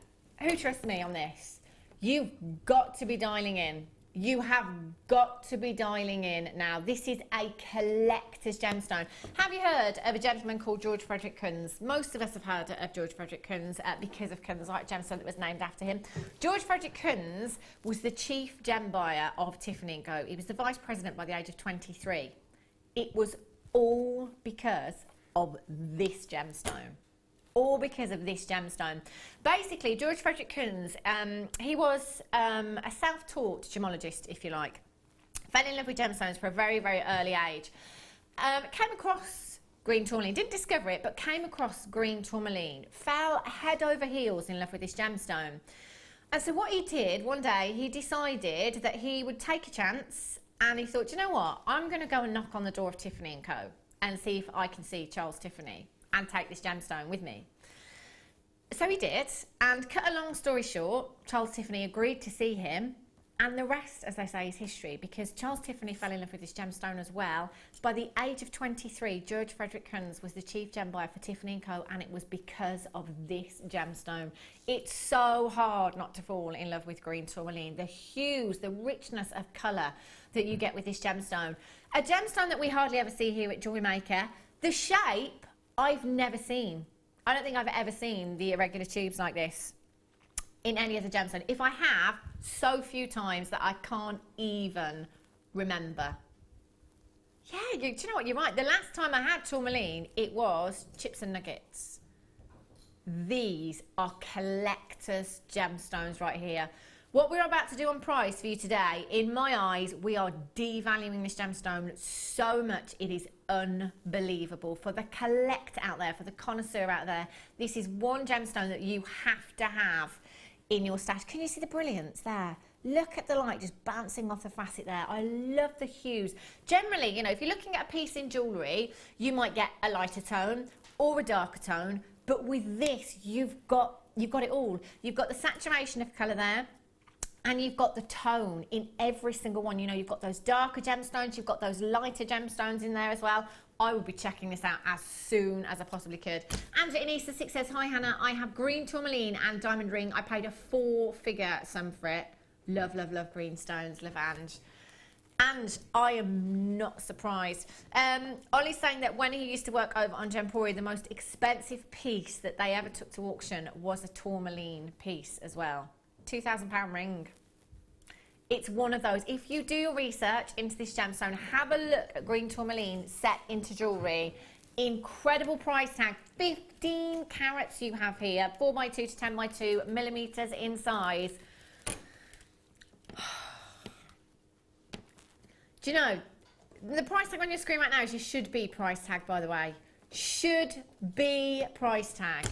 Who trusts me on this? You've got to be dialing in. You have got to be dialing in now. This is a collector's gemstone. Have you heard of a gentleman called George Frederick Kunz? Most of us have heard of George Frederick Kunz because of Kunzite gemstone that was named after him. George Frederick Kunz was the chief gem buyer of Tiffany & Co. He was the vice president by the age of 23. It was all because of this gemstone. All because of this gemstone. Basically, George Frederick Kunz, he was a self-taught gemologist, if you like. Fell in love with gemstones for a very, very early age. Came across green tourmaline, didn't discover it, but came across green tourmaline. Fell head over heels in love with this gemstone. And so what he did, one day, he decided that he would take a chance, and he thought, you know what, I'm going to go and knock on the door of Tiffany & Co. and see if I can see Charles Tiffany and take this gemstone with me. So he did, and cut a long story short, Charles Tiffany agreed to see him, and the rest, as they say, is history, because Charles Tiffany fell in love with this gemstone as well. By the age of 23, George Frederick Kunz was the chief gem buyer for Tiffany & Co, and it was because of this gemstone. It's so hard not to fall in love with green tourmaline. The hues, the richness of colour that you get with this gemstone. A gemstone that we hardly ever see here at Jewellery Maker. The shape, I've never seen. I don't think I've ever seen the irregular tubes like this in any other gemstone. If I have, so few times that I can't even remember. Yeah, do you know what? You're right. The last time I had tourmaline, it was chips and nuggets. These are collector's gemstones right here. What we're about to do on price for you today, in my eyes, we are devaluing this gemstone so much. It is unbelievable. For the collector out there, for the connoisseur out there, this is one gemstone that you have to have in your stash. Can you see the brilliance there? Look at the light just bouncing off the facet there. I love the hues. Generally, you know, if you're looking at a piece in jewellery, you might get a lighter tone or a darker tone, but with this, you've got it all. You've got the saturation of colour there, and you've got the tone in every single one. You know, you've got those darker gemstones, you've got those lighter gemstones in there as well. I will be checking this out as soon as I possibly could. Andrea Inisa 6 says, hi Hannah, I have green tourmaline and diamond ring. I paid a 4-figure sum for it. Love, love, love green stones, love Ange. And I am not surprised. Ollie's saying that when he used to work over on Gemporia, the most expensive piece that they ever took to auction was a tourmaline piece as well. £2,000 ring. It's one of those. If you do your research into this gemstone, have a look at green tourmaline set into jewellery. Incredible price tag. 15 carats you have here. 4x2 to 10x2 millimetres in size. Do you know, the price tag on your screen right now is your should be price tag, by the way. Should be price tag.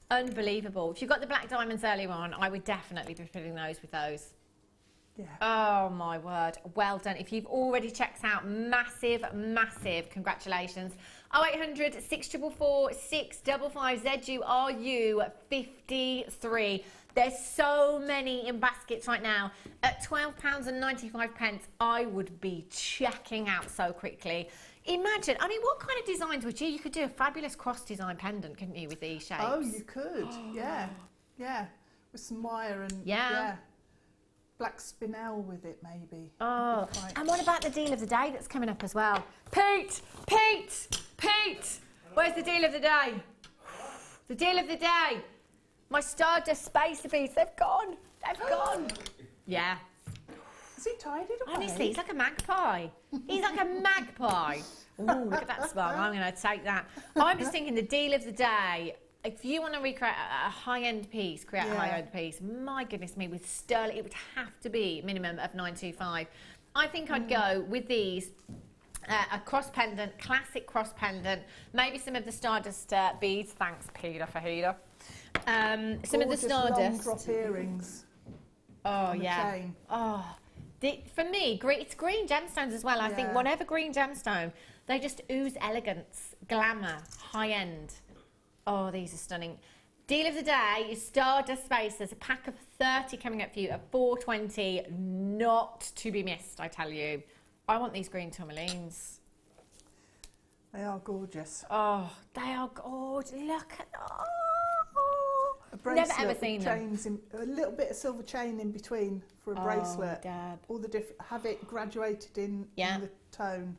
Unbelievable. If you've got the black diamonds earlier on, I would definitely be filling those with those. Yeah. Oh my word, well done. If you've already checked out, massive, massive congratulations. 0800 644 655 ZURU 53. There's so many in baskets right now. At £12.95, I would be checking out so quickly. Imagine, I mean, what kind of designs would you could do a fabulous cross design pendant, couldn't you, with these shapes? Oh, you could, yeah, with some wire and black spinel with it, maybe. Oh, and what about the deal of the day that's coming up as well? Pete, where's the deal of the day? The deal of the day. My Stardust Spacer beads, they've gone. Yeah. Is he tidied away? Honestly, he's like a magpie. He's like a magpie. Ooh, look at that smell. I'm going to take that. I'm just thinking the deal of the day. If you want to recreate a high-end piece, create a high-end piece, my goodness me, with sterling, it would have to be minimum of 925. I think I'd go with these, a cross pendant, classic cross pendant, maybe some of the Stardust beads. Thanks, Peter, for Heater. Some of the Stardust. Long drop earrings. Oh, yeah. Chain. Oh, for me, it's green gemstones as well. I think whatever green gemstone, they just ooze elegance, glamour, high-end. Oh, these are stunning. Deal of the day is Stardust Spacers, a pack of 30 coming up for you at $4.20, not to be missed, I tell you. I want these green tourmalines. They are gorgeous. Oh, they are gorgeous. Look at a bracelet. Never ever seen them. A little bit of silver chain in between for a bracelet. Dad. All the different, have it graduated in the tone.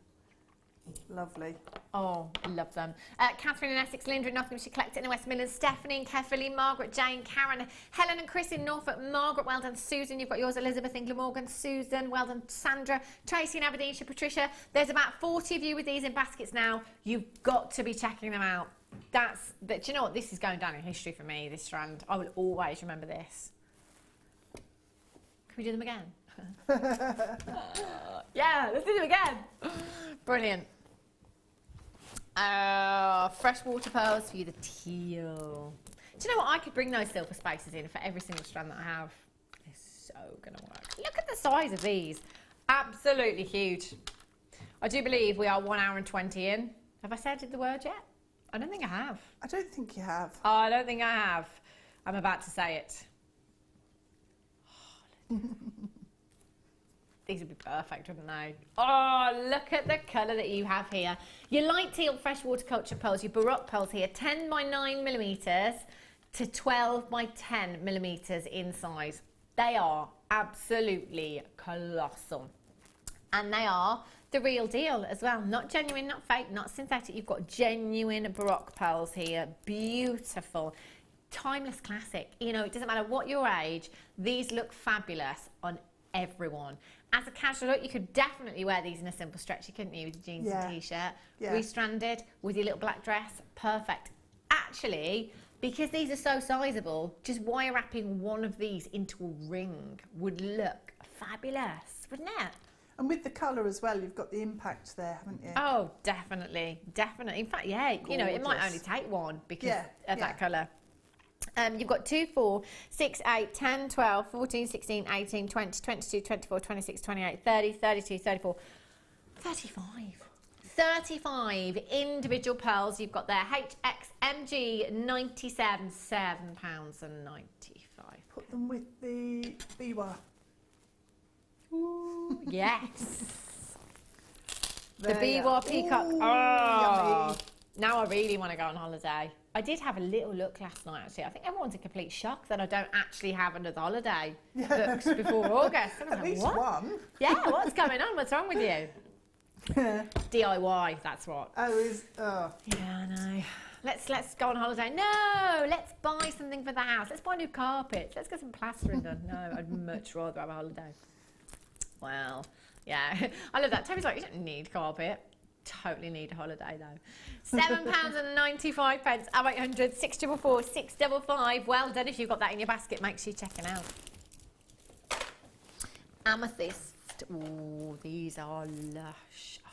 Lovely. Oh, love them. Catherine in Essex, Linda in Nottingham, she collected in the West Midlands, Stephanie and Kefferly, Margaret, Jane, Karen, Helen and Chris in Norfolk, Margaret, well done, Susan, you've got yours, Elizabeth in Glamorgan, Susan, well done, Sandra, Tracy in Aberdeenshire, Patricia. There's about 40 of you with these in baskets now. You've got to be checking them out. Do you know what? This is going down in history for me, this strand. I will always remember this. Can we do them again? Yeah, let's do them again. Brilliant. Freshwater pearls for you, the teal. Do you know what? I could bring those silver spacers in for every single strand that I have. They're so going to work. Look at the size of these. Absolutely huge. I do believe we are 1 hour and 20 in. Have I said the word yet? I don't think I have. I don't think you have. Oh, I don't think I have. I'm about to say it. These would be perfect, wouldn't they? Oh, look at the colour that you have here. Your light teal freshwater culture pearls, your baroque pearls here, 10 by 9 millimetres to 12 by 10 millimetres in size. They are absolutely colossal. And they are the real deal as well. Not genuine, not fake, not synthetic. You've got genuine baroque pearls here. Beautiful. Timeless classic. You know, it doesn't matter what your age, these look fabulous on everyone. As a casual look, you could definitely wear these in a simple stretchy, couldn't you, with jeans and t-shirt, restranded with your little black dress, perfect. Actually, because these are so sizable, just wire wrapping one of these into a ring would look fabulous, wouldn't it? And with the colour as well, you've got the impact there, haven't you? Oh, definitely, definitely. In fact, yeah, you know, it might only take one because of that colour. You've got 2, 4, 6, 8, 10, 12, 14, 16, 18, 20, 22, 24, 26, 28, 30, 32, 34, 35. 35 individual pearls you've got there. HXMG 97, £7.95. Put them with the biwa. Ooh, yes. The There biwa Peacock. Ooh, Oh, yummy. now I really want to go on holiday. I did have a little look last night, actually. I think everyone's in complete shock that I don't actually have another holiday booked before August. I was At like, least what? one. Yeah, what's going on? What's wrong with you? DIY, that's what. Oh. Yeah, I know. Let's go on holiday. No, let's buy something for the house. Let's buy new carpets. Let's get some plastering done. No, I'd much rather have a holiday. Well, yeah. I love that. Toby's like, you don't need carpet. Totally need a holiday though. £7.95. 0800 644 655. Well done if you've got that in your basket. Make sure you check it out. Amethyst. Oh, these are lush. Oh.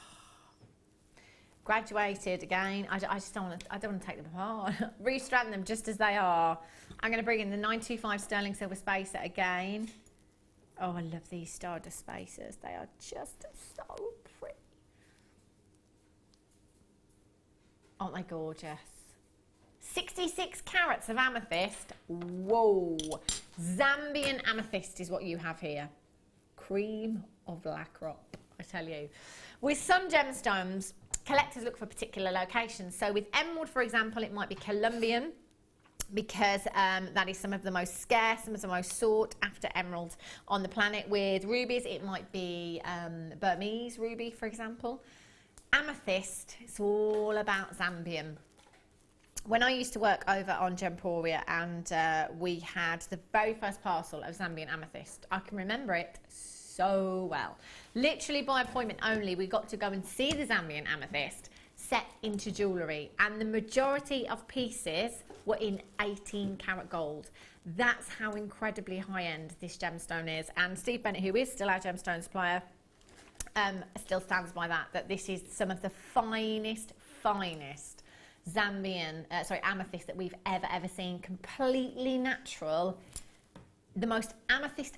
Graduated again. I just don't want to. I don't want to take them apart. Restrand them just as they are. I'm going to bring in the 925 sterling silver spacer again. Oh, I love these Stardust spacers. They are just so pretty. Aren't they gorgeous? 66 carats of amethyst. Whoa. Zambian amethyst is what you have here. Cream of black rock, I tell you. With some gemstones, collectors look for particular locations. So with emerald, for example, it might be Colombian, because that is some of the most scarce, some of the most sought after emeralds on the planet. With rubies, it might be Burmese ruby, for example. Amethyst, it's all about Zambian. When I used to work over on Gemporia, and we had the very first parcel of Zambian amethyst, I can remember it so well. Literally by appointment only, we got to go and see the Zambian amethyst set into jewellery, and the majority of pieces were in 18 karat gold. That's how incredibly high end this gemstone is. And Steve Bennett, who is still our gemstone supplier, still stands by that this is some of the finest Zambian, amethyst that we've ever seen. Completely natural. The most amethyst,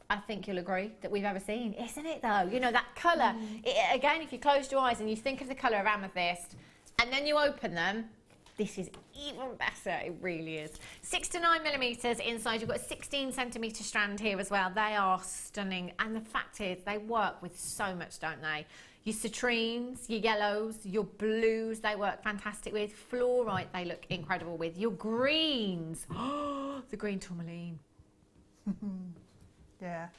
I think you'll agree, that we've ever seen, isn't it though? You know, that colour, again, if you close your eyes and you think of the colour of amethyst, and then you open them, this is even better, it really is. 6 to 9 millimetres inside, you've got a 16 centimetre strand here as well. They are stunning, and the fact is, they work with so much, don't they? Your citrines, your yellows, your blues, they work fantastic with. Fluorite, they look incredible with. Your greens, oh, the green tourmaline. Yeah.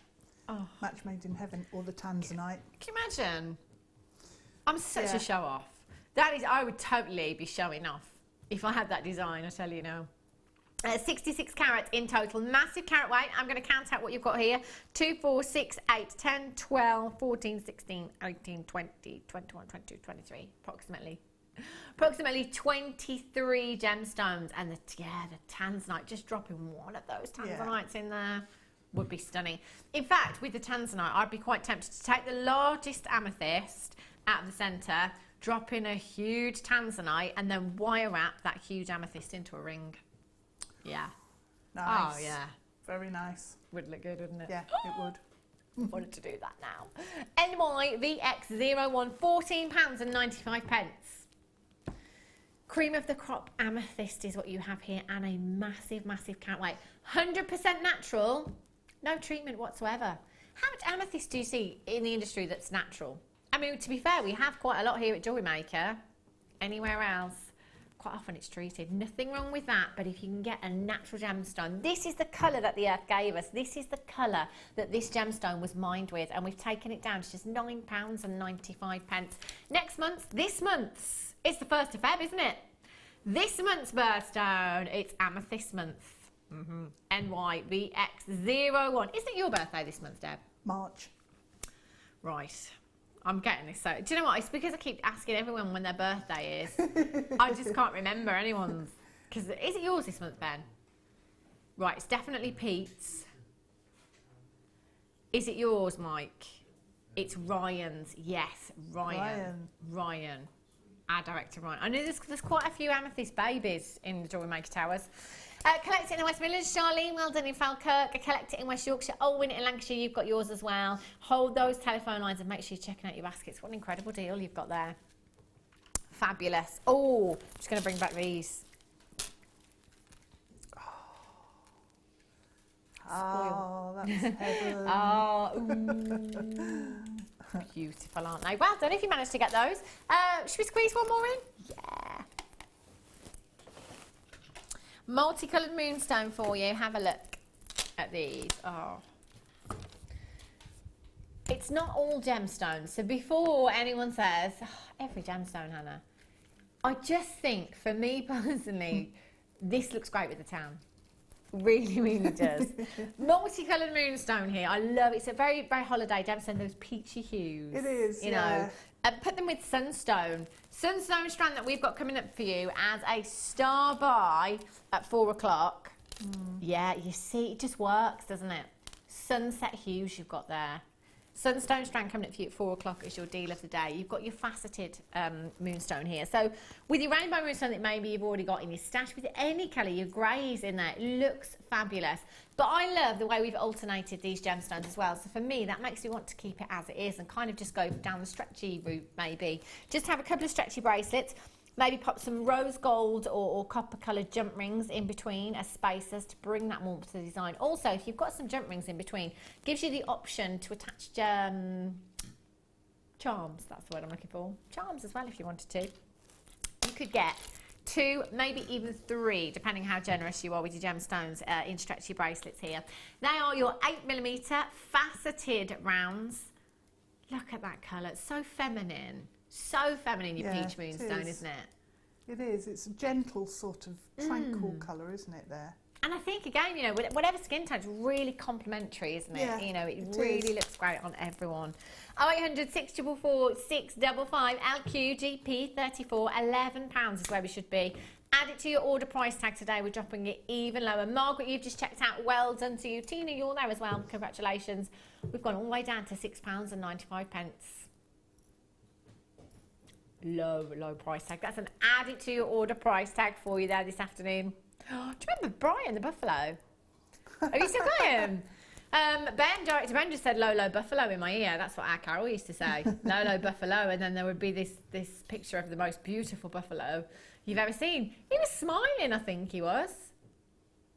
Oh. Match made in heaven, or the Tanzanite. Can you imagine? I'm such a show off. That is, I would totally be showing off if I had that design, I tell you now. 66 carats in total, massive carat weight. I'm going to count out what you've got here. 2, 4, 6, 8, 10, 12, 14, 16, 18, 20, 21, 22, 23, approximately. Approximately 23 gemstones. And the Tanzanite, just dropping one of those Tanzanites in there would be stunning. In fact, with the Tanzanite, I'd be quite tempted to take the largest amethyst out of the centre, drop in a huge Tanzanite, and then wire wrap that huge amethyst into a ring. Yeah. Nice. Oh, yeah. Very nice. Would look good, wouldn't it? Yeah, it would. Wanted to do that now. NYVX01, £14.95. Cream of the crop amethyst is what you have here, and a massive carat weight. 100% natural, no treatment whatsoever. How much amethyst do you see in the industry that's natural? I mean, to be fair, we have quite a lot here at Jewellery Maker. Anywhere else, quite often it's treated. Nothing wrong with that, but if you can get a natural gemstone, this is the colour that the earth gave us. This is the colour that this gemstone was mined with, and we've taken it down to just £9.95. Next month, this month's, it's the 1st of Feb, isn't it? This month's birthstone, it's Amethyst month. NYVX01. Isn't it your birthday this month, Deb? March. Right. I'm getting this. So, do you know what? It's because I keep asking everyone when their birthday is. I just can't remember anyone's. Because is it yours this month, Ben? Right, it's definitely Pete's. Is it yours, Mike? It's Ryan's. Yes, Ryan. Our director, Ryan. I know there's quite a few amethyst babies in the Jewellery Maker Towers. Collect it in the West Midlands, Charlene, well done in Falkirk. Collect it in West Yorkshire, Olwyn in Lancashire, you've got yours as well. Hold those telephone lines and make sure you're checking out your baskets. What an incredible deal you've got there. Fabulous. Oh, I'm just going to bring back these. Oh, that's heaven. Oh, beautiful, aren't they? Well done if you managed to get those. Should we squeeze one more in? Yeah. Multicoloured moonstone for you. Have a look at these. Oh. It's not all gemstones. So before anyone says, oh, every gemstone, Hannah, I just think, for me personally, this looks great with the tan. Really does. Multicoloured moonstone here. I love it. It's a very holiday gemstone. Those peachy hues. It is, you know. And put them with sunstone. Sunstone strand that we've got coming up for you as a star buy at 4 o'clock. Yeah, you see, it just works, doesn't it? Sunset hues you've got there. Sunstone strand coming up for you at 4 o'clock is your deal of the day. You've got your faceted moonstone here. So with your rainbow moonstone that maybe you've already got in your stash, with any colour, your greys in there, it looks fabulous. But I love the way we've alternated these gemstones as well. So for me, that makes me want to keep it as it is and kind of just go down the stretchy route maybe. Just have a couple of stretchy bracelets. Maybe pop some rose gold or copper coloured jump rings in between as spacers to bring that warmth to the design. Also, if you've got some jump rings in between, gives you the option to attach charms, that's the word I'm looking for. Charms as well if you wanted to. You could get 2, maybe even 3, depending how generous you are with your gemstones, in stretchy bracelets here. They are your 8mm faceted rounds. Look at that colour, it's so feminine. So feminine, your peach moonstone, isn't it? It is. It's a gentle sort of tranquil colour, isn't it, there? And I think, again, you know, whatever skin tone, it's really complementary, isn't it? Yeah, you know, it really looks great on everyone. 0800 644 655 LQ GP 34, £11 is where we should be. Add it to your order price tag today. We're dropping it even lower. Margaret, you've just checked out. Well done to you. Tina, you're there as well. Congratulations. We've gone all the way down to £6.95. Low price tag. That's an add it to your order price tag for you there this afternoon. Do you remember Brian the buffalo? Have you still got him? Director Ben just said low buffalo in my ear. That's what our Carol used to say. low buffalo, and then there would be this picture of the most beautiful buffalo you've ever seen. He was smiling, I think he was.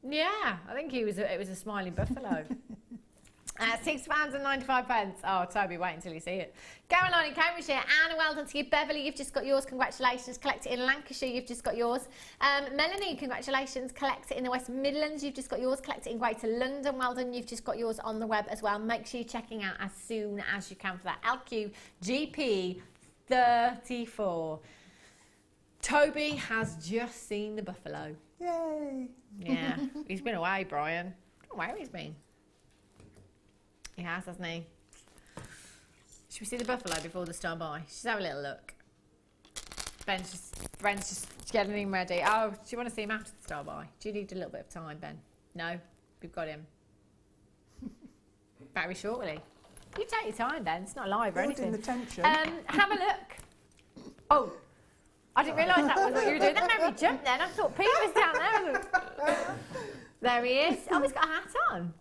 Yeah, I think it was a smiling buffalo. £6.95. Oh, Toby, wait until you see it. Caroline in Cambridgeshire. Anna, well done to you. Beverly, you've just got yours. Congratulations. Collect it in Lancashire. You've just got yours. Melanie, congratulations. Collect it in the West Midlands. You've just got yours. Collect it in Greater London. Well done. You've just got yours on the web as well. Make sure you're checking out as soon as you can for that. LQ GP 34. Toby has just seen the buffalo. Yay. Yeah. He's been away, Brian. I don't know where he's been. He has, hasn't he? Should we see the buffalo before the star by? Just have a little look. Ben's just getting him ready. Oh, do you want to see him after the star by? Do you need a little bit of time, Ben? No? We've got him. Very shortly. You take your time, Ben. It's not live or anything. The tension. Have a look. Oh, I didn't realise that was what you were doing. That made me jump then. I thought Pete was down there. There he is. Oh, he's got a hat on.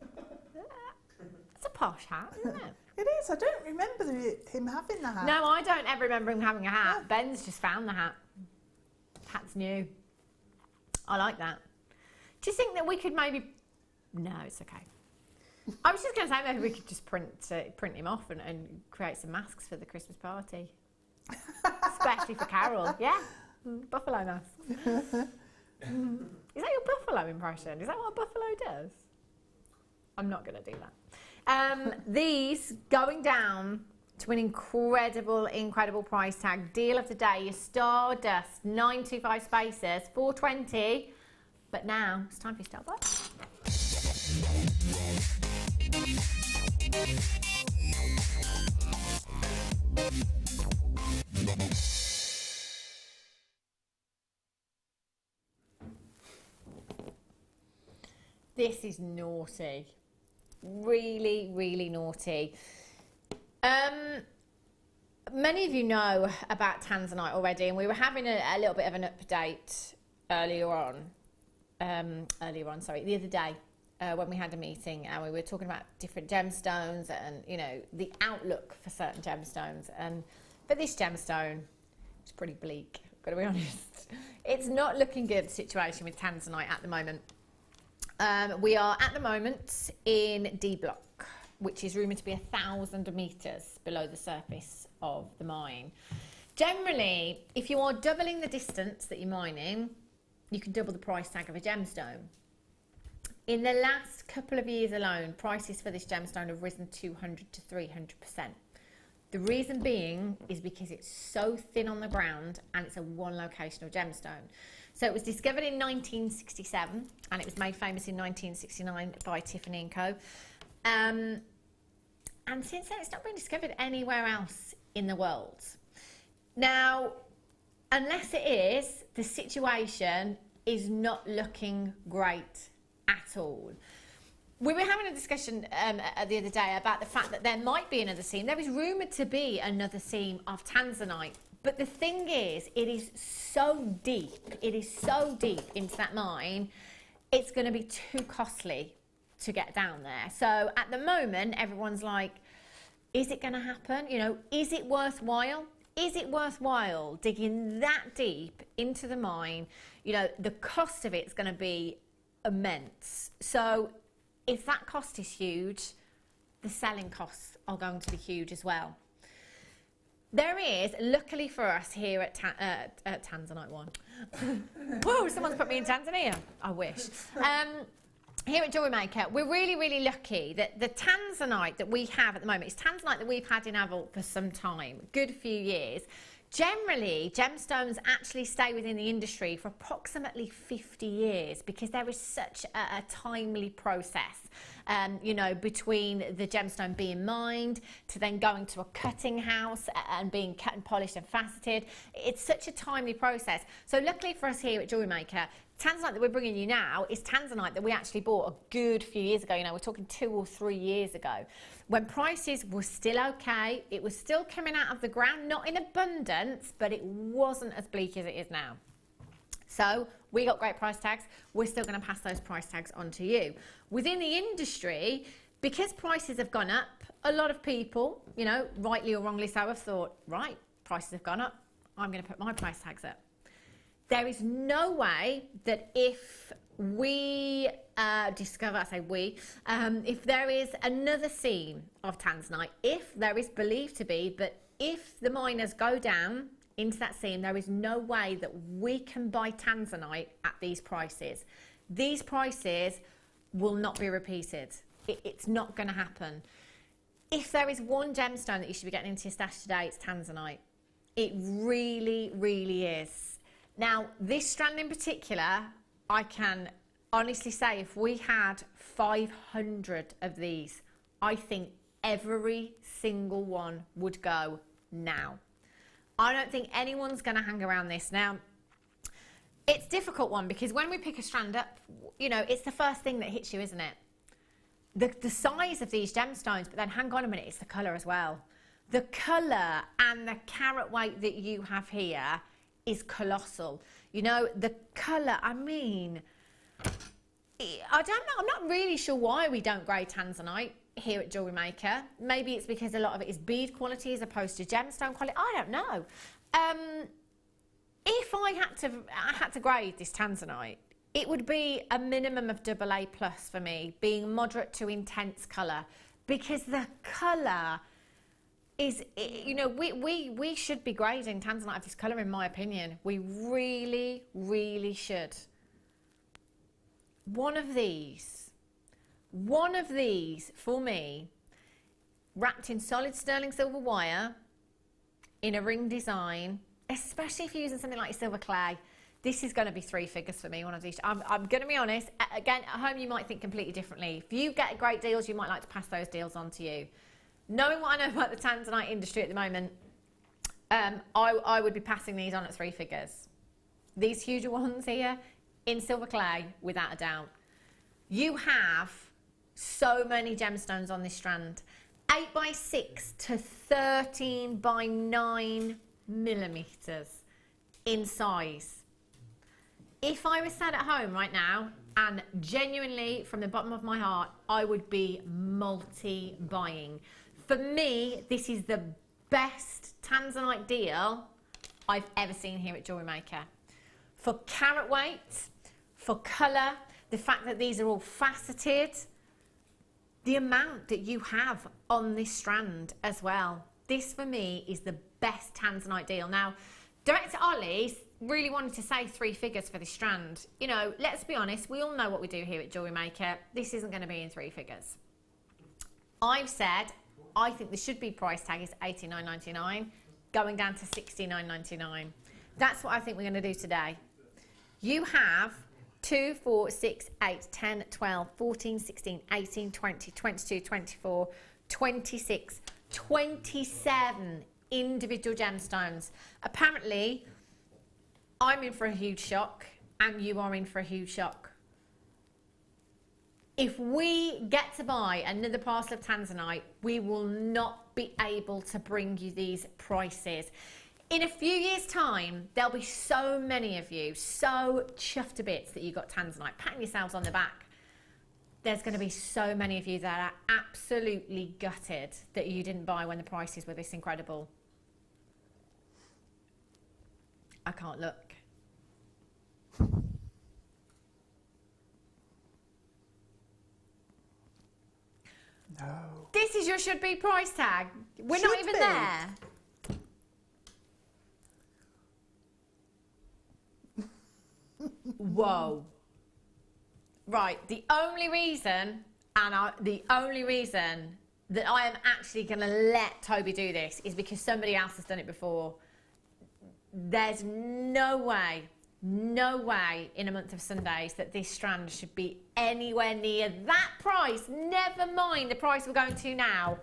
It's a posh hat, isn't it? It is. I don't remember him having the hat. No, I don't ever remember him having a hat. Yeah. Ben's just found the hat. Hat's new. I like that. Do you think that we could maybe... No, it's okay. I was just going to say maybe we could just print him off and create some masks for the Christmas party. Especially for Carol. Yeah. Buffalo mask. Is that your buffalo impression? Is that what a buffalo does? I'm not going to do that. These going down to an incredible price tag. Deal of the day, your Stardust 925 spaces, 420. But now it's time for your Starbucks. This is naughty. Really, really naughty. Many of you know about Tanzanite already, and we were having a little bit of an update earlier on, the other day when we had a meeting, and we were talking about different gemstones and, you know, the outlook for certain gemstones. And for this gemstone, it's pretty bleak, got to be honest. It's not looking good, the situation with Tanzanite at the moment. We are at the moment in D block, which is rumoured to be 1,000 metres below the surface of the mine. Generally, if you are doubling the distance that you're mining, you can double the price tag of a gemstone. In the last couple of years alone, prices for this gemstone have risen 200 to 300%. The reason being is because it's so thin on the ground and it's a one locational gemstone. So it was discovered in 1967 and it was made famous in 1969 by Tiffany & Co. And since then it's not been discovered anywhere else in the world. Now, unless it is, the situation is not looking great at all. We were having a discussion the other day about the fact that there might be another seam. There is rumoured to be another seam of Tanzanite. But the thing is, it is so deep into that mine, it's going to be too costly to get down there. So at the moment, everyone's like, is it going to happen? You know, is it worthwhile? Is it worthwhile digging that deep into the mine? You know, the cost of it's going to be immense. So if that cost is huge, the selling costs are going to be huge as well. There is, luckily for us here at Tanzanite one. Whoa, someone's put me in Tanzania. I wish. Here at Jewellery Maker, we're really, really lucky that the Tanzanite that we have at the moment is Tanzanite that we've had in our vault for some time, good few years. Generally, gemstones actually stay within the industry for approximately 50 years because there is such a timely process, you know, between the gemstone being mined to then going to a cutting house and being cut and polished and faceted. It's such a timely process. So luckily for us here at Jewellery Maker, Tanzanite that we're bringing you now is Tanzanite that we actually bought a good few years ago. You know, we're talking 2 or 3 years ago, when prices were still okay. It was still coming out of the ground, not in abundance, but it wasn't as bleak as it is now. So we got great price tags. We're still going to pass those price tags on to you. Within the industry, because prices have gone up, a lot of people, you know, rightly or wrongly so, have thought, right, prices have gone up, I'm going to put my price tags up. There is no way that if we discover, I say we, if there is another seam of Tanzanite, if there is believed to be, but if the miners go down into that seam, there is no way that we can buy Tanzanite at these prices. These prices will not be repeated. It's not going to happen. If there is one gemstone that you should be getting into your stash today, it's Tanzanite. It really, really is. Now, this strand in particular, I can honestly say if we had 500 of these, I think every single one would go now. I don't think anyone's going to hang around this. Now, it's a difficult one because when we pick a strand up, you know, it's the first thing that hits you, isn't it? The size of these gemstones, but then hang on a minute, it's the colour as well. The colour and the carat weight that you have here is colossal. You know, the colour, I mean, I don't know, I'm not really sure why we don't grade Tanzanite here at Jewellery Maker. Maybe it's because a lot of it is bead quality as opposed to gemstone quality. I don't know. If I had to grade this Tanzanite, it would be a minimum of AA+ for me, being moderate to intense colour, because the colour is, you know, we should be grading Tanzanite of this colour, in my opinion. We really, really should. One of these for me, wrapped in solid sterling silver wire in a ring design, especially if you're using something like silver clay, this is going to be 3 figures for me, one of these. I'm going to be honest, again, at home you might think completely differently. If you get great deals, you might like to pass those deals on to you. Knowing what I know about the Tanzanite industry at the moment, I would be passing these on at 3 figures. These huger ones here, in silver clay, without a doubt. You have so many gemstones on this strand. 8x6 to 13 by 9 millimeters in size. If I was sat at home right now, and genuinely, from the bottom of my heart, I would be multi-buying. For me, this is the best Tanzanite deal I've ever seen here at Jewellery Maker. For carat weight, for colour, the fact that these are all faceted, the amount that you have on this strand as well. This, for me, is the best Tanzanite deal. Now, Director Ollie really wanted to say 3 figures for this strand. You know, let's be honest, we all know what we do here at Jewellery Maker. This isn't going to be in 3 figures. I've said I think the should be price tag is $89.99, going down to $69.99. That's what I think we're going to do today. You have 2, 4, 6, 8, 10, 12, 14, 16, 18, 20, 22, 24, 26, 27 individual gemstones. Apparently, I'm in for a huge shock and you are in for a huge shock. If we get to buy another parcel of Tanzanite, we will not be able to bring you these prices. In a few years' time, there'll be so many of you so chuffed to bits that you got Tanzanite, patting yourselves on the back. There's going to be so many of you that are absolutely gutted that you didn't buy when the prices were this incredible. I can't look. No. This is your should be price tag. We're not even there. Whoa. Right, the only reason that I am actually going to let Toby do this is because somebody else has done it before. There's no way in a month of Sundays that this strand should be anywhere near that price. Never mind the price we're going to now.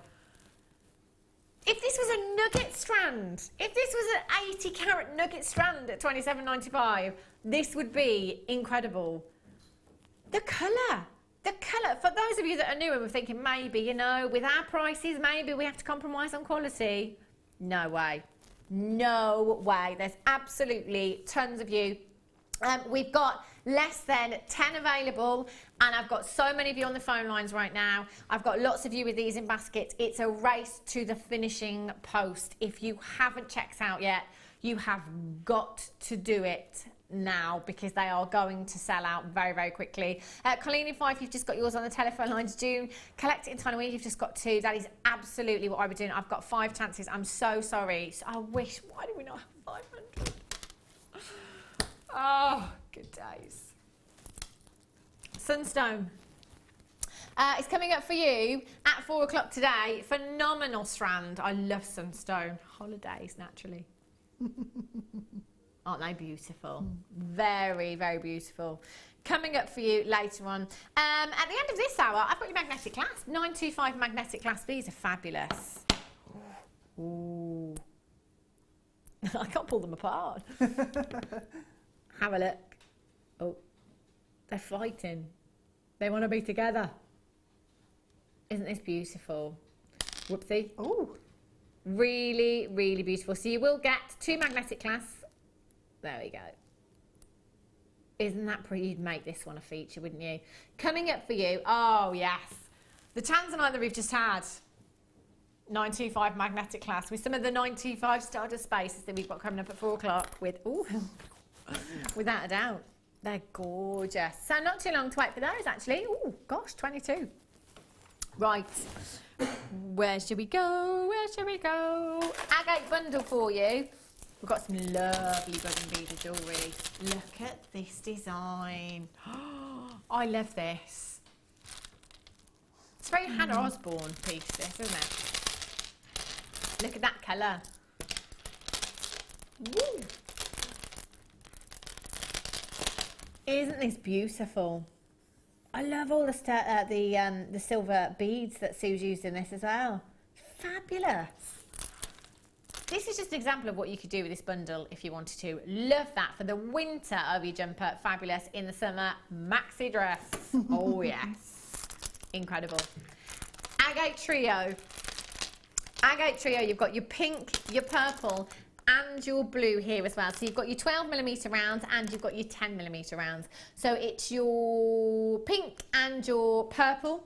If this was a nugget strand, if this was an 80 carat nugget strand at $27.95, this would be incredible. The colour. For those of you that are new and were thinking, maybe, you know, with our prices, maybe we have to compromise on quality. No way. No way. There's absolutely tons of you. We've got less than 10 available, and I've got so many of you on the phone lines right now. I've got lots of you with these in baskets. It's a race to the finishing post. If you haven't checked out yet, you have got to do it now because they are going to sell out very, very quickly. Colleen in 5, you've just got yours on the telephone lines. June, collect it in tiny weed, you've just got 2. That is absolutely what I would do. I've got 5 chances. I'm so sorry. So I wish, why do we not have 500? Oh, good days. Sunstone. It's coming up for you at 4 o'clock today. Phenomenal strand. I love Sunstone. Holidays, naturally. Aren't they beautiful? Very, very beautiful. Coming up for you later on. At the end of this hour, I've got your magnetic clasp. 925 magnetic clasp. These are fabulous. Ooh. I can't pull them apart. Have a look. Oh, they're fighting. They want to be together. Isn't this beautiful? Whoopsie. Oh. Really, really beautiful. So you will get 2 magnetic clasps. There we go. Isn't that pretty? You'd make this one a feature, wouldn't you? Coming up for you, oh yes, the Tanzanite that we've just had. 925 magnetic clasp with some of the 925 Stardust Spaces that we've got coming up at 4 o'clock with, ooh, without a doubt. They're gorgeous. So not too long to wait for those actually. Oh gosh, 22. Right, where should we go? Where should we go? Agate bundle for you. We've got some lovely bud and beaded jewellery. Look at this design. I love this. It's a very Hannah Osborne piece, this, isn't it? Look at that colour. Woo. Isn't this beautiful? I love all the silver beads that Sue's used in this as well. Fabulous. This is just an example of what you could do with this bundle if you wanted to. Love that for the winter over your jumper. Fabulous. In the summer, maxi dress. Oh, yes. Incredible. Agate Trio. Agate Trio, you've got your pink, your purple, and your blue here as well. So you've got your 12mm rounds and you've got your 10mm rounds. So it's your pink and your purple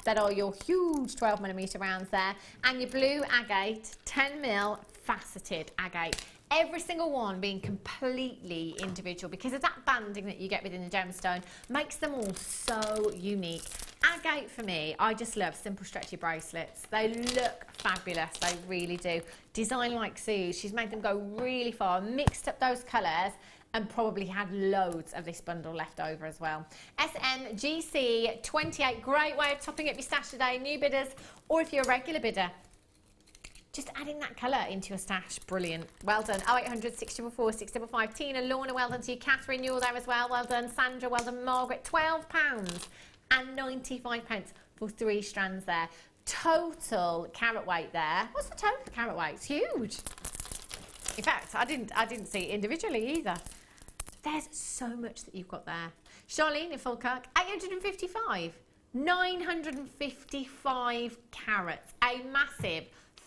that are your huge 12mm rounds there, and your blue agate 10mm faceted agate. Every single one being completely individual because of that banding that you get within the gemstone makes them all so unique. Agate for me, I just love simple stretchy bracelets. They look fabulous, they really do. Design like Sue, she's made them go really far, mixed up those colours and probably had loads of this bundle left over as well. SNGC28, great way of topping up your stash today. New bidders, or if you're a regular bidder, just adding that colour into your stash, brilliant. Well done. 0800 644 655. Tina, Lorna, well done to you. Catherine, you're there as well. Well done. Sandra, well done. Margaret, £12.95 for 3 strands there. Total carat weight there. What's the total carat weight? It's huge. In fact, I didn't see it individually either. There's so much that you've got there. Charlene in Falkirk, 855. 955 carats. A massive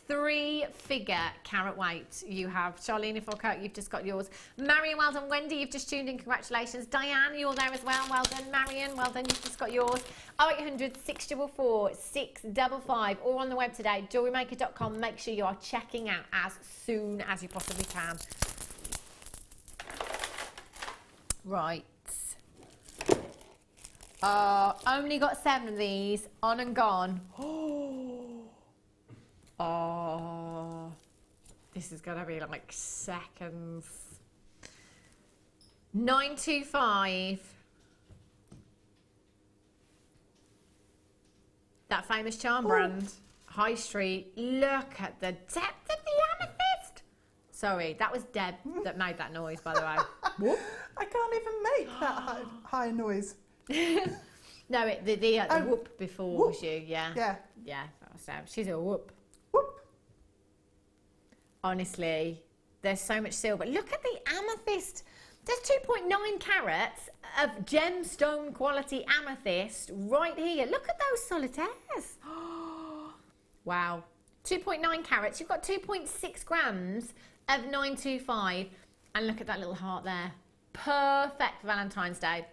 3-figure carat weight you have. Charlene in Falkirk, you've just got yours. Marion, well done. Wendy, you've just tuned in. Congratulations. Diane, you're there as well. Well done. Marion, well done. You've just got yours. 0800 644 655 or on the web today, jewellerymaker.com. Make sure you are checking out as soon as you possibly can. Right. Only got 7 of these. On and gone. Oh, this is going to be like seconds. 925. That famous charm brand, High Street. Look at the depth of the amethyst. Sorry, that was Deb that made that noise, by the way. Whoop. I can't even make that high noise. No, the whoop before whoop. was you, yeah. Yeah. Yeah, that was Deb. She's a whoop. Whoop. Honestly, there's so much silver. Look at the amethyst. There's 2.9 carats of gemstone quality amethyst right here. Look at those solitaires. Wow. 2.9 carats. You've got 2.6 grams of 925. And look at that little heart there. Perfect for Valentine's Day.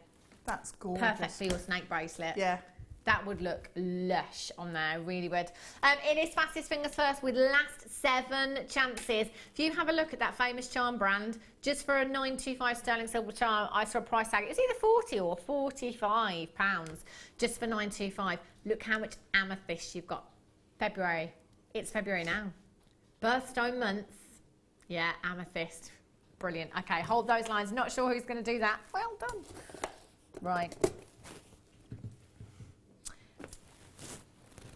That's gorgeous. Perfect for your snake bracelet. Yeah. That would look lush on there, really would. It is fastest fingers first with last 7 chances. If you have a look at that famous charm brand, just for a 925 sterling silver charm, I saw a price tag. It's either 40 or 45 pounds just for 925. Look how much amethyst you've got. February. It's February now. Birthstone month. Yeah, amethyst. Brilliant. Okay, hold those lines. Not sure who's going to do that. Well done. Right.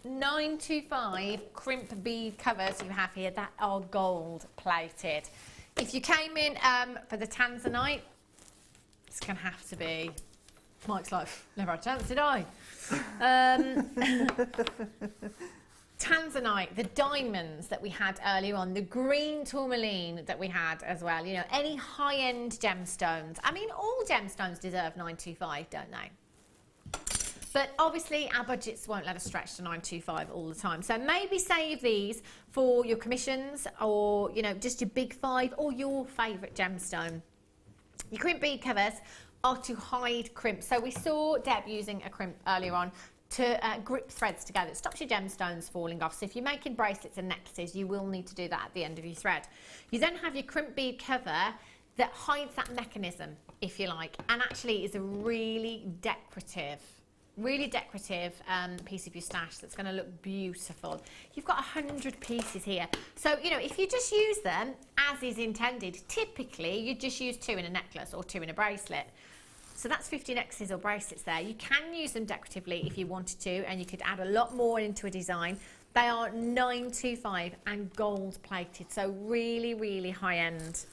925 crimp bead covers you have here that are gold plated. If you came in for the Tanzanite, it's going to have to be. Mike's like, never had a chance, did I? Tanzanite, the diamonds that we had earlier on, the green tourmaline that we had as well, you know, any high-end gemstones. I mean, all gemstones deserve 925, don't they? But obviously our budgets won't let us stretch to 925 all the time. So maybe save these for your commissions or, you know, just your big 5 or your favourite gemstone. Your crimp bead covers are to hide crimp. So we saw Deb using a crimp earlier on to grip threads together. It stops your gemstones falling off. So if you're making bracelets and necklaces, you will need to do that at the end of your thread. You then have your crimp bead cover that hides that mechanism, if you like, and actually is a really decorative piece of your stash that's going to look beautiful. You've got 100 pieces here. So, you know, if you just use them as is intended, typically you just use 2 in a necklace or 2 in a bracelet. So that's 50 necklaces or bracelets there. You can use them decoratively if you wanted to, and you could add a lot more into a design. They are 925 and gold plated, so really, really high end.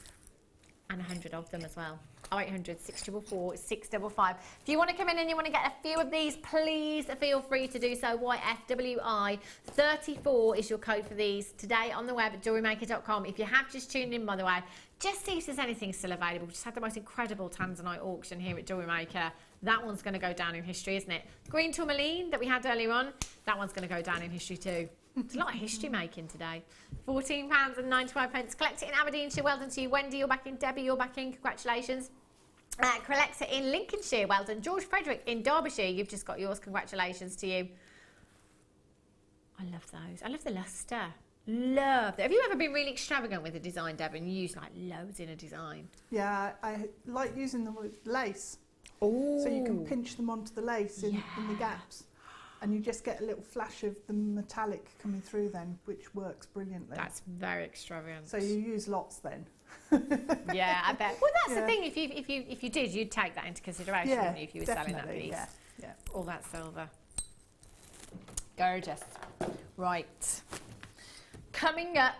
And 100 of them as well. 0800 644 655. If you want to come in and you want to get a few of these, please feel free to do so. YFWI 34 is your code for these today on the web at JewelleryMaker.com. If you have just tuned in, by the way, just see if there's anything still available. We just had the most incredible Tanzanite auction here at Jewellery Maker. That one's going to go down in history, isn't it? Green tourmaline that we had earlier on, that one's going to go down in history too. It's a lot of history making today. £14.95. Collect it in Aberdeenshire. Well done to you. Wendy, you're back in. Debbie, you're back in. Congratulations. Collect it in Lincolnshire. Well done. George Frederick in Derbyshire. You've just got yours. Congratulations to you. I love those. I love the lustre. Love that. Have you ever been really extravagant with a design, Deb, and you use like loads in a design? Yeah, I like using them with lace. Oh. So you can pinch them onto the lace in the gaps. And you just get a little flash of the metallic coming through then, which works brilliantly. That's very extravagant. So you use lots then. Yeah, I bet. Well, that's the thing. If you did, you'd take that into consideration, wouldn't you, if you were selling that piece. Yeah. All that silver. Gorgeous. Right. Coming up,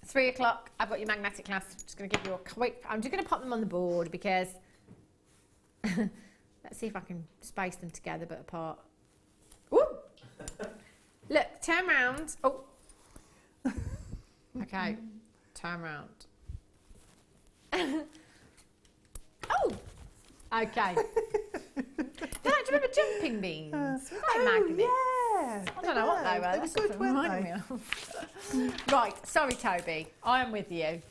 3 o'clock. I've got your magnetic clasp. I'm just going to give you a quick. I'm just going to pop them on the board because let's see if I can space them together but apart. Woo! Look, turn round. Oh. Okay, turn round. Oh! Okay. Do you remember jumping beans? Were they magnets? Yeah. I don't know what they were. They were That's good, what weren't reminded me of. Right, sorry, Toby. I am with you.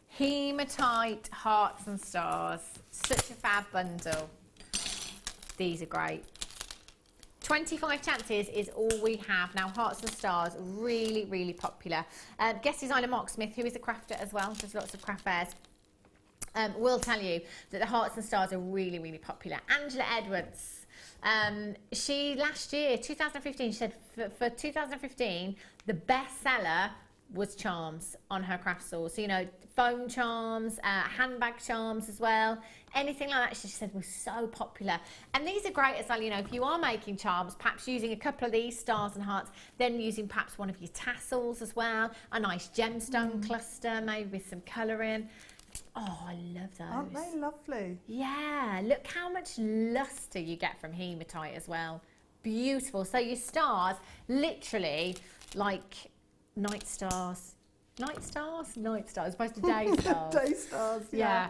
Hematite, hearts and stars. Such a fab bundle. These are great. 25 chances is all we have. Now, hearts and stars, really, really popular. Guest designer Mark Smith, who is a crafter as well, does lots of craft fairs, will tell you that the hearts and stars are really, really popular. Angela Edwards, she last year, 2015, she said for 2015, the bestseller was charms on her craft store. So, you know, foam charms, handbag charms as well. Anything like that, she said, was so popular. And these are great as well, you know, if you are making charms, perhaps using a couple of these stars and hearts, then using perhaps one of your tassels as well, a nice gemstone cluster, maybe with some colouring. Oh, I love those. Aren't they lovely? Yeah, look how much luster you get from hematite as well. Beautiful. So your stars, literally like night stars. Night stars? Night stars, as opposed to day stars. Day stars, yeah.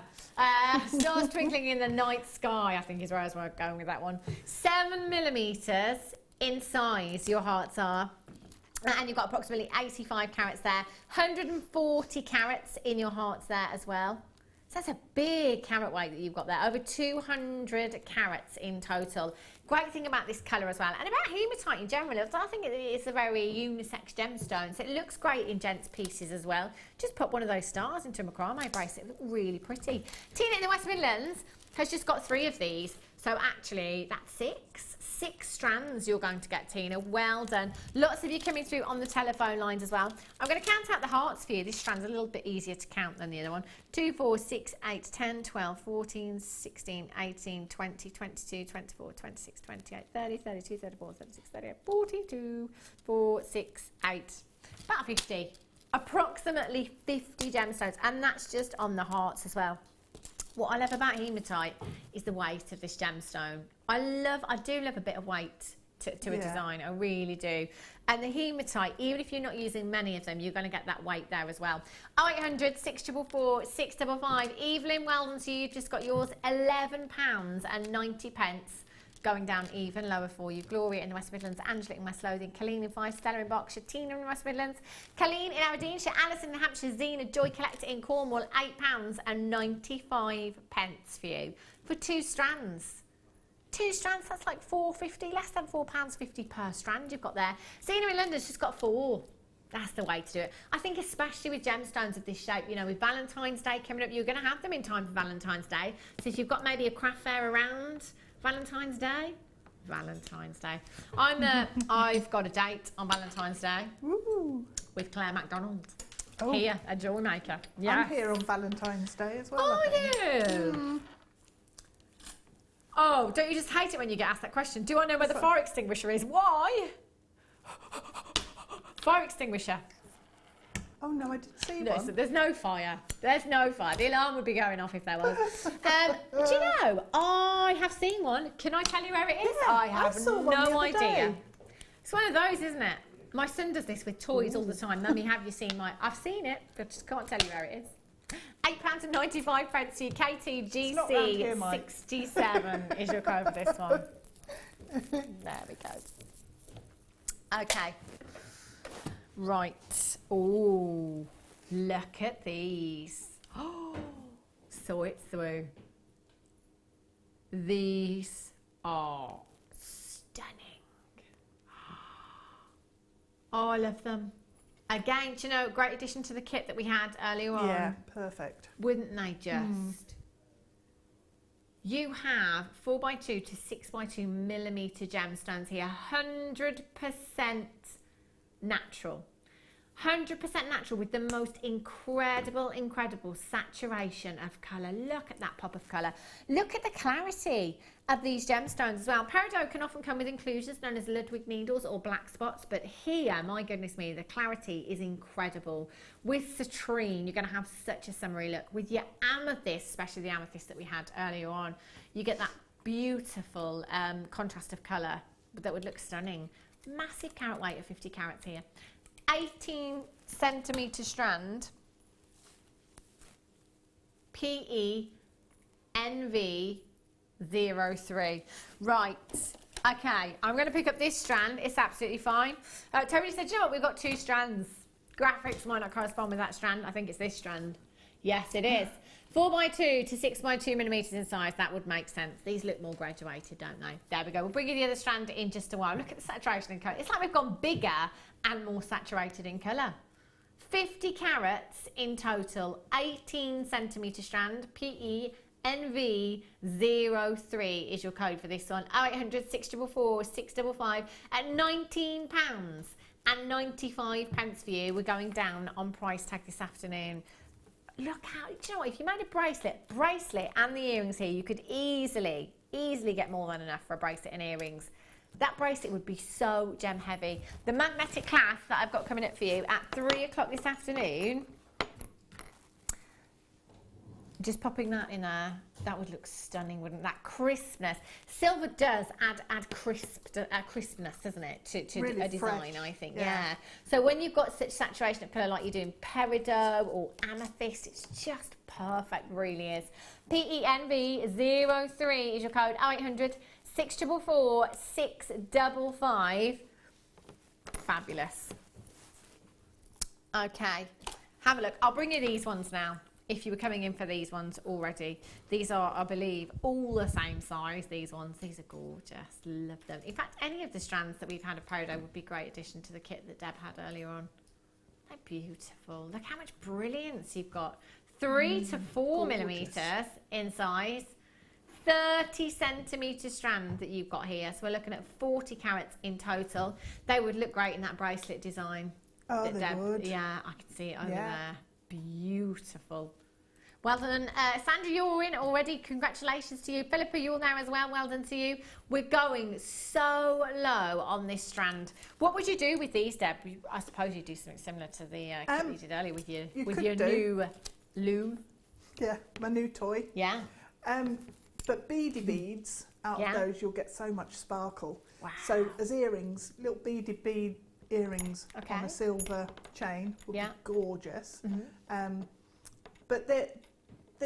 Stars twinkling in the night sky, I think is where I was going with that one. 7mm in size, your hearts are. And you've got approximately 85 carats there. 140 carats in your hearts there as well. So that's a big carat weight that you've got there. Over 200 carats in total. Great thing about this colour as well. And about hematite in general, I think it's a very unisex gemstone. So it looks great in gents' pieces as well. Just put one of those stars into a macrame bracelet. It looks really pretty. Tina in the West Midlands has just got 3 of these. So actually, that's 6 strands you're going to get, Tina. Well done. Lots of you coming through on the telephone lines as well. I'm going to count out the hearts for you. This strand's a little bit easier to count than the other one. 2, 4, 6, 8, 10, 12, 14, 16, 18, 20, 22, 24, 26, 28, 30, 32, 34, 36, 38, 42, 4, 6, 8. About 50. Approximately 50 gemstones. And that's just on the hearts as well. What I love about hematite is the weight of this gemstone. I do love a bit of weight to a design, I really do. And the hematite, even if you're not using many of them, you're going to get that weight there as well. 0800 644 655. Evelyn, well done to you. You've just got yours, £11.90. Going down even lower for you. Gloria in the West Midlands, Angela in West Lothian, Colleen in Fife, Stella in Berkshire, Tina in the West Midlands, Colleen in Aberdeenshire, Alison in Hampshire, Zena, Joy Collector in Cornwall, £8.95 for you. For 2 strands. 2 strands, that's like £4.50, less than £4.50 per strand you've got there. Zena in London's just got 4. That's the way to do it. I think especially with gemstones of this shape, you know, with Valentine's Day coming up, you're going to have them in time for Valentine's Day. So if you've got maybe a craft fair around Valentine's Day. I've got a date on Valentine's Day. Woo. With Claire MacDonald here at Jewellery Maker. Yeah, I'm here on Valentine's Day as well. Are you? Oh, don't you just hate it when you get asked that question? Do I know where the fire extinguisher is? Why? Fire extinguisher. Oh no, I didn't see one. So there's no fire. There's no fire. The alarm would be going off if there was. Do you know, I have seen one. Can I tell you where it is? Yeah, I have no idea. Day. It's one of those, isn't it? My son does this with toys all the time. Mummy, have you seen my... I've seen it, but just can't tell you where it is. £8.95 to you. KTGC 67 is your code for this one. There we go. Okay. Right. Oh, look at these. Oh, saw it through. These are stunning. Oh, I love them. Again, do you know, great addition to the kit that we had earlier on. Yeah, perfect. Wouldn't they just? You have 4x2 to 6x2 millimetre gemstones here. 100% natural. 100% natural with the most incredible saturation of colour. Look at that pop of colour. Look at the clarity of these gemstones as well. Peridot can often come with inclusions known as Ludwig needles or black spots, but here, my goodness me, the clarity is incredible. With citrine, you're going to have such a summery look. With your amethyst, especially the amethyst that we had earlier on, you get that beautiful contrast of colour that would look stunning. Massive carat weight of 50 carats here. 18 centimetre strand, PE NV03. Right, okay, I'm going to pick up this strand. It's absolutely fine. Tony said, you know what, we've got 2 strands. Graphics might not correspond with that strand. I think it's this strand. Yes, it is. 4x2 to 6x2 millimetres in size. That would make sense. These look more graduated, don't they? There we go. We'll bring you the other strand in just a while. Look at the saturation in colour. It's like we've gone bigger and more saturated in colour. 50 carats in total. 18 centimetre strand. PE NV03 is your code for this one. 0800 644 655 at £19 95 for you. We're going down on price tag this afternoon. Look how, do you know what, if you made a bracelet and the earrings here, you could easily get more than enough for a bracelet and earrings. That bracelet would be so gem heavy. The magnetic clasp that I've got coming up for you at 3 o'clock this afternoon, just popping that in there, that would look stunning, wouldn't it? That crispness. Silver does add crispness, doesn't it, to really a design, fresh. I think. Yeah. So when you've got such saturation of colour like you're doing Peridot or Amethyst, it's just perfect, really is. PENV03 is your code, 0800 644 655. Fabulous. Okay, have a look. I'll bring you these ones now. If you were coming in for these ones already, these are, I believe, all the same size. These ones, these are gorgeous. Love them. In fact, any of the strands that we've had of Peridot would be a great addition to the kit that Deb had earlier on. They're beautiful. Look how much brilliance you've got. 3 to 4 millimeters in size. 30 centimetre strand that you've got here. So we're looking at 40 carats in total. They would look great in that bracelet design. Oh, they would. Yeah, I can see it over there. Beautiful. Well done. Sandra, you're in already. Congratulations to you. Philippa, you're there as well. Well done to you. We're going so low on this strand. What would you do with these, Deb? I suppose you'd do something similar to the kit you did earlier with your new Loom. Yeah, my new toy. Yeah. But beady beads, out of those you'll get so much sparkle. Wow. So as earrings, little beaded bead earrings on a silver chain would be gorgeous. But they're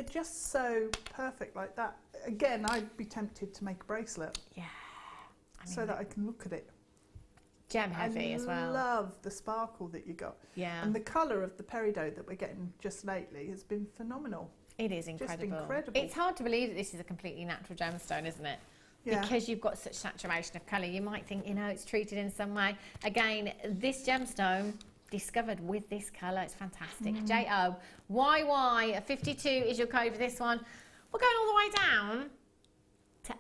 just so perfect like that. Again, I'd be tempted to make a bracelet. Yeah. So that I can look at it. Gem heavy as well. I love the sparkle that you got. Yeah. And the colour of the Peridot that we're getting just lately has been phenomenal. It is incredible. Just incredible. It's hard to believe that this is a completely natural gemstone, isn't it? Yeah. Because you've got such saturation of colour, you might think, you know, it's treated in some way. Again, this gemstone discovered with this colour, it's fantastic. JOYY 52 is your code for this one. We're going all the way down to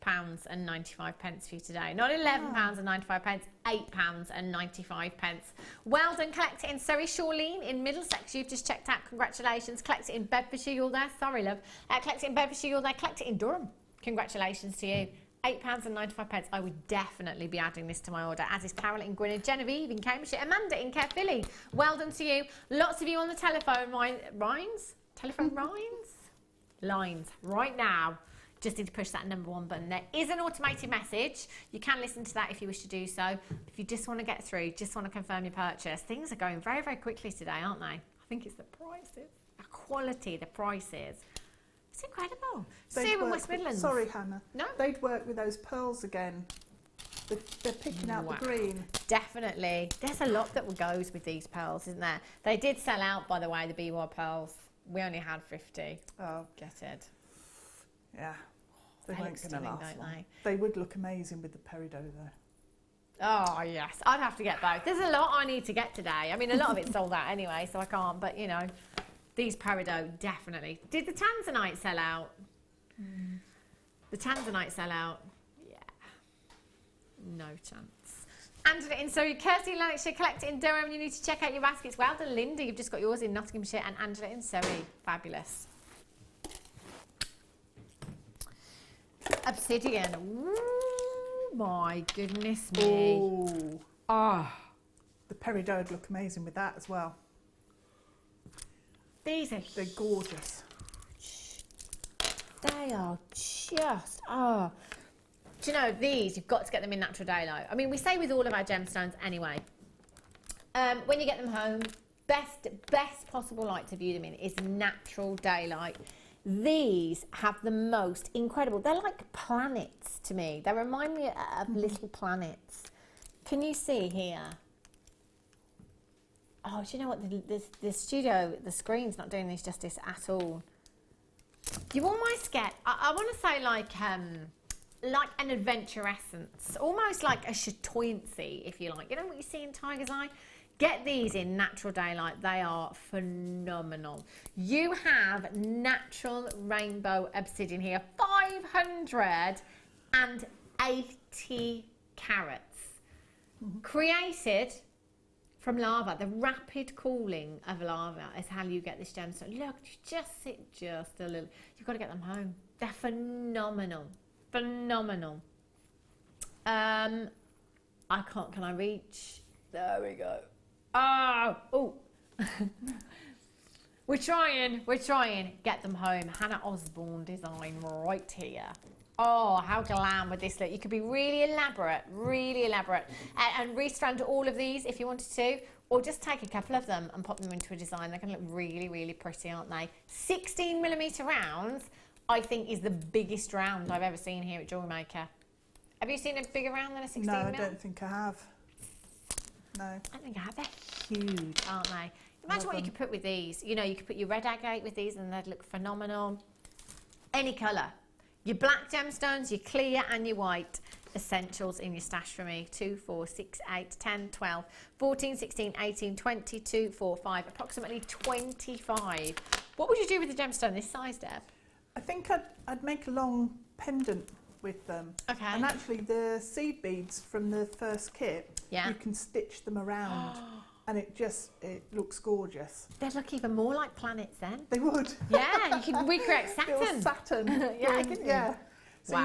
£8.95 for you today. Not £11.95, £8.95. Well done. Collect it in Surrey. Charlene in Middlesex, you've just checked out. Congratulations. Collect it in Bedfordshire, you're there. Sorry, love. Collect it in Bedfordshire, you're there. Collect it in Durham. Congratulations to you. £8.95. I would definitely be adding this to my order, as is Carol in Gwynedd, Genevieve in Cambridgeshire, Amanda in Caerphilly. Well done to you. Lots of you on the telephone lines right now. Just need to push that #1 button. There is an automated message. You can listen to that if you wish to do so. If you just want to get through, just want to confirm your purchase. Things are going very, very quickly today, aren't they? I think it's the prices, the quality, the prices. It's incredible. Sue in West Midlands. Sorry, Hannah. No. They'd work with those pearls again. They're picking out the green. Definitely. There's a lot that goes with these pearls, isn't there? They did sell out, by the way, the BY pearls. We only had 50. Oh. Get it. Yeah. They look weren't going to stunning, last don't long. They would look amazing with the Peridot, though. Oh, yes. I'd have to get both. There's a lot I need to get today. I mean, a lot of it's sold out anyway, so I can't. But, you know, these Peridot, definitely. Did the Tanzanite sell out? The Tanzanite sell out? Yeah. No chance. Angela in Surrey, Kirsty in Lanarkshire, collect it in Durham. You need to check out your baskets. Well done, Linda. You've just got yours in Nottinghamshire, and Angela in Surrey. Fabulous. Obsidian. Ooh, my goodness me. Ooh. Oh. The Peridot would look amazing with that as well. They're gorgeous. They are just, oh. Do you know, these, you've got to get them in natural daylight. I mean, we say with all of our gemstones anyway, when you get them home, best possible light to view them in is natural daylight. These have the most incredible, they're like planets to me. They remind me of little planets. Can you see here? Oh, do you know what? The studio, the screen's not doing this justice at all. You almost get, I want to say like an adventurescence, almost like a chatoyancy, if you like. You know what you see in Tiger's Eye? Get these in natural daylight. They are phenomenal. You have natural rainbow obsidian here, 580 carats. created from lava. The rapid cooling of lava is how you get this gemstone. Look, just sit just a little. You've got to get them home. They're phenomenal. Phenomenal. Can I reach? There we go. Oh. We're trying. Get them home. Hannah Osborne design right here. Oh, how glam would this look? You could be really elaborate, and restrand all of these if you wanted to, or just take a couple of them and pop them into a design. They're going to look really, really pretty, aren't they? 16mm rounds, I think, is the biggest round I've ever seen here at Jewellery Maker. Have you seen a bigger round than a 16mm? No, I don't think I have. No. I think I have. They're huge, aren't they? Imagine what you could put with these. You know, you could put your red agate with these and they'd look phenomenal. Any colour. Your black gemstones, your clear and your white. Essentials in your stash for me. 2, 4, 6, 8, 10, 12, 14, 16, 18, 22, 4, 5, approximately 25. What would you do with the gemstone this size, Deb? I think I'd make a long pendant with them. Okay. And actually the seed beads from the first kit, you can stitch them around. And it looks gorgeous. They'd look even more like planets then. They would. Yeah, you could recreate Saturn. Little Saturn. Yeah. So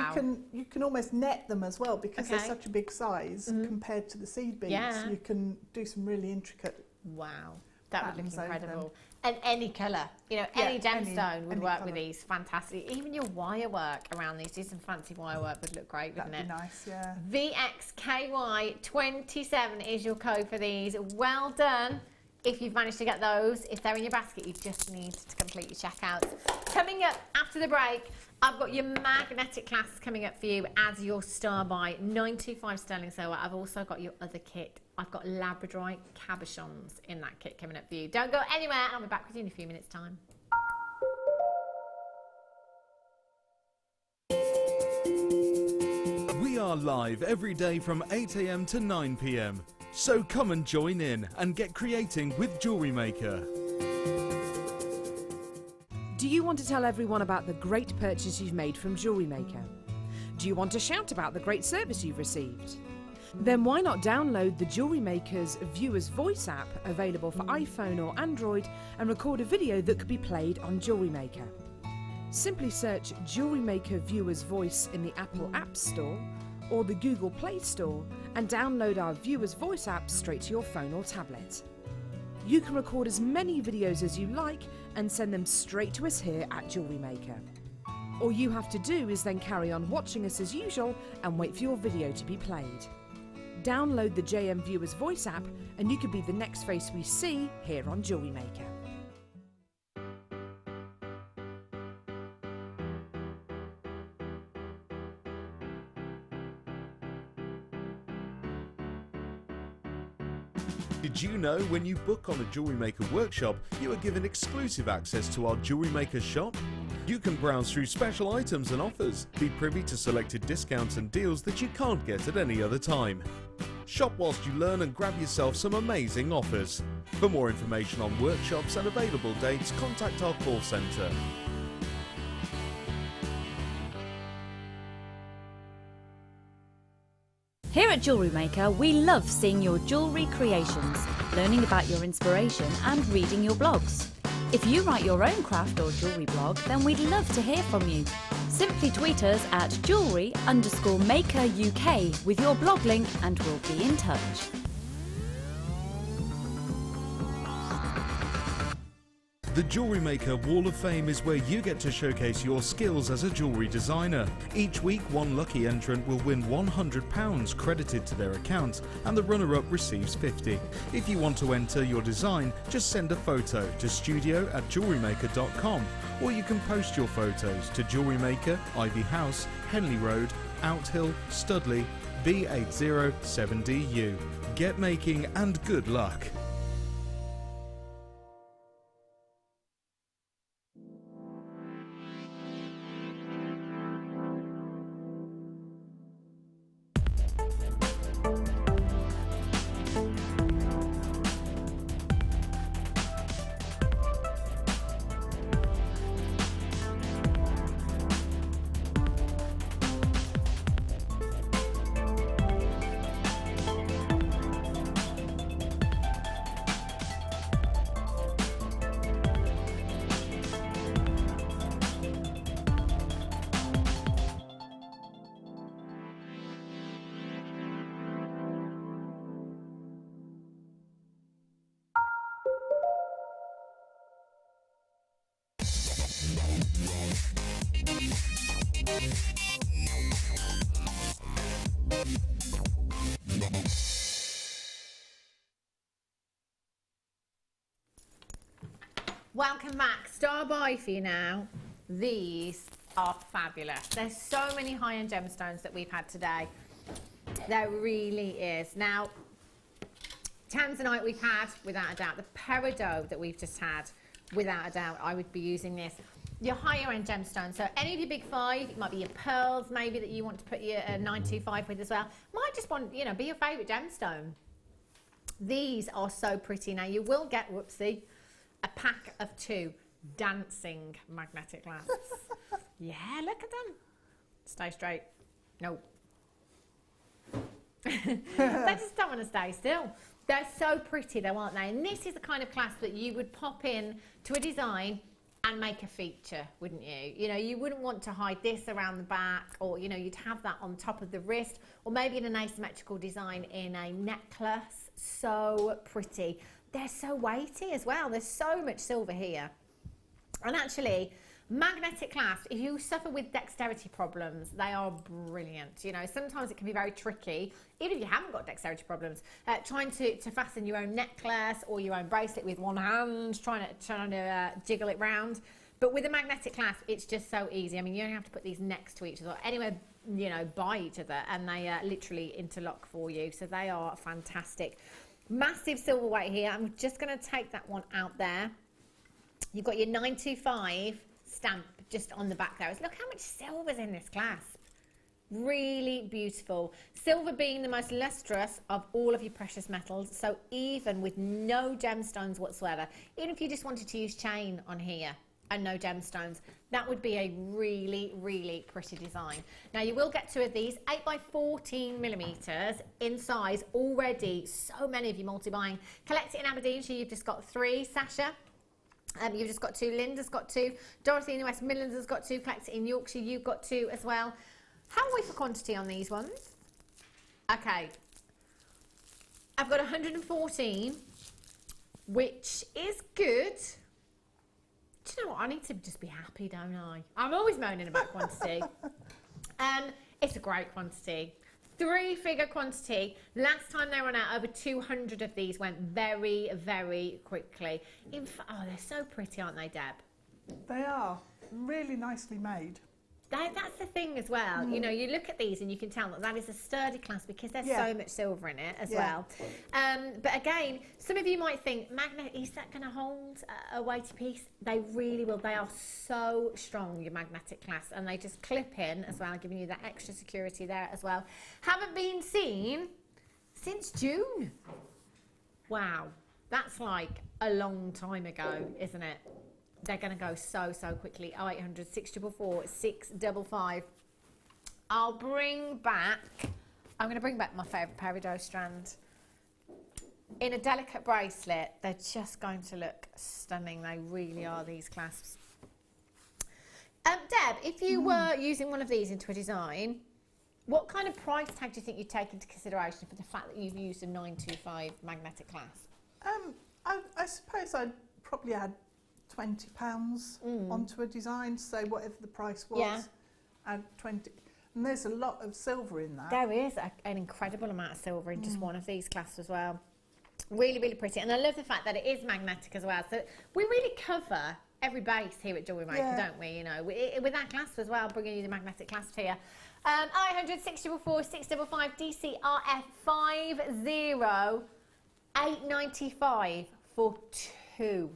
you can almost net them as well because they're such a big size compared to the seed beads. Yeah. You can do some really intricate. Wow, that would look incredible. And any colour, you know, any gemstone would work with these. Fantastic. Even your wire work around these, do some fancy wire work would look great, wouldn't it? That'd be nice, yeah. VXKY27 is your code for these. Well done. If you've managed to get those, if they're in your basket, you just need to complete your checkout. Coming up after the break, I've got your magnetic clasps coming up for you as your star buy, 925 sterling silver. I've also got your other kit. I've got Labradorite Cabochons in that kit coming up for you. Don't go anywhere, and I'll be back with you in a few minutes' time. We are live every day from 8 AM to 9 PM. So come and join in and get creating with Jewellery Maker. Do you want to tell everyone about the great purchase you've made from Jewellery Maker? Do you want to shout about the great service you've received? Then why not download the Jewellery Maker's Viewer's Voice app, available for iPhone or Android, and record a video that could be played on Jewellery Maker. Simply search Jewellery Maker Viewer's Voice in the Apple App Store or the Google Play Store and download our Viewer's Voice app straight to your phone or tablet. You can record as many videos as you like and send them straight to us here at Jewellery Maker. All you have to do is then carry on watching us as usual and wait for your video to be played. Download the JM Viewer's Voice app and you could be the next face we see here on Jewellery Maker. Did you know when you book on a Jewellery Maker workshop, you are given exclusive access to our Jewellery Maker shop? You can browse through special items and offers, be privy to selected discounts and deals that you can't get at any other time. Shop whilst you learn and grab yourself some amazing offers. For more information on workshops and available dates, contact our call centre. Here at Jewellery Maker, we love seeing your jewellery creations, learning about your inspiration and reading your blogs. If you write your own craft or jewellery blog, then we'd love to hear from you. Simply tweet us at jewellery_maker UK with your blog link and we'll be in touch. The Jewellery Maker Wall of Fame is where you get to showcase your skills as a jewellery designer. Each week, one lucky entrant will win £100 credited to their account, and the runner-up receives £50. If you want to enter your design, just send a photo to studio@jewellerymaker.com, or you can post your photos to Jewellery Maker, Ivy House, Henley Road, Outhill, Studley, B807DU. Get making and good luck. Welcome back. Star by for you now. These are fabulous. There's so many high-end gemstones that we've had today. There really is. Now, Tanzanite we've had, without a doubt. The Peridot that we've just had, without a doubt, I would be using this. Your higher-end gemstones. So any of your big five, it might be your pearls, maybe that you want to put your 925 with as well. Might just want, you know, be your favourite gemstone. These are so pretty. Now, you will get, whoopsie, a pack of 2 dancing magnetic clasps. Yeah, look at them. Stay straight. No. They just don't want to stay still. They're so pretty though, aren't they? And this is the kind of clasp that you would pop in to a design and make a feature, wouldn't you? You know, you wouldn't want to hide this around the back, or, you know, you'd have that on top of the wrist, or maybe in an asymmetrical design in a necklace. So pretty. They're so weighty as well. There's so much silver here. And actually, magnetic clasps, if you suffer with dexterity problems, they are brilliant. You know, sometimes it can be very tricky, even if you haven't got dexterity problems, trying to fasten your own necklace or your own bracelet with one hand, trying to jiggle it round. But with a magnetic clasp, it's just so easy. I mean, you only have to put these next to each other, anywhere, you know, by each other, and they literally interlock for you. So they are fantastic. Massive silver weight here. I'm just going to take that one out there. You've got your 925 stamp just on the back there. Look how much silver's in this clasp. Really beautiful. Silver being the most lustrous of all of your precious metals. So even with no gemstones whatsoever, even if you just wanted to use chain on here and no gemstones, that would be a really, really pretty design. Now you will get 2 of these, 8 by 14 millimeters in size already. So many of you multi-buying. Collect it in Aberdeenshire, you've just got 3. Sasha, you've just got 2. Linda's got 2. Dorothy in the West Midlands has got 2. Collect it in Yorkshire, you've got 2 as well. How are we for quantity on these ones? Okay. I've got 114, which is good. Do you know what? I need to just be happy, don't I? I'm always moaning about quantity. It's a great quantity. 3-figure quantity. Last time they ran out, over 200 of these went very, very quickly. Oh, they're so pretty, aren't they, Deb? They are. Really nicely made. That's the thing as well. You know, you look at these and you can tell that that is a sturdy clasp because there's so much silver in it as well. But again, some of you might think, magnet, is that going to hold a weighty piece? They really will. They are so strong, your magnetic clasp, and they just clip in as well, giving you that extra security there as well. Haven't been seen since June. Wow, that's like a long time ago, isn't it? They're going to go so quickly. 0800 644 655. I'm going to bring back my favourite Peridot strand. In a delicate bracelet, they're just going to look stunning. They really are, these clasps. Deb, if you were using one of these into a design, what kind of price tag do you think you'd take into consideration for the fact that you've used a 925 magnetic clasp? I suppose I'd probably add £20 onto a design, so whatever the price was, add 20. And there's a lot of silver in that. There is an incredible amount of silver in just one of these clasps as well. Really, really pretty. And I love the fact that it is magnetic as well. So we really cover every base here at Jewellery Maker, don't we? You know, with that clasp as well, bringing you the magnetic clasp here. 0800 644 655 DCRF 50 895 for 2.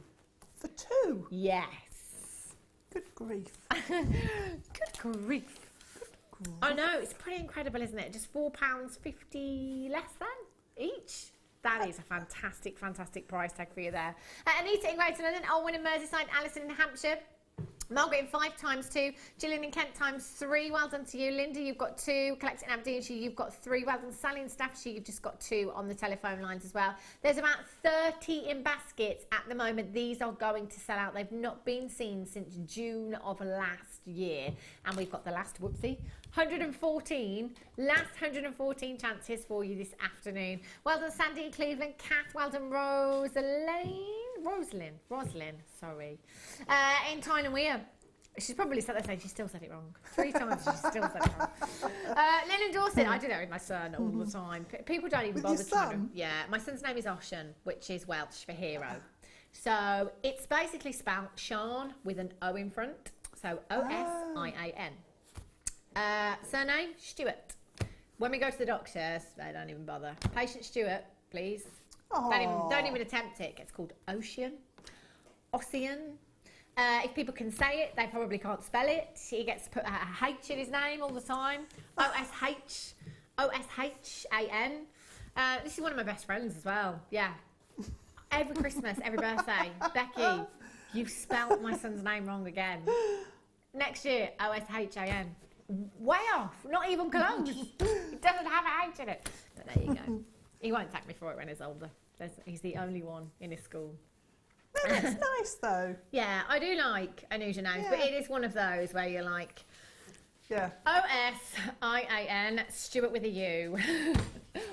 For 2? Yes. Good grief. Good grief. I know, it's pretty incredible, isn't it? Just £4.50 less than each. That is a fantastic, fantastic price tag for you there. Anita in Greater London, Olwyn in Merseyside, Alison in Hampshire, Margaret in 5 times 2, Gillian in Kent times 3. Well done to you. Linda, you've got 2. Collecting in Aberdeenshire, you've got 3. Well done. Sally in Staffordshire, you've just got 2 on the telephone lines as well. There's about 30 in baskets at the moment. These are going to sell out. They've not been seen since June of last year. And we've got the last, 114, last 114 chances for you this afternoon. Well done, Sandy in Cleveland. Kath, well done, Rosalind, sorry. In Tyne and Weir. She's probably sat there saying she still said it wrong. 3 times she still said it wrong. Lynn Dorset, I do that with my son all the time. People don't even With bother your trying to... son? Yeah, my son's name is Oshan, which is Welsh for hero. So it's basically spelled Sean with an O in front. So O-S-I-A-N. Surname, Stewart. When we go to the doctors, they don't even bother. Patient Stewart, please. Don't even attempt it. It gets called Ocean. Ocean. If people can say it, they probably can't spell it. He gets to put a H in his name all the time. O-S-H. O-S-H-A-N. This is one of my best friends as well. Yeah. Every Christmas, every birthday. Becky, you've spelt my son's name wrong again. Next year, O-S-H-A-N. Way off. Not even close. It doesn't have a H in it. But there you go. He won't thank me for it when he's older. He's the only one in his school. No, that's nice though. Yeah, I do like unusual names, but it is one of those where you're like, O-S-I-A-N, Stuart with a U.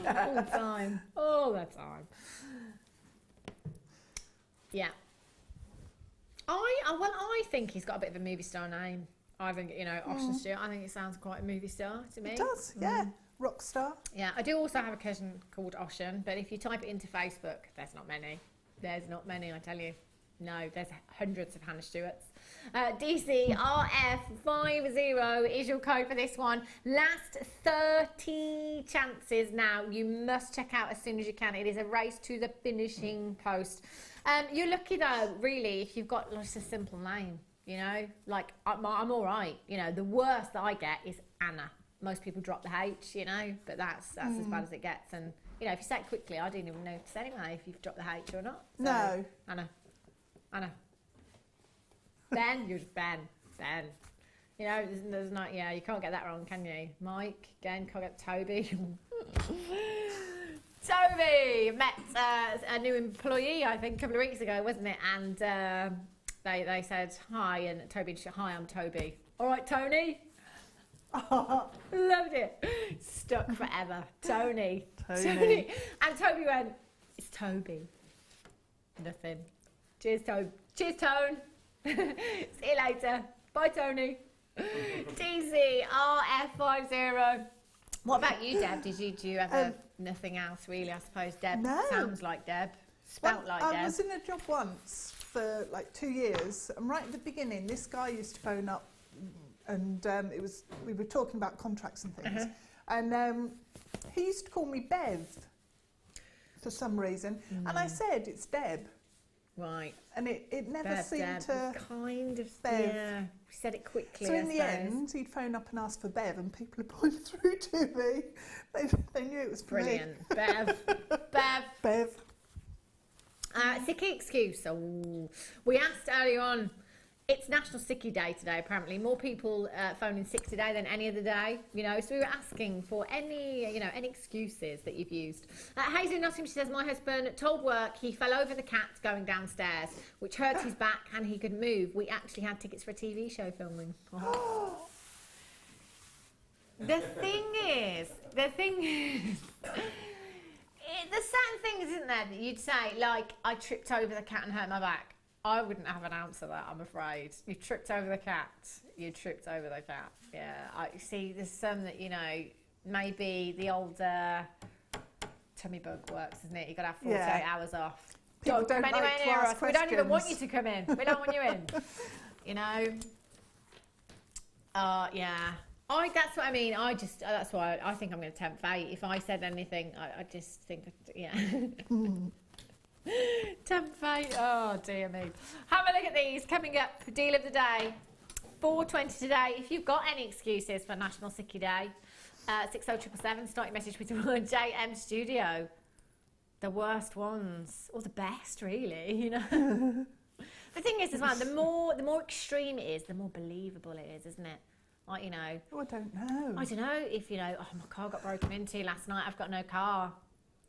All the time. All the time. Yeah. I think he's got a bit of a movie star name. I think, Ocean Stewart, I think it sounds quite a movie star to me. It does, yeah. Rock star. Yeah, I do also have a cousin called Ocean, but if you type it into Facebook, there's not many. There's not many, I tell you. No, there's hundreds of Hannah Stewarts. DCRF50 is your code for this one. Last 30 chances now. You must check out as soon as you can. It is a race to the finishing post. You're lucky though, really, if you've got just a simple name, like I'm all right. The worst that I get is Anna. Most people drop the H, but that's as bad as it gets. And if you say it quickly, I didn't even notice anyway if you've dropped the H or not. So, no. Anna. Ben, you're just Ben. There's not, you can't get that wrong, can you? Mike, again, can't get Toby. Toby met a new employee, I think, a couple of weeks ago, wasn't it? And they said hi, and Toby said, hi, I'm Toby. All right, Tony. Oh, loved it. Stuck forever. Tony. And Toby went, it's Toby. Nothing. Cheers, Tone. Cheers, Tone. See you later. Bye, Tony. DCRF50. What about you, Deb? Do you ever nothing else really? I suppose Deb sounds like Deb, spelt like Deb. I was in a job once for like 2 years, and right at the beginning, this guy used to phone up, and we were talking about contracts and things, and he used to call me Bev for some reason, and I said it's Deb. Right. And it never Bev, seemed Deb. to... Kind of, Bev. yeah. We said it quickly, So in the end, he'd phone up and ask for Bev, and people would point through to me. They knew it was for Brilliant. me. Bev. Bev. Sicky excuse. Oh, we asked earlier on, it's National Sicky Day today, apparently. More people phoning sick today than any other day, So we were asking for any excuses that you've used. Hazel in Nottingham, she says, my husband told work he fell over the cat going downstairs, which hurt his back and he could move. We actually had tickets for a TV show filming. Oh. The thing is, there's certain things, isn't there, that you'd say, like, I tripped over the cat and hurt my back. I wouldn't have an answer to that, I'm afraid. You tripped over the cat. You tripped over the cat. Yeah. I see. There's some that maybe the old tummy bug works, isn't it? You got to have 48 hours off. People don't come anywhere like to near ask us. We don't even want you questions. to come in. We don't want you in. Yeah. That's what I mean. That's why I think I'm going to tempt fate. If I said anything, I just think, yeah. Tempt fate. Oh dear me. Have a look at these coming up. Deal of the day. 4:20 today. If you've got any excuses for National Sicky Day, 60777. Start your message with the word JM Studio. The worst ones, or the best, really. The thing is, as well, the more extreme it is, the more believable it is, isn't it? Like Oh, I don't know. I don't know if oh, my car got broken into last night. I've got no car.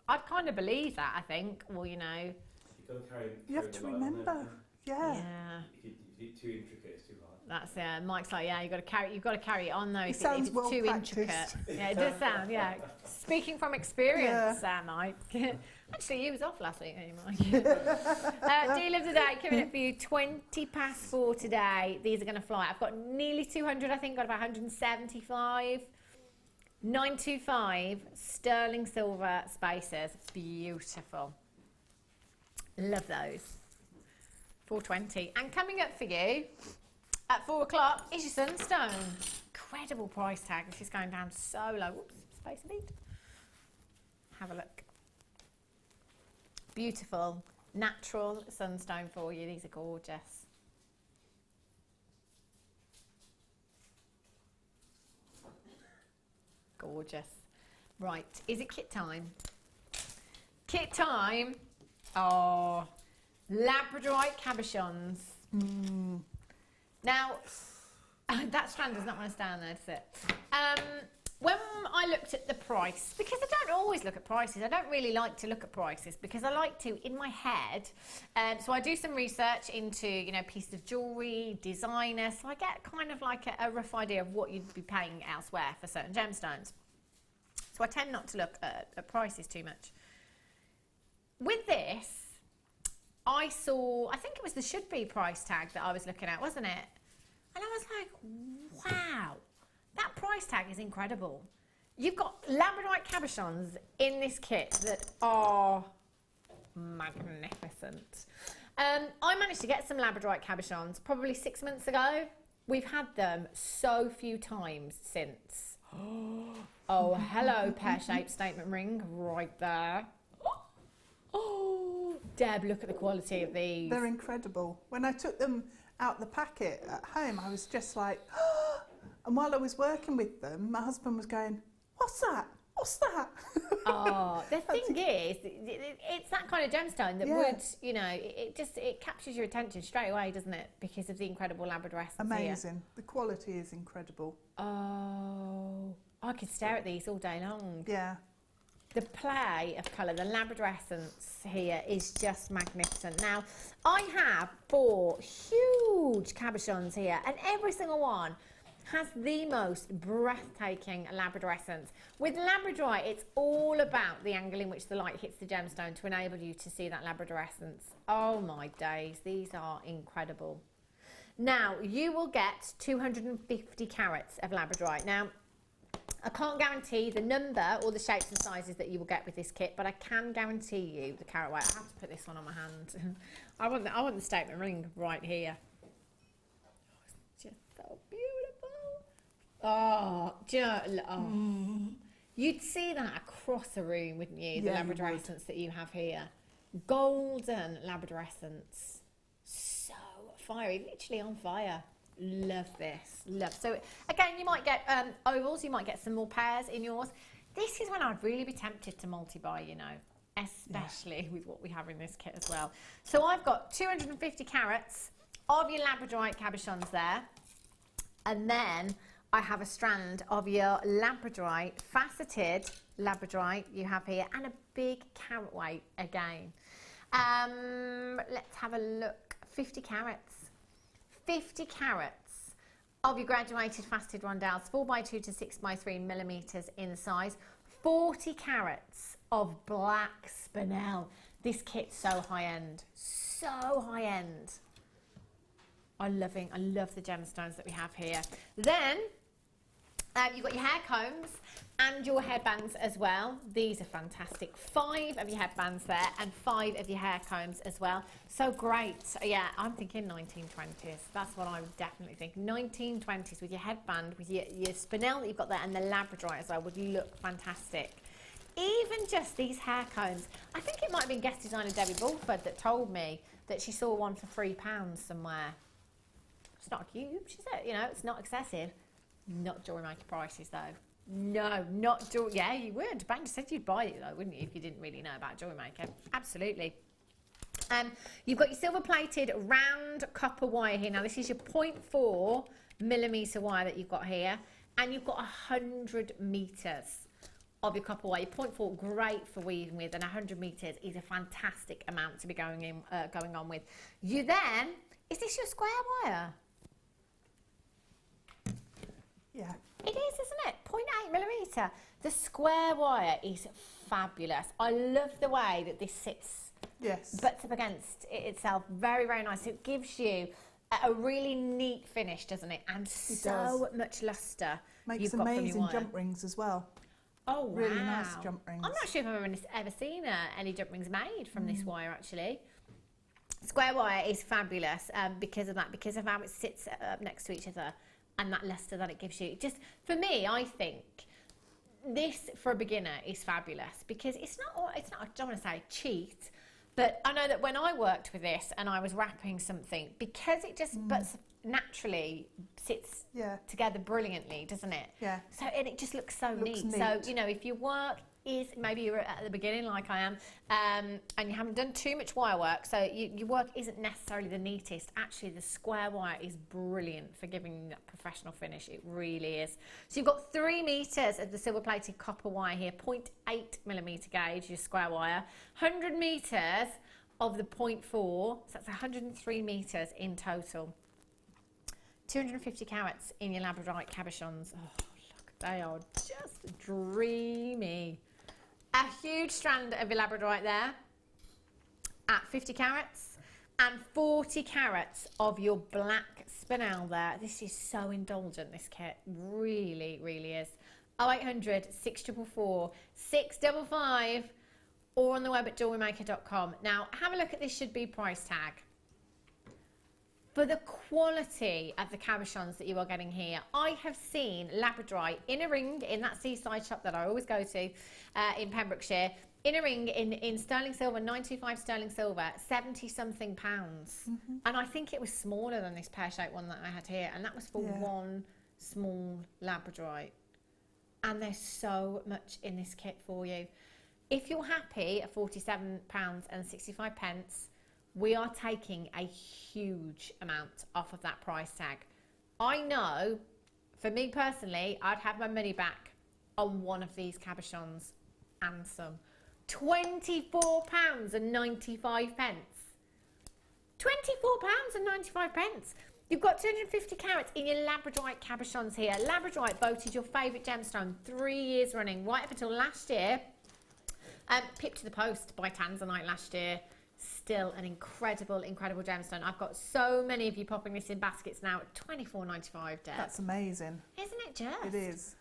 I'd kind of believe that, I think. Well, You've got to carry You have to the light on remember. there. Yeah. If it's too intricate, it's too hard. That's Mike's like, you've got to carry it on though. If sounds it's well too practiced. intricate. Yeah, it does sound. Yeah, speaking from experience, Mike. Actually, you was off last week, anyway. Deal of the day coming up for you, 4:20 today. These are going to fly. I've got nearly 200, I think, got about 175. 925 sterling silver spacers. It's beautiful. Love those. 420. And coming up for you at 4 o'clock is your sunstone. Incredible price tag. This is going down so low. Whoops, space a bead. Have a look. Beautiful natural sunstone for you. These are gorgeous. Gorgeous. Right, is it kit time? Kit time. Oh, Labradorite cabochons. Now, that strand does not want to stand there, does it? When I looked at the price, because I don't always look at prices, I don't really like to look at prices because I like to, in my head, so I do some research into, you know, pieces of jewellery, designer, so I get kind of like a rough idea of what you'd be paying elsewhere for certain gemstones. So I tend not to look at prices too much. With this, I saw, I think it was the should be price tag that I was looking at, wasn't it? And I was like, wow. That price tag is incredible. You've got Labradorite cabochons in this kit that are magnificent. I managed to get some Labradorite cabochons probably 6 months ago. We've had them so few times since. Oh, hello, pear-shaped statement ring right there. Oh, Deb, look at the quality of these. They're incredible. When I took them out the packet at home, I was just like, and while I was working with them, my husband was going, what's that? What's that? Oh, the thing is, it's that kind of gemstone that would, you know, it captures your attention straight away, doesn't it? Because of the incredible Labradorescence. Amazing. Here. The quality is incredible. Oh, I could stare at these all day long. Yeah. The play of colour, the Labradorescence here is just magnificent. Now, I have 4 huge cabochons here, and every single one has the most breathtaking Labradorescence. With Labradorite, it's all about the angle in which the light hits the gemstone to enable you to see that Labradorescence. Oh my days, these are incredible. Now, you will get 250 carats of Labradorite. Now, I can't guarantee the number or the shapes and sizes that you will get with this kit, but I can guarantee you the carat weight. I have to put this one on my hand. I want the statement ring right here. Oh, it's just so beautiful. Oh, do you know, you'd see that across a room, wouldn't you? The Labradorescence that you have here. Golden Labradorescence. So fiery, literally on fire. Love this. Love. So again, you might get ovals, you might get some more pairs in yours. This is when I'd really be tempted to multi-buy, you know, especially with what we have in this kit as well. So I've got 250 carats of your Labradorite cabochons there, and then I have a strand of your Labradorite, faceted Labradorite you have here, and a big carat weight again. Let's have a look. 50 carats. 50 carats of your graduated faceted rondelles, 4x2 to 6x3 millimetres in size. 40 carats of black spinel. This kit's so high end, so high end. I love the gemstones that we have here. Then you've got your hair combs and your headbands as well. These are fantastic. 5 of your headbands there and 5 of your hair combs as well. So great. Yeah, I'm thinking 1920s. That's what I would definitely think. 1920s with your headband, with your spinel that you've got there and the Labradorite as well would look fantastic. Even just these hair combs. I think it might have been guest designer Debbie Bulford that told me that she saw one for £3 somewhere. It's not huge, is it? You know, it's not excessive. Not Jewellery Maker prices though. No, not Jewellery. Yeah, you would. Bang, said you'd buy it though, wouldn't you, if you didn't really know about Jewellery Maker? Absolutely. You've got your silver-plated round copper wire here. Now this is your 0.4 millimetre wire that you've got here, and you've got 100 metres of your copper wire. 0.4, great for weaving with, and 100 metres is a fantastic amount to be going on with. You then, is this your square wire? Yeah. It is, isn't it? 0.8 millimetre. The square wire is fabulous. I love the way that this sits, butts up against itself. Very, very nice. It gives you a really neat finish, doesn't it? And so much lustre. Makes amazing jump rings as well. Oh, wow. Really nice jump rings. I'm not sure if I've ever seen any jump rings made from this wire, actually. Square wire is fabulous because of that, because of how it sits up next to each other and that lustre that it gives you. Just, for me, I think this, for a beginner, is fabulous because it's not, I don't want to say cheat, but I know that when I worked with this and I was wrapping something, because it just naturally sits together brilliantly, doesn't it? Yeah. So, and it just looks so neat. So, you know, if your work is, maybe you're at the beginning like I am, and you haven't done too much wire work, so your work isn't necessarily the neatest. Actually, the square wire is brilliant for giving that professional finish. It really is. So you've got 3 meters of the silver-plated copper wire here, 0.8mm gauge, your square wire, 100 meters of the 0.4, so that's 103 meters in total. 250 carats in your Labradorite cabochons. Oh, look, they are just dreamy. A huge strand of your Labradorite there at 50 carats and 40 carats of your black spinel there. This is so indulgent, this kit. Really, really is. 0800 644 655 or on the web at JewelleryMaker.com. Now, have a look at this should be price tag. For the quality of the cabochons that you are getting here, I have seen Labradorite in a ring in that seaside shop that I always go to in Pembrokeshire, in a ring in sterling silver, 925 sterling silver, 70-something pounds. And I think it was smaller than this pear-shaped one that I had here, and that was for one small Labradorite. And there's so much in this kit for you. If you're happy at £47.65, we are taking a huge amount off of that price tag. I know, for me personally, I'd have my money back on one of these cabochons and some. £24.95. £24.95. You've got 250 carats in your Labradorite cabochons here. Labradorite voted your favourite gemstone 3 years running, right up until last year. Pipped to the post by Tanzanite last year. Still an incredible, incredible gemstone. I've got so many of you popping this in baskets now at £24.95, Deb. That's amazing. Isn't it just? It is.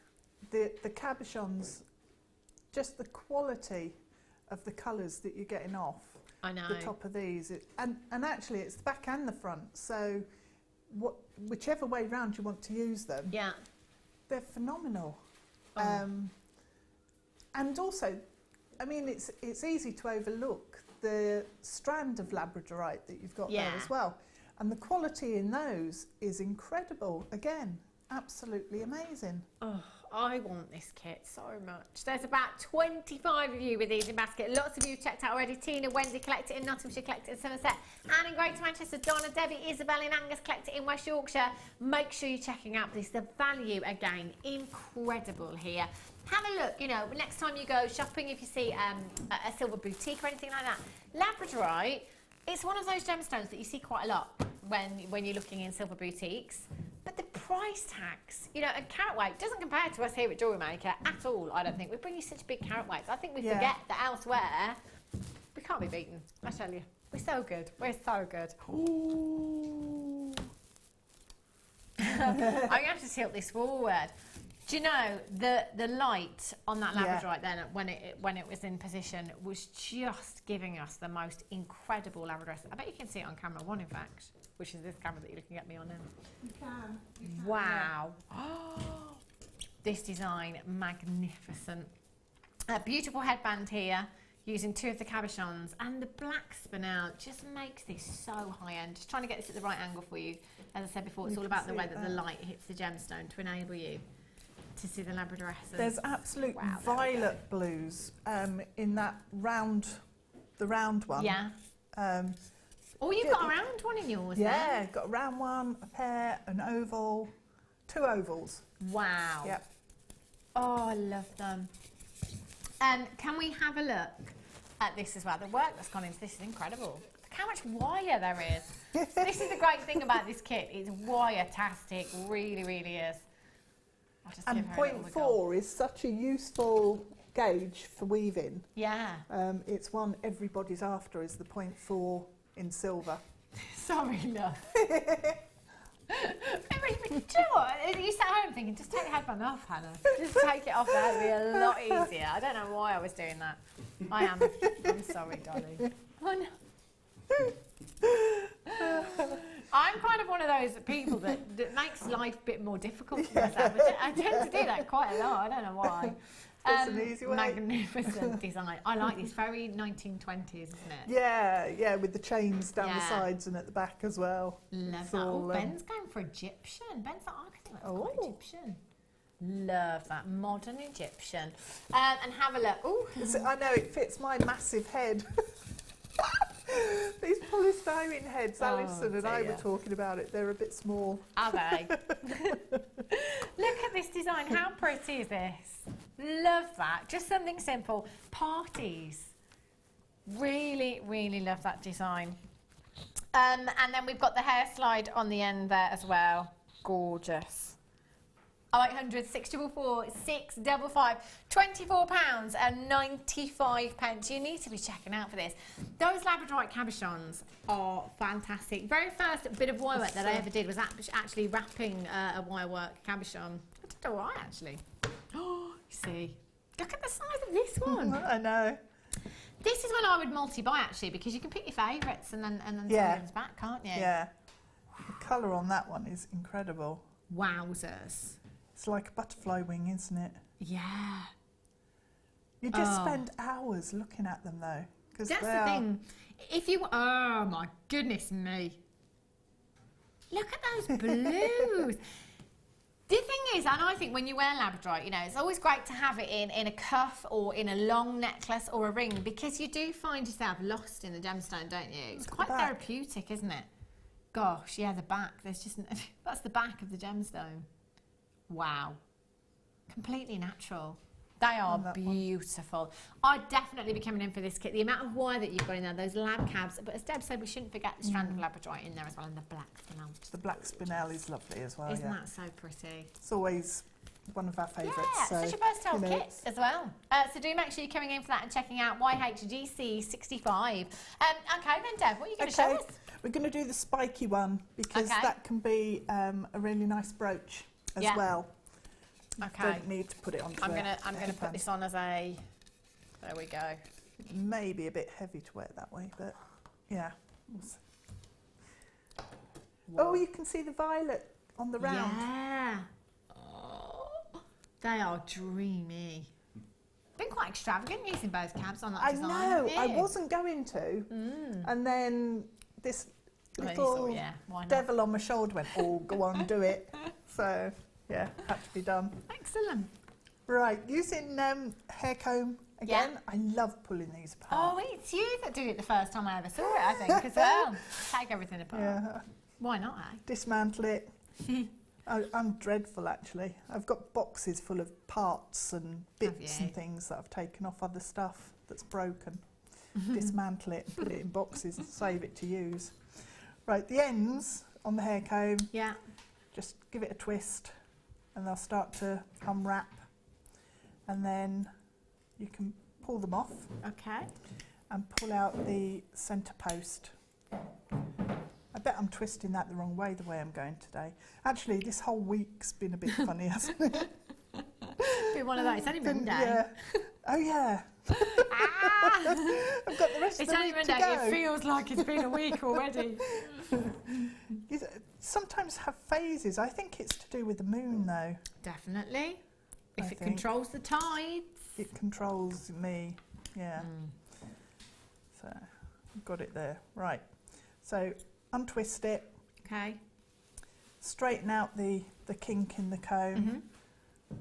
The cabochons, just the quality of the colours that you're getting off I know. the top of these. And actually it's the back and the front, so whichever way round you want to use them, they're phenomenal. And also, I mean, it's easy to overlook the strand of Labradorite that you've got there as well. And the quality in those is incredible. Again, absolutely amazing. Oh, I want this kit so much. There's about 25 of you with these in basket. Lots of you have checked out already. Tina, Wendy, collect it in Nottinghamshire, collect it in Somerset. Anne in Greater Manchester, Donna, Debbie, Isabel in Angus, collect it in West Yorkshire. Make sure you're checking out this. The value, again, incredible here. Have a look, you know, next time you go shopping, if you see a silver boutique or anything like that. Labradorite, it's one of those gemstones that you see quite a lot when you're looking in silver boutiques. But the price tags, you know, and carat weight doesn't compare to us here at Jewellery Maker at all, I don't think. We bring you such big carat weights. I think we forget that elsewhere, we can't be beaten, I tell you. We're so good. We're so good. Ooh. I'm going to have to tilt this forward. Do you know, the light on that Labradorite then, when it was in position, was just giving us the most incredible Labradorite. I bet you can see it on camera 1, in fact, which is this camera that you're looking at me on now. You can. Wow. Oh, this design, magnificent. A beautiful headband here, using 2 of the cabochons, and the black spinel just makes this so high-end. Just trying to get this at the right angle for you. As I said before, it's all about the way that the light hits the gemstone to enable you to see the Labrador essence. There's absolute violet blues in that round one. Yeah. Oh, you've got a round one in yours then? Got a round one, a pear, an oval, 2 ovals. Wow. Yep. Oh, I love them. Can we have a look at this as well? The work that's gone into this is incredible. Look how much wire there is. This is the great thing about this kit. It's wire-tastic, really, really is. And 0.4 is such a useful gauge for weaving. Yeah. It's one everybody's after, is the 0.4 in silver. Sorry, love. You sat home thinking, just take the headband off, Hannah. Just take it off, that'd be a lot easier. I don't know why I was doing that. I'm sorry, darling. Oh, no. I'm kind of one of those people that makes life a bit more difficult for myself. I tend to do that quite a lot. I don't know why. That's an easy way. Magnificent design. I like this. Very 1920s, isn't it? Yeah, with the chains down the sides and at the back as well. Love that. Oh, Ben's going for Egyptian. Ben's like, I think that's quite Egyptian. Love that. Modern Egyptian. And have a look. Ooh. I know, it fits my massive head. These polystyrene heads, Alison and I were talking about it. They're a bit small. Are they? Look at this design. How pretty is this? Love that. Just something simple. Parties. Really, really love that design. And then we've got the hair slide on the end there as well. Gorgeous. 0800 644 655, £24.95. You need to be checking out for this. Those Labradorite cabochons are fantastic. Very first bit of wire work that I ever did was actually wrapping a wire work cabochon. I don't know why, actually. Oh, you see. Look at the size of this one. I know. This is one I would multi-buy, actually, because you can pick your favourites and then someone's back, can't you? Yeah. The colour on that one is incredible. Wowzers. It's like a butterfly wing, isn't it? Yeah. You just spend hours looking at them, though. That's the thing. If you... Oh, my goodness me. Look at those blues. The thing is, and I think when you wear Labradorite, you know, it's always great to have it in a cuff or in a long necklace or a ring, because you do find yourself lost in the gemstone, don't you? It's quite therapeutic, isn't it? Gosh, yeah, the back. There's just... That's the back of the gemstone. Wow. Completely natural. They are beautiful. I'd definitely be coming in for this kit. The amount of wire that you've got in there, those lab cabs. But as Deb said, we shouldn't forget the strand of Labradorite in there as well, and the black spinel. The black spinel is lovely as well. Isn't that so pretty? It's always one of our favourites. Yeah, so, such a versatile kit as well. So do make sure you're coming in for that and checking out YHGC65. Okay, then Deb, what are you going to show us? We're going to do the spiky one, because that can be a really nice brooch as well. Okay. Don't need to put it on. I'm gonna put this on as a. There we go. It may be a bit heavy to wear that way, but yeah. Oh, you can see the violet on the round. Yeah. Oh, they are dreamy. Been quite extravagant using both cabs on that design. I know. I wasn't going to, and then this little devil on my shoulder went, "Oh, go on, do it." So. Yeah, had to be done. Excellent. Right, using hair comb again. I love pulling these apart. Oh, it's you that did it the first time I ever saw it, I think, as well. Take everything apart. Yeah. Why not, eh? Dismantle it. I'm dreadful, actually. I've got boxes full of parts and bits and things that I've taken off other stuff that's broken. Dismantle it, put it in boxes and save it to use. Right, the ends on the hair comb. Yeah. Just give it a twist, and they'll start to unwrap, and then you can pull them off. Okay. And pull out the centre post. I bet I'm twisting that the wrong way, the way I'm going today. Actually, this whole week's been a bit funny, hasn't it? Been one of those. It's only Monday. Yeah. Oh yeah. I've got the rest of the week to go. It feels like it's been a week already. You sometimes have phases. I think it's to do with the moon, though. Definitely. If it controls the tides. It controls me, yeah. So, I've got it there. Right. So, untwist it. Okay. Straighten out the kink in the comb.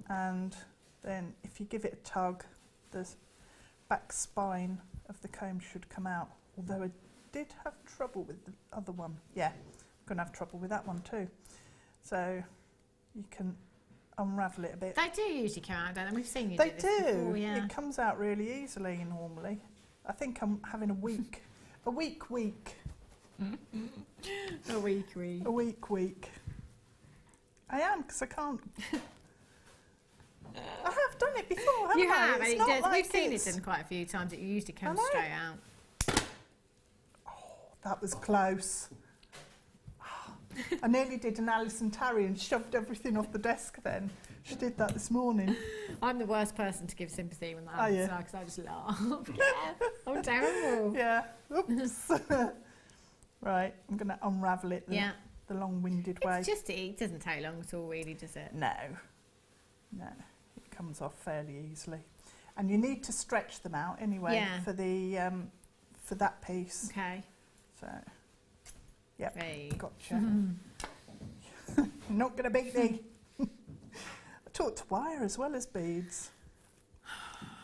And then if you give it a tug, the back spine of the comb should come out. Although I did have trouble with the other one. Yeah, I'm going to have trouble with that one too. So you can unravel it a bit. They do usually come out, don't they? We've seen you do this before. Before, yeah. It comes out really easily normally. I think I'm having a week. A week. A week. I am, because I can't I have done it before, haven't You I? have, It's and it not does. like We've seen it it's- done quite a few times. It usually comes know. straight out. That was close. I nearly did an Alison Tarry and shoved everything off the desk then. She did that this morning. I'm the worst person to give sympathy when that Are you? happens because I just laugh. I'm terrible. Yeah. Oops. Right, I'm going to unravel it the long-winded way. It's just, it doesn't take long at all, really, does it? No. No, it comes off fairly easily. And you need to stretch them out anyway for the for that piece. Okay. So, yep, Hey. gotcha. You're not going to beat me. I taught to wire as well as beads.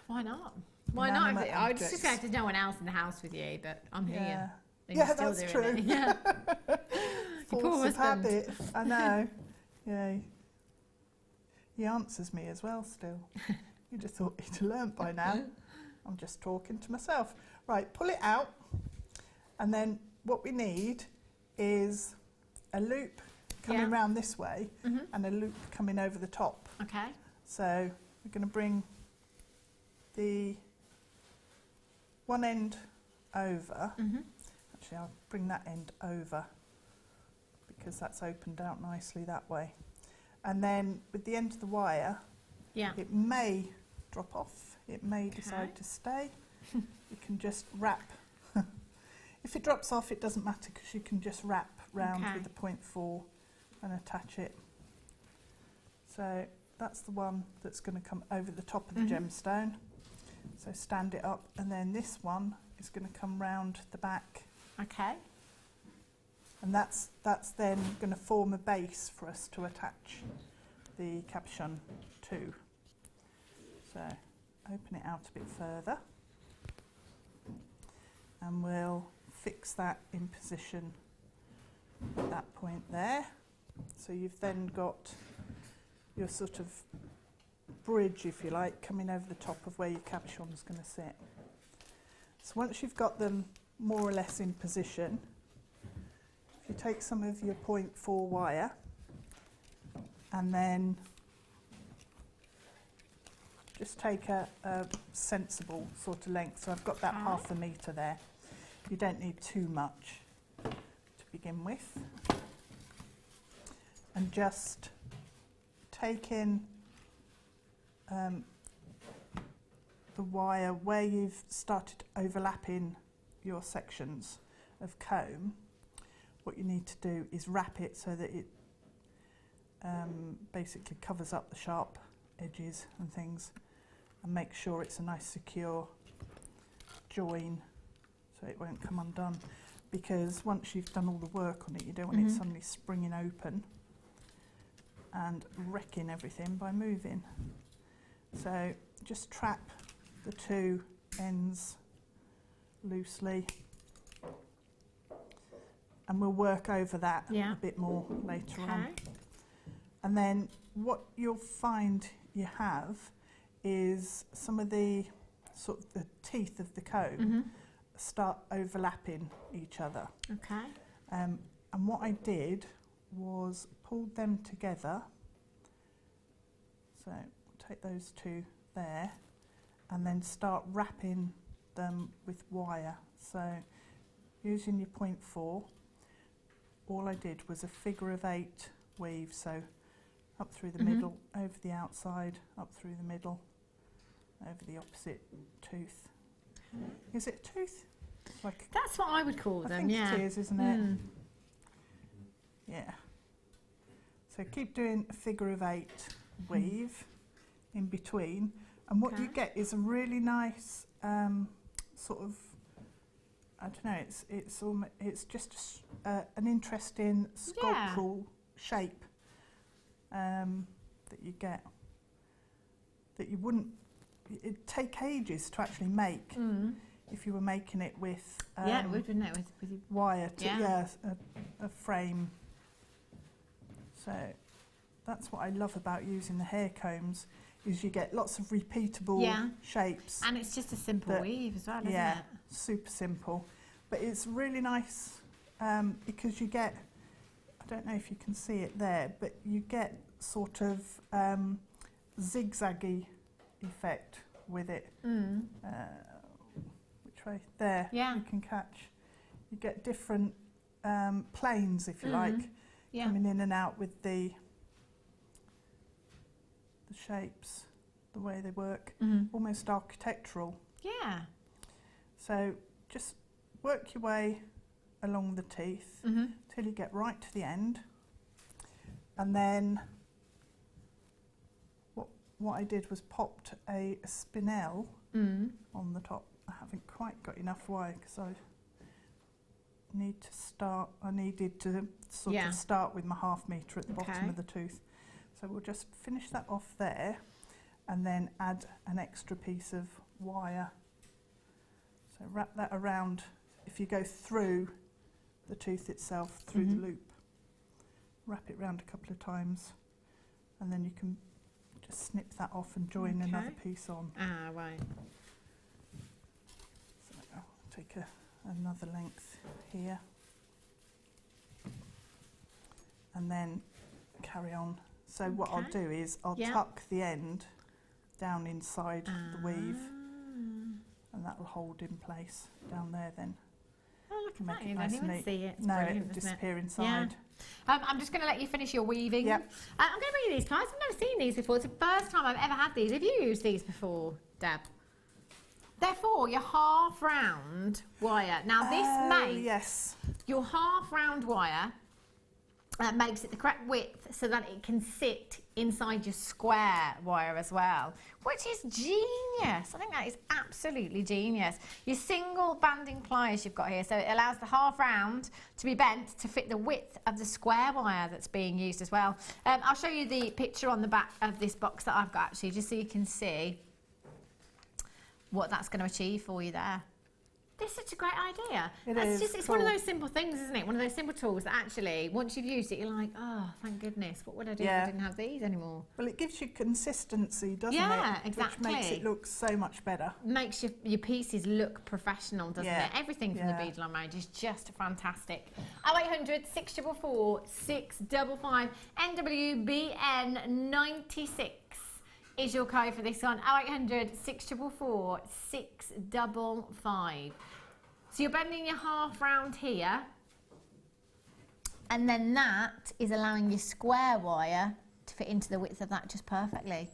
Why not? Why not? Inanimate I was just objects. saying there's no one else in the house with you, but I'm here. Yeah, And yeah, you're still that's doing true. it. Yeah. Your poor Force of husband. habit. I know. Yeah. He answers me as well still. You just thought he'd learnt by now. I'm just talking to myself. Right, pull it out. And then what we need is a loop coming round this way and a loop coming over the top. Okay. So we're going to bring the one end over. Actually, I'll bring that end over because that's opened out nicely that way. And then with the end of the wire, it may drop off. It may decide to stay. You can just wrap. If it drops off, it doesn't matter because you can just wrap round with the 0.4 and attach it. So that's the one that's going to come over the top of the gemstone. So stand it up, and then this one is going to come round the back. Okay. And that's then going to form a base for us to attach the cabochon to. So open it out a bit further, and we'll fix that in position at that point there. So you've then got your sort of bridge, if you like, coming over the top of where your cabochon is going to sit. So once you've got them more or less in position, if you take some of your 0.4 wire and then just take a sensible sort of length. So I've got that ½ metre there. You don't need too much to begin with. And just take in the wire where you've started overlapping your sections of comb. What you need to do is wrap it so that it basically covers up the sharp edges and things, and make sure it's a nice secure join so it won't come undone, because once you've done all the work on it, you don't want it suddenly springing open and wrecking everything by moving. So just trap the two ends loosely, and we'll work over that a bit more later on. And then what you'll find you have is some of the sort of the teeth of the comb start overlapping each other. Okay. And what I did was pulled them together. So take those two there and then start wrapping them with wire. So using your 0.4, all I did was a figure-of-8 weave, so up through the middle, over the outside, up through the middle, over the opposite tooth. Is it a tooth? It's like, that's what I would call them, I think it is, isn't it? Yeah. So keep doing a figure-of-8 weave in between, and what you get is a really nice sort of, I don't know, it's just an interesting sculptural shape that you get, that you wouldn't, it'd take ages to actually make if you were making it with it would, wouldn't it, with wire to a frame. So that's what I love about using the hair combs, is you get lots of repeatable shapes. And it's just a simple weave as well, isn't it? Super simple. But it's really nice because you get, I don't know if you can see it there, but you get sort of zigzaggy effect with it. Which way? There. Yeah. You can catch. You get different planes, if you like, coming in and out with the shapes, the way they work, almost architectural. Yeah. So just work your way along the teeth till you get right to the end, and then what I did was popped a spinel on the top. I haven't quite got enough wire because I needed to sort of start with my ½ metre at the bottom of the tooth. So we'll just finish that off there and then add an extra piece of wire. So wrap that around, if you go through the tooth itself, through the loop, wrap it round a couple of times, and then you can just snip that off and join another piece on. Ah, right. So I'll take another length here, and then carry on. So what I'll do is I'll tuck the end down inside the weave, and that will hold in place down there then. Oh, look at that, you nice don't even see it. It's no, brilliant, it'll isn't disappear it? inside. Yeah. I'm just going to let you finish your weaving. Yep. I'm going to bring you these cards. I've never seen these before. It's the first time I've ever had these. Have you used these before, Deb? Therefore, your half round wire. Now this makes your half round wire makes it the correct width so that it can sit inside your square wire as well, which is genius. I think that is absolutely genius. Your single banding pliers you've got here, so it allows the half round to be bent to fit the width of the square wire that's being used as well. I'll show you the picture on the back of this box that I've got actually, just so you can see what that's going to achieve for you there. It's such a great idea. It's one of those simple things, isn't it? One of those simple tools that actually, once you've used it, you're like, oh, thank goodness. What would I do if I didn't have these anymore? Well, it gives you consistency, doesn't it? Yeah, exactly. Which makes it look so much better. Makes your pieces look professional, doesn't it? Everything from the beadline range is just fantastic. 0800 644 655 NWBN 96. Is your code for this one. 0800 644 655. So you're bending your half round here, and then that is allowing your square wire to fit into the width of that just perfectly,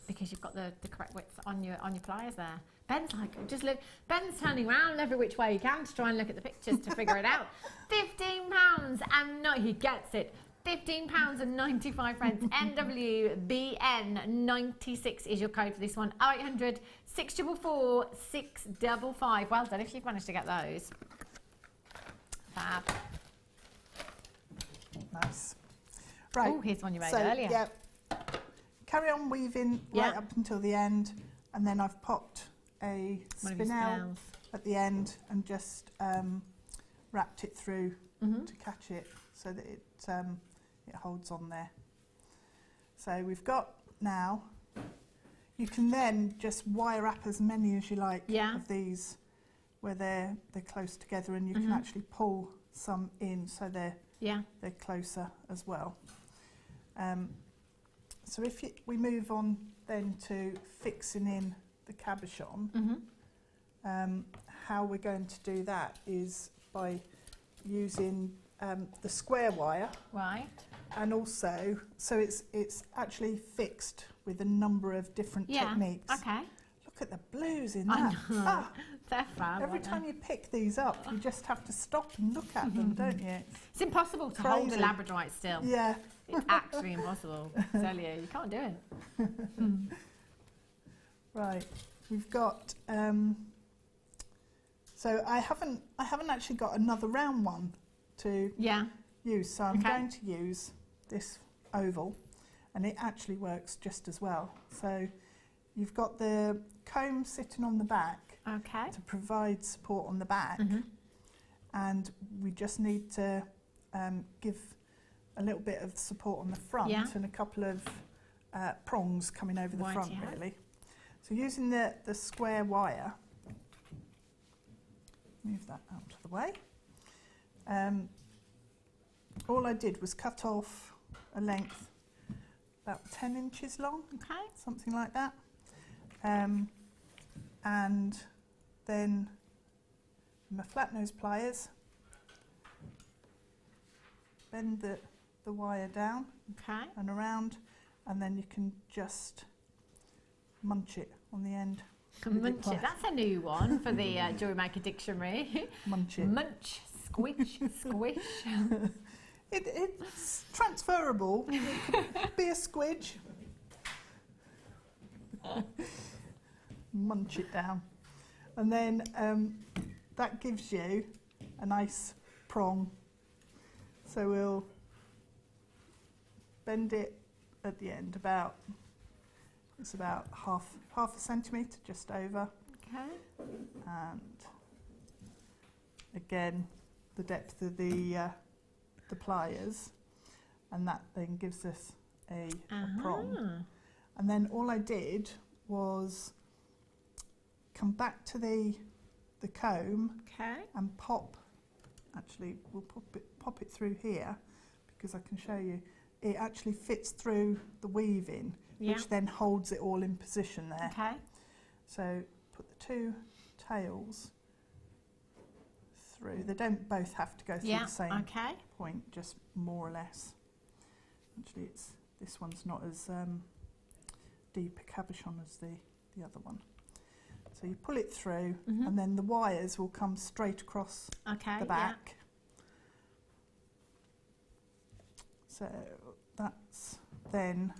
because you've got the correct width on your pliers there. Ben's like, just look. Ben's turning around every which way he can to try and look at the pictures to figure it out. £15, and no, he gets it. £15.95. NWBN 96 is your code for this one. 0800 644 655. Well done if you've managed to get those. Fab. Nice. Right. Oh, here's one you made earlier. Yeah. Carry on weaving right up until the end, and then I've popped a spinel at the end and just wrapped it through to catch it so that it holds on there. So we've got now, you can then just wire wrap as many as you like of these where they're close together, and you can actually pull some in so they're closer as well. So if we move on then to fixing in the cabochon, how we're going to do that is by using the square wire, and also so it's actually fixed with a number of different techniques. Look at the blues in that. They're fab. Every time you pick these up, you just have to stop and look at them, don't you? It's impossible to hold a Labradorite still. Yeah. It's actually impossible. I tell you, you can't do it. Right, we've got. So I haven't actually got another round one to use, so I'm going to use this oval, and it actually works just as well. So you've got the comb sitting on the back to provide support on the back, and we just need to give a little bit of support on the front and a couple of prongs coming over the front, really. So using the square wire, move that out of the way. All I did was cut off a length about 10 inches long, Okay. something like that. And then my flat nose pliers, bend the wire down Okay. and around, and then you can just munch it on the end. Munch it. That's a new one for the Jewellery Maker dictionary. Munch it. Munch, squish, squish. It's transferable. It could be a squidge. Munch it down. And then that gives you a nice prong. So we'll bend it at the end it's about half a centimetre, just over. Okay. And again, the depth of the pliers, and that then gives us a prong. And then all I did was come back to the comb and pop. Actually, we'll pop it through here because I can show you. It actually fits through the weaving, which then holds it all in position there. Okay. So put the two tails through. They don't both have to go through the same point, just more or less. Actually, this one's not as deep a cabochon as the other one. So you pull it through, and then the wires will come straight across the back. So that's then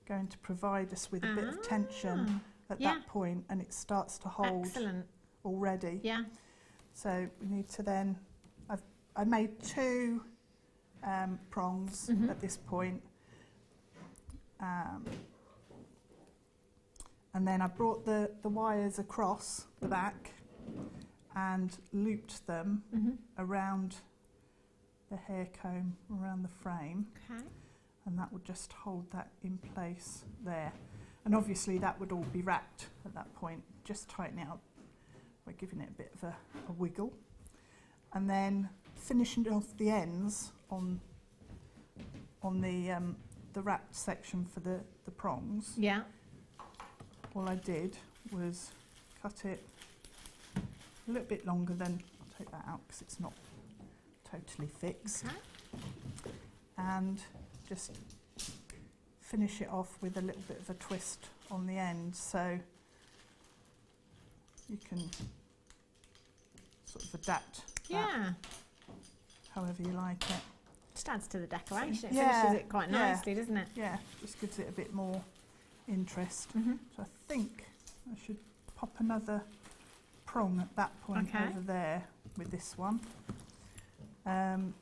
going to provide us with a bit of tension at that point, and it starts to hold already. Yeah. So we need to then, I made two prongs at this point. And then I brought the wires across the back and looped them around the hair comb, around the frame. Okay. And that would just hold that in place there. And obviously that would all be wrapped at that point. Just tighten it up by giving it a bit of a wiggle. And then finishing off the ends on the wrapped section for the prongs. Yeah. All I did was cut it a little bit longer than, I'll take that out because it's not totally fixed. Okay. And just finish it off with a little bit of a twist on the end, so you can sort of adapt that however you like it. Just adds to the decoration. It Yeah, finishes it quite nicely, doesn't it? Yeah, just gives it a bit more interest. So I think I should pop another prong at that point over there with this one. And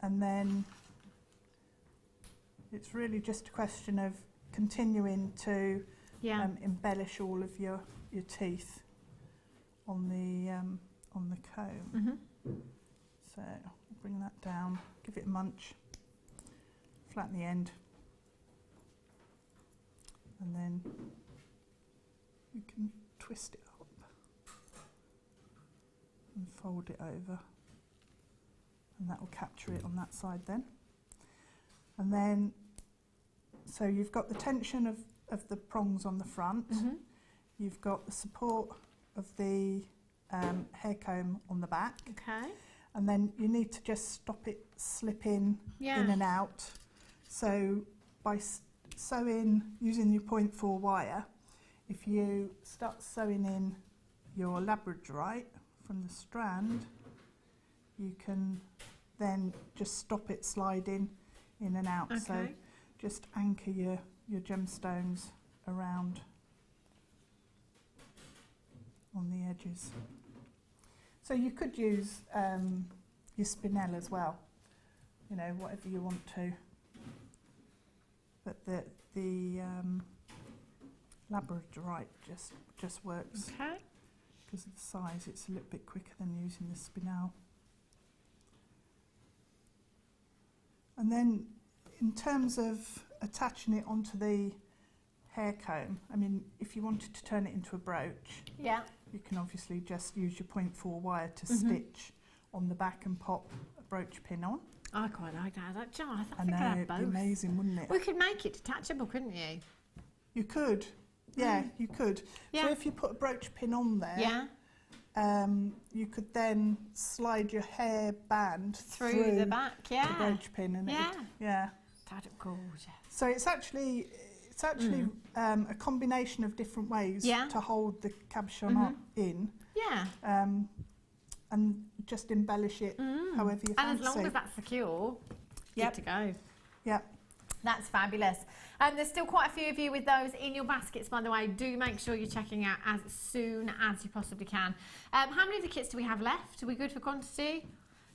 then it's really just a question of continuing to embellish all of your teeth on the comb. So I'll bring that down, give it a munch, flatten the end, and then you can twist it up and fold it over, and that will capture it on that side then. And then, so you've got the tension of the prongs on the front, you've got the support of the hair comb on the back, and then you need to just stop it slipping in and out. So by sewing, using your 0.4 wire, if you start sewing in your Labradorite from the strand, you can then just stop it sliding in and out. So just anchor your gemstones around on the edges. So you could use your spinel as well, you know, whatever you want to. But the Labradorite just works because of the size. It's a little bit quicker than using the spinel. And then in terms of attaching it onto the hair comb, I mean, if you wanted to turn it into a brooch, you can obviously just use your 0.4 wire to stitch on the back and pop a brooch pin on. I quite like that. I think I I could know, have it'd be both. amazing, wouldn't it? We could make it detachable, couldn't you? You could. Yeah, you could. Yeah. So if you put a brooch pin on there, Yeah. you could then slide your hair band Through the back, yeah. the brooch pin, and Yeah. that'd look gorgeous. So it's actually a combination of different ways to hold the cabochon up in. Yeah. And just embellish it however you fancy. And as long as that's secure, good to go. Yep. That's fabulous. There's still quite a few of you with those in your baskets, by the way. Do make sure you're checking out as soon as you possibly can. How many of the kits do we have left? Are we good for quantity?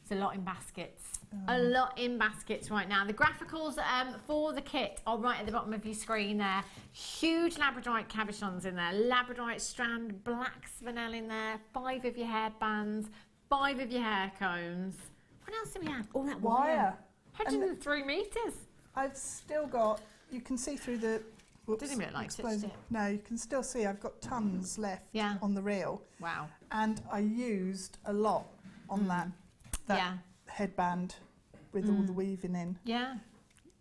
It's a lot in baskets. A lot in baskets right now. The graphicals for the kit are right at the bottom of your screen there. Huge Labradorite cabochons in there. Labradorite strand, black spinel in there. 5 of your hairbands, 5 of your hair combs. What else do we have? All that wire. 103 metres. I've still got, you can see through the, Doesn't look like touched it. No, you can still see I've got tons left on the reel. Wow. And I used a lot on that headband with all the weaving in. Yeah.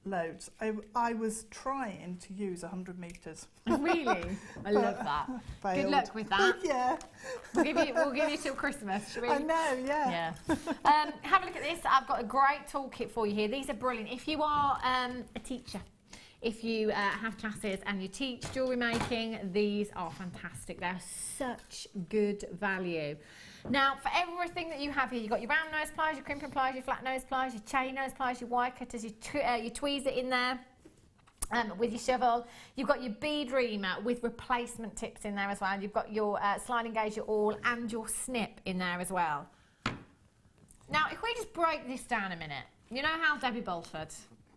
Loads. I was trying to use 100 metres. Really? I love that. Good luck with that. Yeah. We'll give you till Christmas, shall we? I know, yeah. Have a look at this. I've got a great toolkit for you here. These are brilliant. If you are a teacher, if you have classes and you teach jewellery making, these are fantastic. They're such good value. Now, for everything that you have here, you've got your round nose pliers, your crimping pliers, your flat nose pliers, your chain nose pliers, your wire cutters, your tweezer in there with your shovel. You've got your bead reamer with replacement tips in there as well. You've got your sliding gauge, your awl, and your snip in there as well. Now, if we just break this down a minute, you know how Debbie Bolford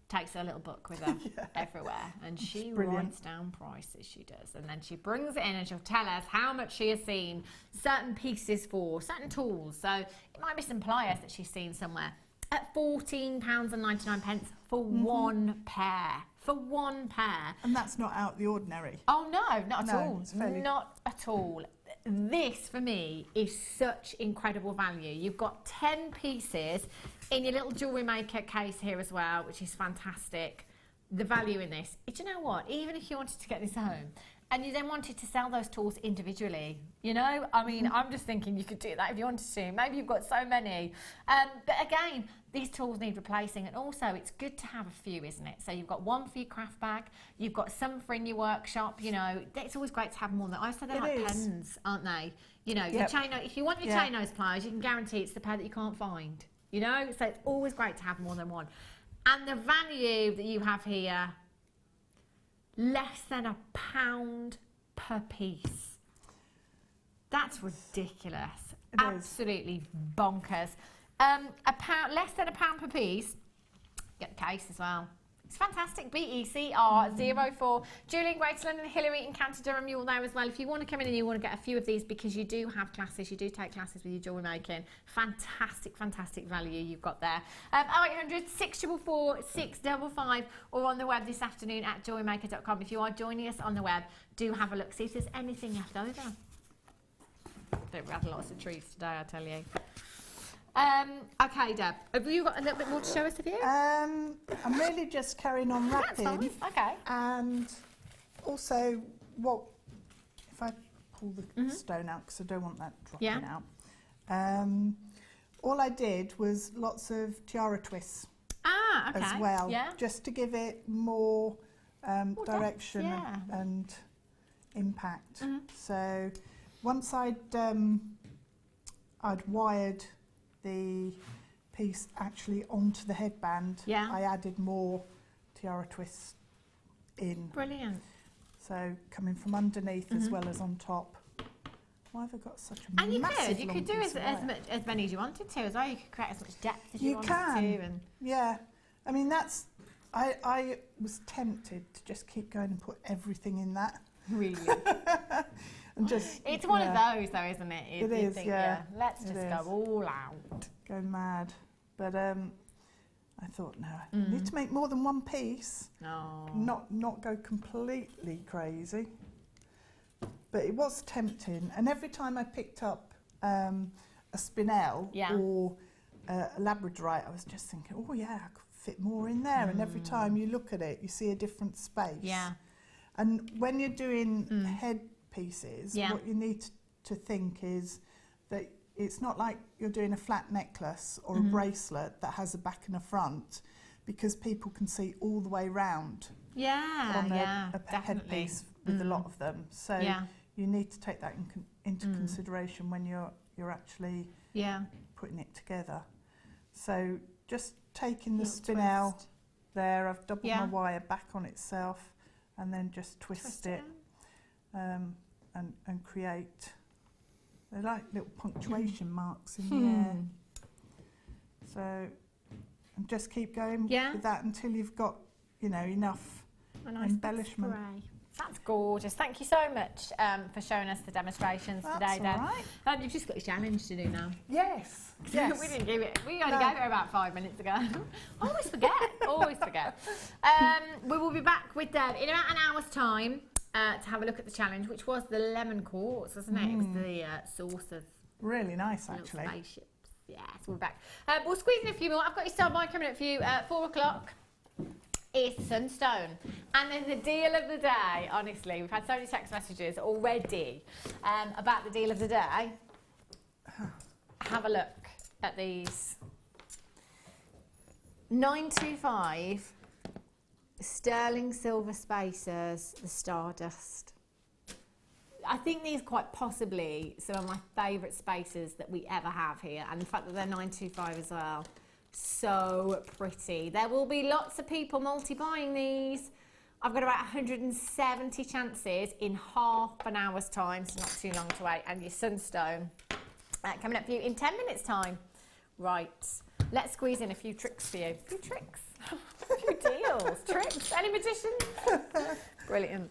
takes her little book with her everywhere, and she writes down prices, she does, and then she brings it in and she'll tell us how much she has seen certain pieces for, certain tools. So it might be some pliers that she's seen somewhere at £14.99 for one pair. For one pair. And that's not out the ordinary. Oh no, not at all. It's fairly... Not at all. This, for me, is such incredible value. You've got 10 pieces in your little Jewellery Maker case here as well, which is fantastic. The value in this. Do you know what? Even if you wanted to get this home and you then wanted to sell those tools individually, you know? I mean, I'm just thinking you could do that if you wanted to. Maybe you've got so many. But again, these tools need replacing, and also it's good to have a few, isn't it? So you've got one for your craft bag, you've got some for in your workshop, you know. It's always great to have more than I said they're like pens, aren't they? You know, your chain, if you want your chain nose pliers, you can guarantee it's the pair that you can't find, you know? So it's always great to have more than one. And the value that you have here, less than £1 per piece. That's ridiculous. Absolutely bonkers. Less than £1 per piece. Get the case as well. It's fantastic. BECR04. Julie in Greater London, Hillary in County Durham, you're there as well. If you want to come in and you want to get a few of these, because you do have classes, you do take classes with your jewellery making, fantastic, fantastic value you've got there. 0800 644 655, or on the web this afternoon at jewellerymaker.com. If you are joining us on the web, do have a look, see if there's anything left over. We've had lots of treats today, I tell you. Okay, Deb, have you got a little bit more to show us, have you? I'm really just carrying on wrapping. That's fine. Okay. And also, if I pull the stone out, because I don't want that dropping out. All I did was lots of tiara twists as well, just to give it more direction and impact. So once I'd wired the piece actually onto the headband, I added more tiara twists in. Brilliant. So coming from underneath as well as on top. Why have I got such a and massive you could do as many as you wanted to as well. You could create as much depth as you wanted to. And yeah, I mean that's. I was tempted to just keep going and put everything in that. Really. And just, it's one of those though, isn't it? It is, think, let's just go all out. Go mad. But I thought, no, I need to make more than one piece. Oh. Not go completely crazy. But it was tempting. And every time I picked up a spinel or Labradorite, I was just thinking, oh yeah, I could fit more in there. And every time you look at it, you see a different space. Yeah. And when you're doing head pieces, what you need to think is that it's not like you're doing a flat necklace or a bracelet that has a back and a front, because people can see all the way round on a headpiece with a lot of them. So you need to take that into consideration when you're actually putting it together. So just taking the spinel there, I've doubled my wire back on itself, and then just twist it and create, they're like little punctuation marks in the air. So, and just keep going with that until you've got, you know, enough embellishment. That's gorgeous. Thank you so much for showing us the demonstrations today, Dan. Right. You've just got a challenge to do now. Yes. We didn't give it. We only gave it about 5 minutes ago. Always forget. Always forget. We will be back with Deb in about an hour's time to have a look at the challenge, which was the lemon quartz, wasn't it? It was the source of really nice, actually. Spaceships. Yeah, so we're back. We'll squeeze in a few more. I've got your star by coming up for you at 4 o'clock. Is sunstone. And then the deal of the day, honestly, we've had so many text messages already about the deal of the day. Have a look at these. 925 sterling silver spacers, the Stardust. I think these are quite possibly some of my favourite spacers that we ever have here, and the fact that they're 925 as well. So pretty. There will be lots of people multi-buying these. I've got about 170 chances in half an hour's time, so not too long to wait. And your sunstone coming up for you in 10 minutes time. Right, let's squeeze in a few tricks for you. A few tricks, a few deals, tricks. Any magicians? Brilliant.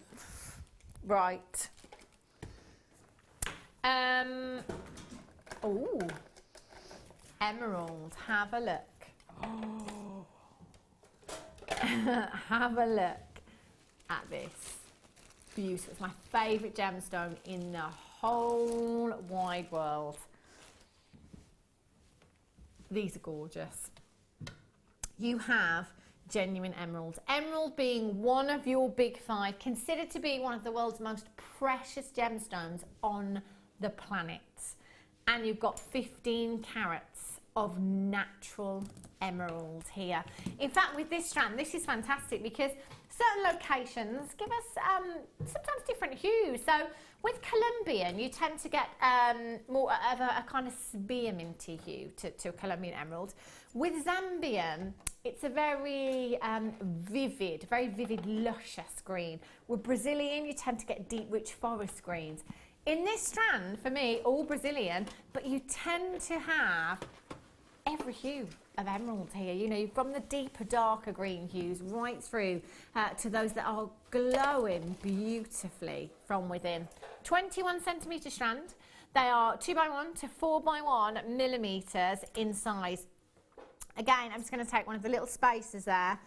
Right. Oh, emerald. Have a look. Oh. Have a look at this. Beautiful. It's my favourite gemstone in the whole wide world. These are gorgeous. You have genuine emerald. Emerald being one of your big 5, considered to be one of the world's most precious gemstones on the planet. And you've got 15 carats of natural emerald here. In fact, with this strand, this is fantastic because certain locations give us sometimes different hues. So with Colombian, you tend to get more of a kind of spearminty hue to Colombian emerald. With Zambian, it's a very vivid, luscious green. With Brazilian, you tend to get deep, rich forest greens. In this strand, for me, all Brazilian, but you tend to have every hue of emerald here, you know, from the deeper, darker green hues right through to those that are glowing beautifully from within. 21 centimetre strand. They are 2x1 to 4x1 millimetres in size. Again, I'm just going to take one of the little spacers there.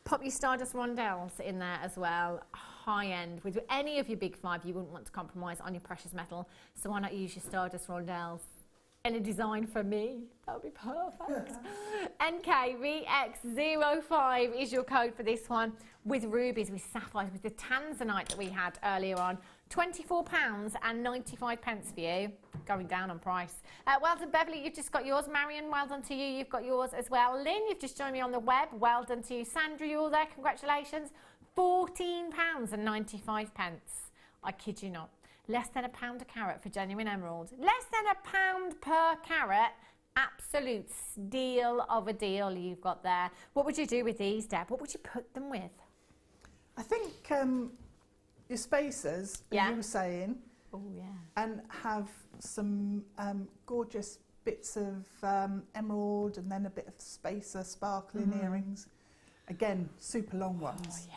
Pop your Stardust rondelles in there as well. High end. With any of your big 5, you wouldn't want to compromise on your precious metal. So why not use your Stardust rondelles in a design for me? That would be perfect. NKVX05 is your code for this one. With rubies, with sapphires, with the Tanzanite that we had earlier on. £24.95 for you. Going down on price. Well done, Beverly, you've just got yours. Marion, well done to you. You've got yours as well. Lynn, you've just joined me on the web. Well done to you. Sandra, you're there. Congratulations. £14.95. I kid you not. Less than £1 a carat for genuine emerald. Less than £1 per carat. Absolute steal of a deal you've got there. What would you do with these, Deb? What would you put them with? I think your spacers, as you were saying, and have some gorgeous bits of emerald and then a bit of spacer sparkling earrings. Again, super long ones. Oh, yeah.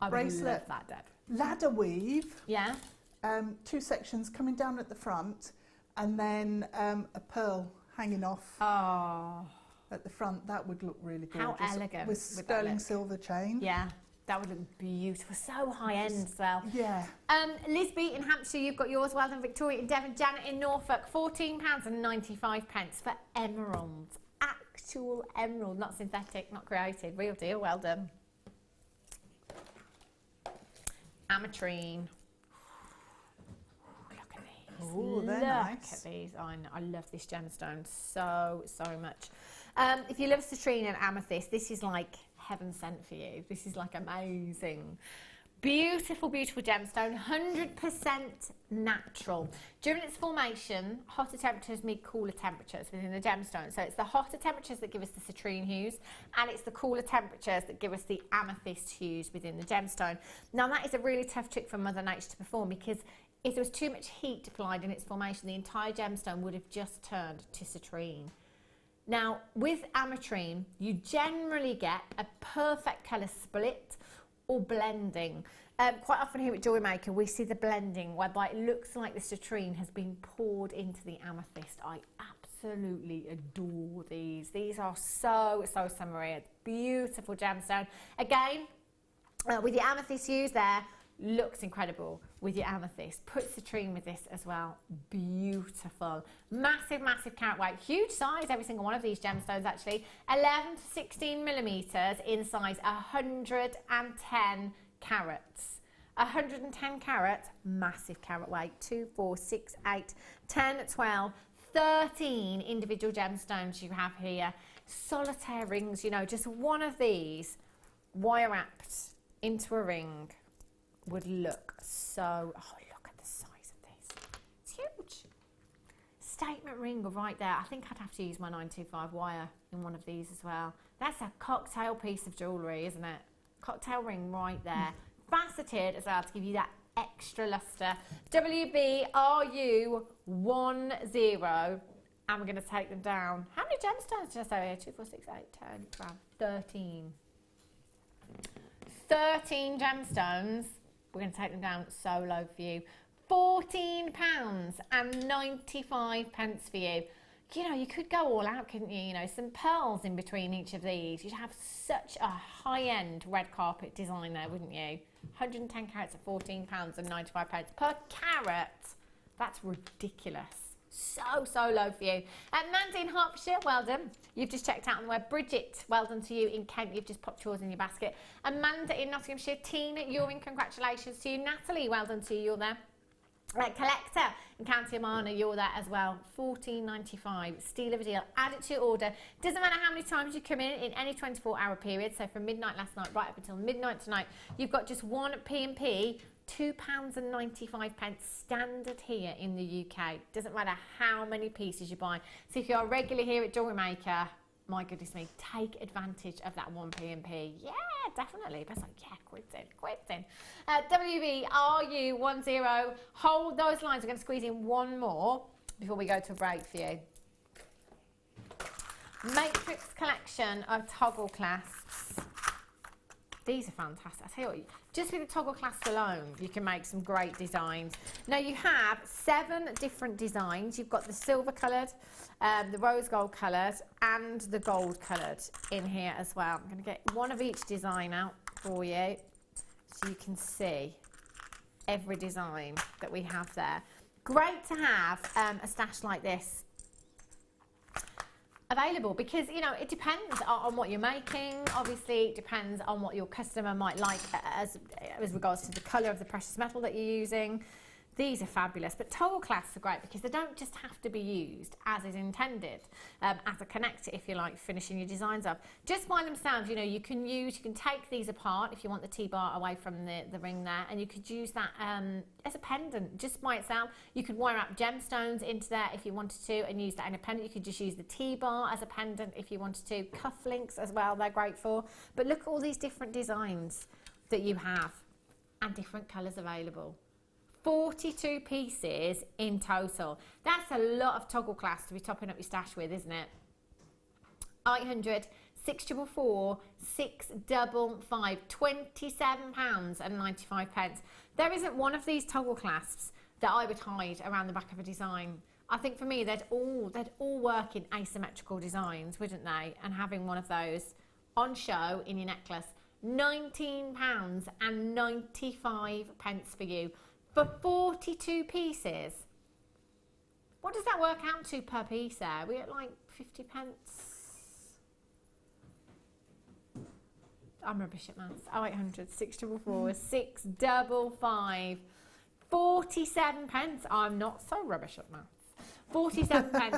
I would love that, Deb. Ladder weave. Yeah. 2 sections coming down at the front, and then a pearl hanging off at the front. That would look really gorgeous. How elegant. With sterling silver chain. Yeah. That would look beautiful. So high end as well. Yeah. Lisby in Hampshire, you've got yours. Well done. Victoria in Devon. Janet in Norfolk, £14.95 for emeralds. Actual emerald, not synthetic, not created. Real deal. Well done. Ametrine. Look at these. Oh, they're nice. nice. Look at these. I love this gemstone so much. If you love citrine and amethyst, this is like heaven sent for you. This is like amazing. Beautiful, beautiful gemstone, 100% natural. During its formation, hotter temperatures meet cooler temperatures within the gemstone. So it's the hotter temperatures that give us the citrine hues, and it's the cooler temperatures that give us the amethyst hues within the gemstone. Now that is a really tough trick for Mother Nature to perform, because if there was too much heat applied in its formation, the entire gemstone would have just turned to citrine. Now, with Ametrine, you generally get a perfect colour split or blending. Quite often here at Jewellery Maker, we see the blending, whereby it looks like the citrine has been poured into the amethyst. I absolutely adore these. These are so summery. Beautiful gemstone. Again, with the amethyst hues there, looks incredible with your amethyst. Put citrine with this as well. Beautiful. Massive carat weight. Huge size, every single one of these gemstones actually. 11 to 16 millimeters in size, 110 carats. 110 carats, massive carat weight. 2, 4, 6, 8, 10, 12, 13 individual gemstones you have here. Solitaire rings, you know, just one of these wire wrapped into a ring would look so, oh, look at the size of this. It's huge. Statement ring right there. I think I'd have to use my 925 wire in one of these as well. That's a cocktail piece of jewellery, isn't it? Cocktail ring right there. Faceted as well to give you that extra luster. WBRU10. And we're going to take them down. How many gemstones did I say here? 2, 4, 6, 8, 10, 12, 13. 13 gemstones. We're going to take them down so low for you. £14.95 for you. You know, you could go all out, couldn't you? You know, some pearls in between each of these. You'd have such a high-end red carpet design there, wouldn't you? 110 carats at £14.95 per carat. That's ridiculous. So low for you. Mandy in Hertfordshire, well done. You've just checked out on the web. Bridget, well done to you in Kent. You've just popped yours in your basket. Amanda in Nottinghamshire. Tina, you're in. Congratulations to you. Natalie, well done to you. You're there. Collector in County Armagh, you're there as well. £14.95. Steal of a deal. Add it to your order. Doesn't matter how many times you come in any 24-hour period. So from midnight last night right up until midnight tonight, you've got just one P&P. £2.95 standard here in the UK. Doesn't matter how many pieces you buy. So if you're regular here at Jewellery Maker, my goodness me, take advantage of that one P&P. Yeah, definitely. But it's like, yeah, quits in. WBRU10. Hold those lines. We're going to squeeze in one more before we go to a break for you. Matrix collection of toggle clasps. These are fantastic. I tell you what, just with the toggle clasp alone, you can make some great designs. Now you have 7 different designs. You've got the silver coloured, the rose gold coloured, and the gold coloured in here as well. I'm going to get one of each design out for you so you can see every design that we have there. Great to have a stash like this available, because you know it depends on what you're making. Obviously it depends on what your customer might like as regards to the colour of the precious metal that you're using. These are fabulous, but toggle clasps are great because they don't just have to be used as is intended, as a connector, if you like, finishing your designs up. Just by themselves, you know, you can take these apart if you want the T-bar away from the ring there, and you could use that as a pendant just by itself. You could wire up gemstones into there if you wanted to and use that in a pendant. You could just use the T-bar as a pendant if you wanted to. Cufflinks as well, they're great for. But look at all these different designs that you have and different colours available. 42 pieces in total. That's a lot of toggle clasps to be topping up your stash with, isn't it? 800 644 655, £27.95. There isn't one of these toggle clasps that I would hide around the back of a design. I think for me they'd all work in asymmetrical designs, wouldn't they? And having one of those on show in your necklace £19.95 for you for 42 pieces. What does that work out to per piece there? We get like 50 pence. I'm rubbish at maths. 0800 644 655. 47 pence. I'm not so rubbish at maths. 47 pence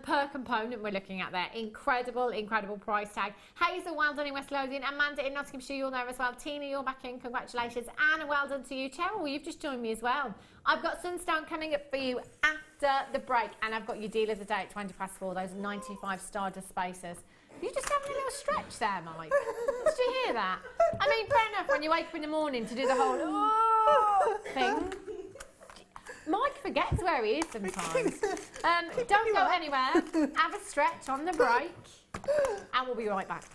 per component we're looking at there. Incredible, incredible price tag. Hazel, well done in West Lothian. Amanda in Nottinghamshire, you're there as well. Tina, you're back in. Congratulations. Anna, well done to you. Cheryl, you've just joined me as well. I've got Sunstone coming up for you after the break, and I've got your deal of the day at 4:20, those 95 Stardust Spacers. You just having a little stretch there, Mike. Did you hear that? I mean, fair enough when you wake up in the morning to do the whole thing. Mike forgets where he is sometimes. Don't go anywhere. Have a stretch on the break, and we'll be right back.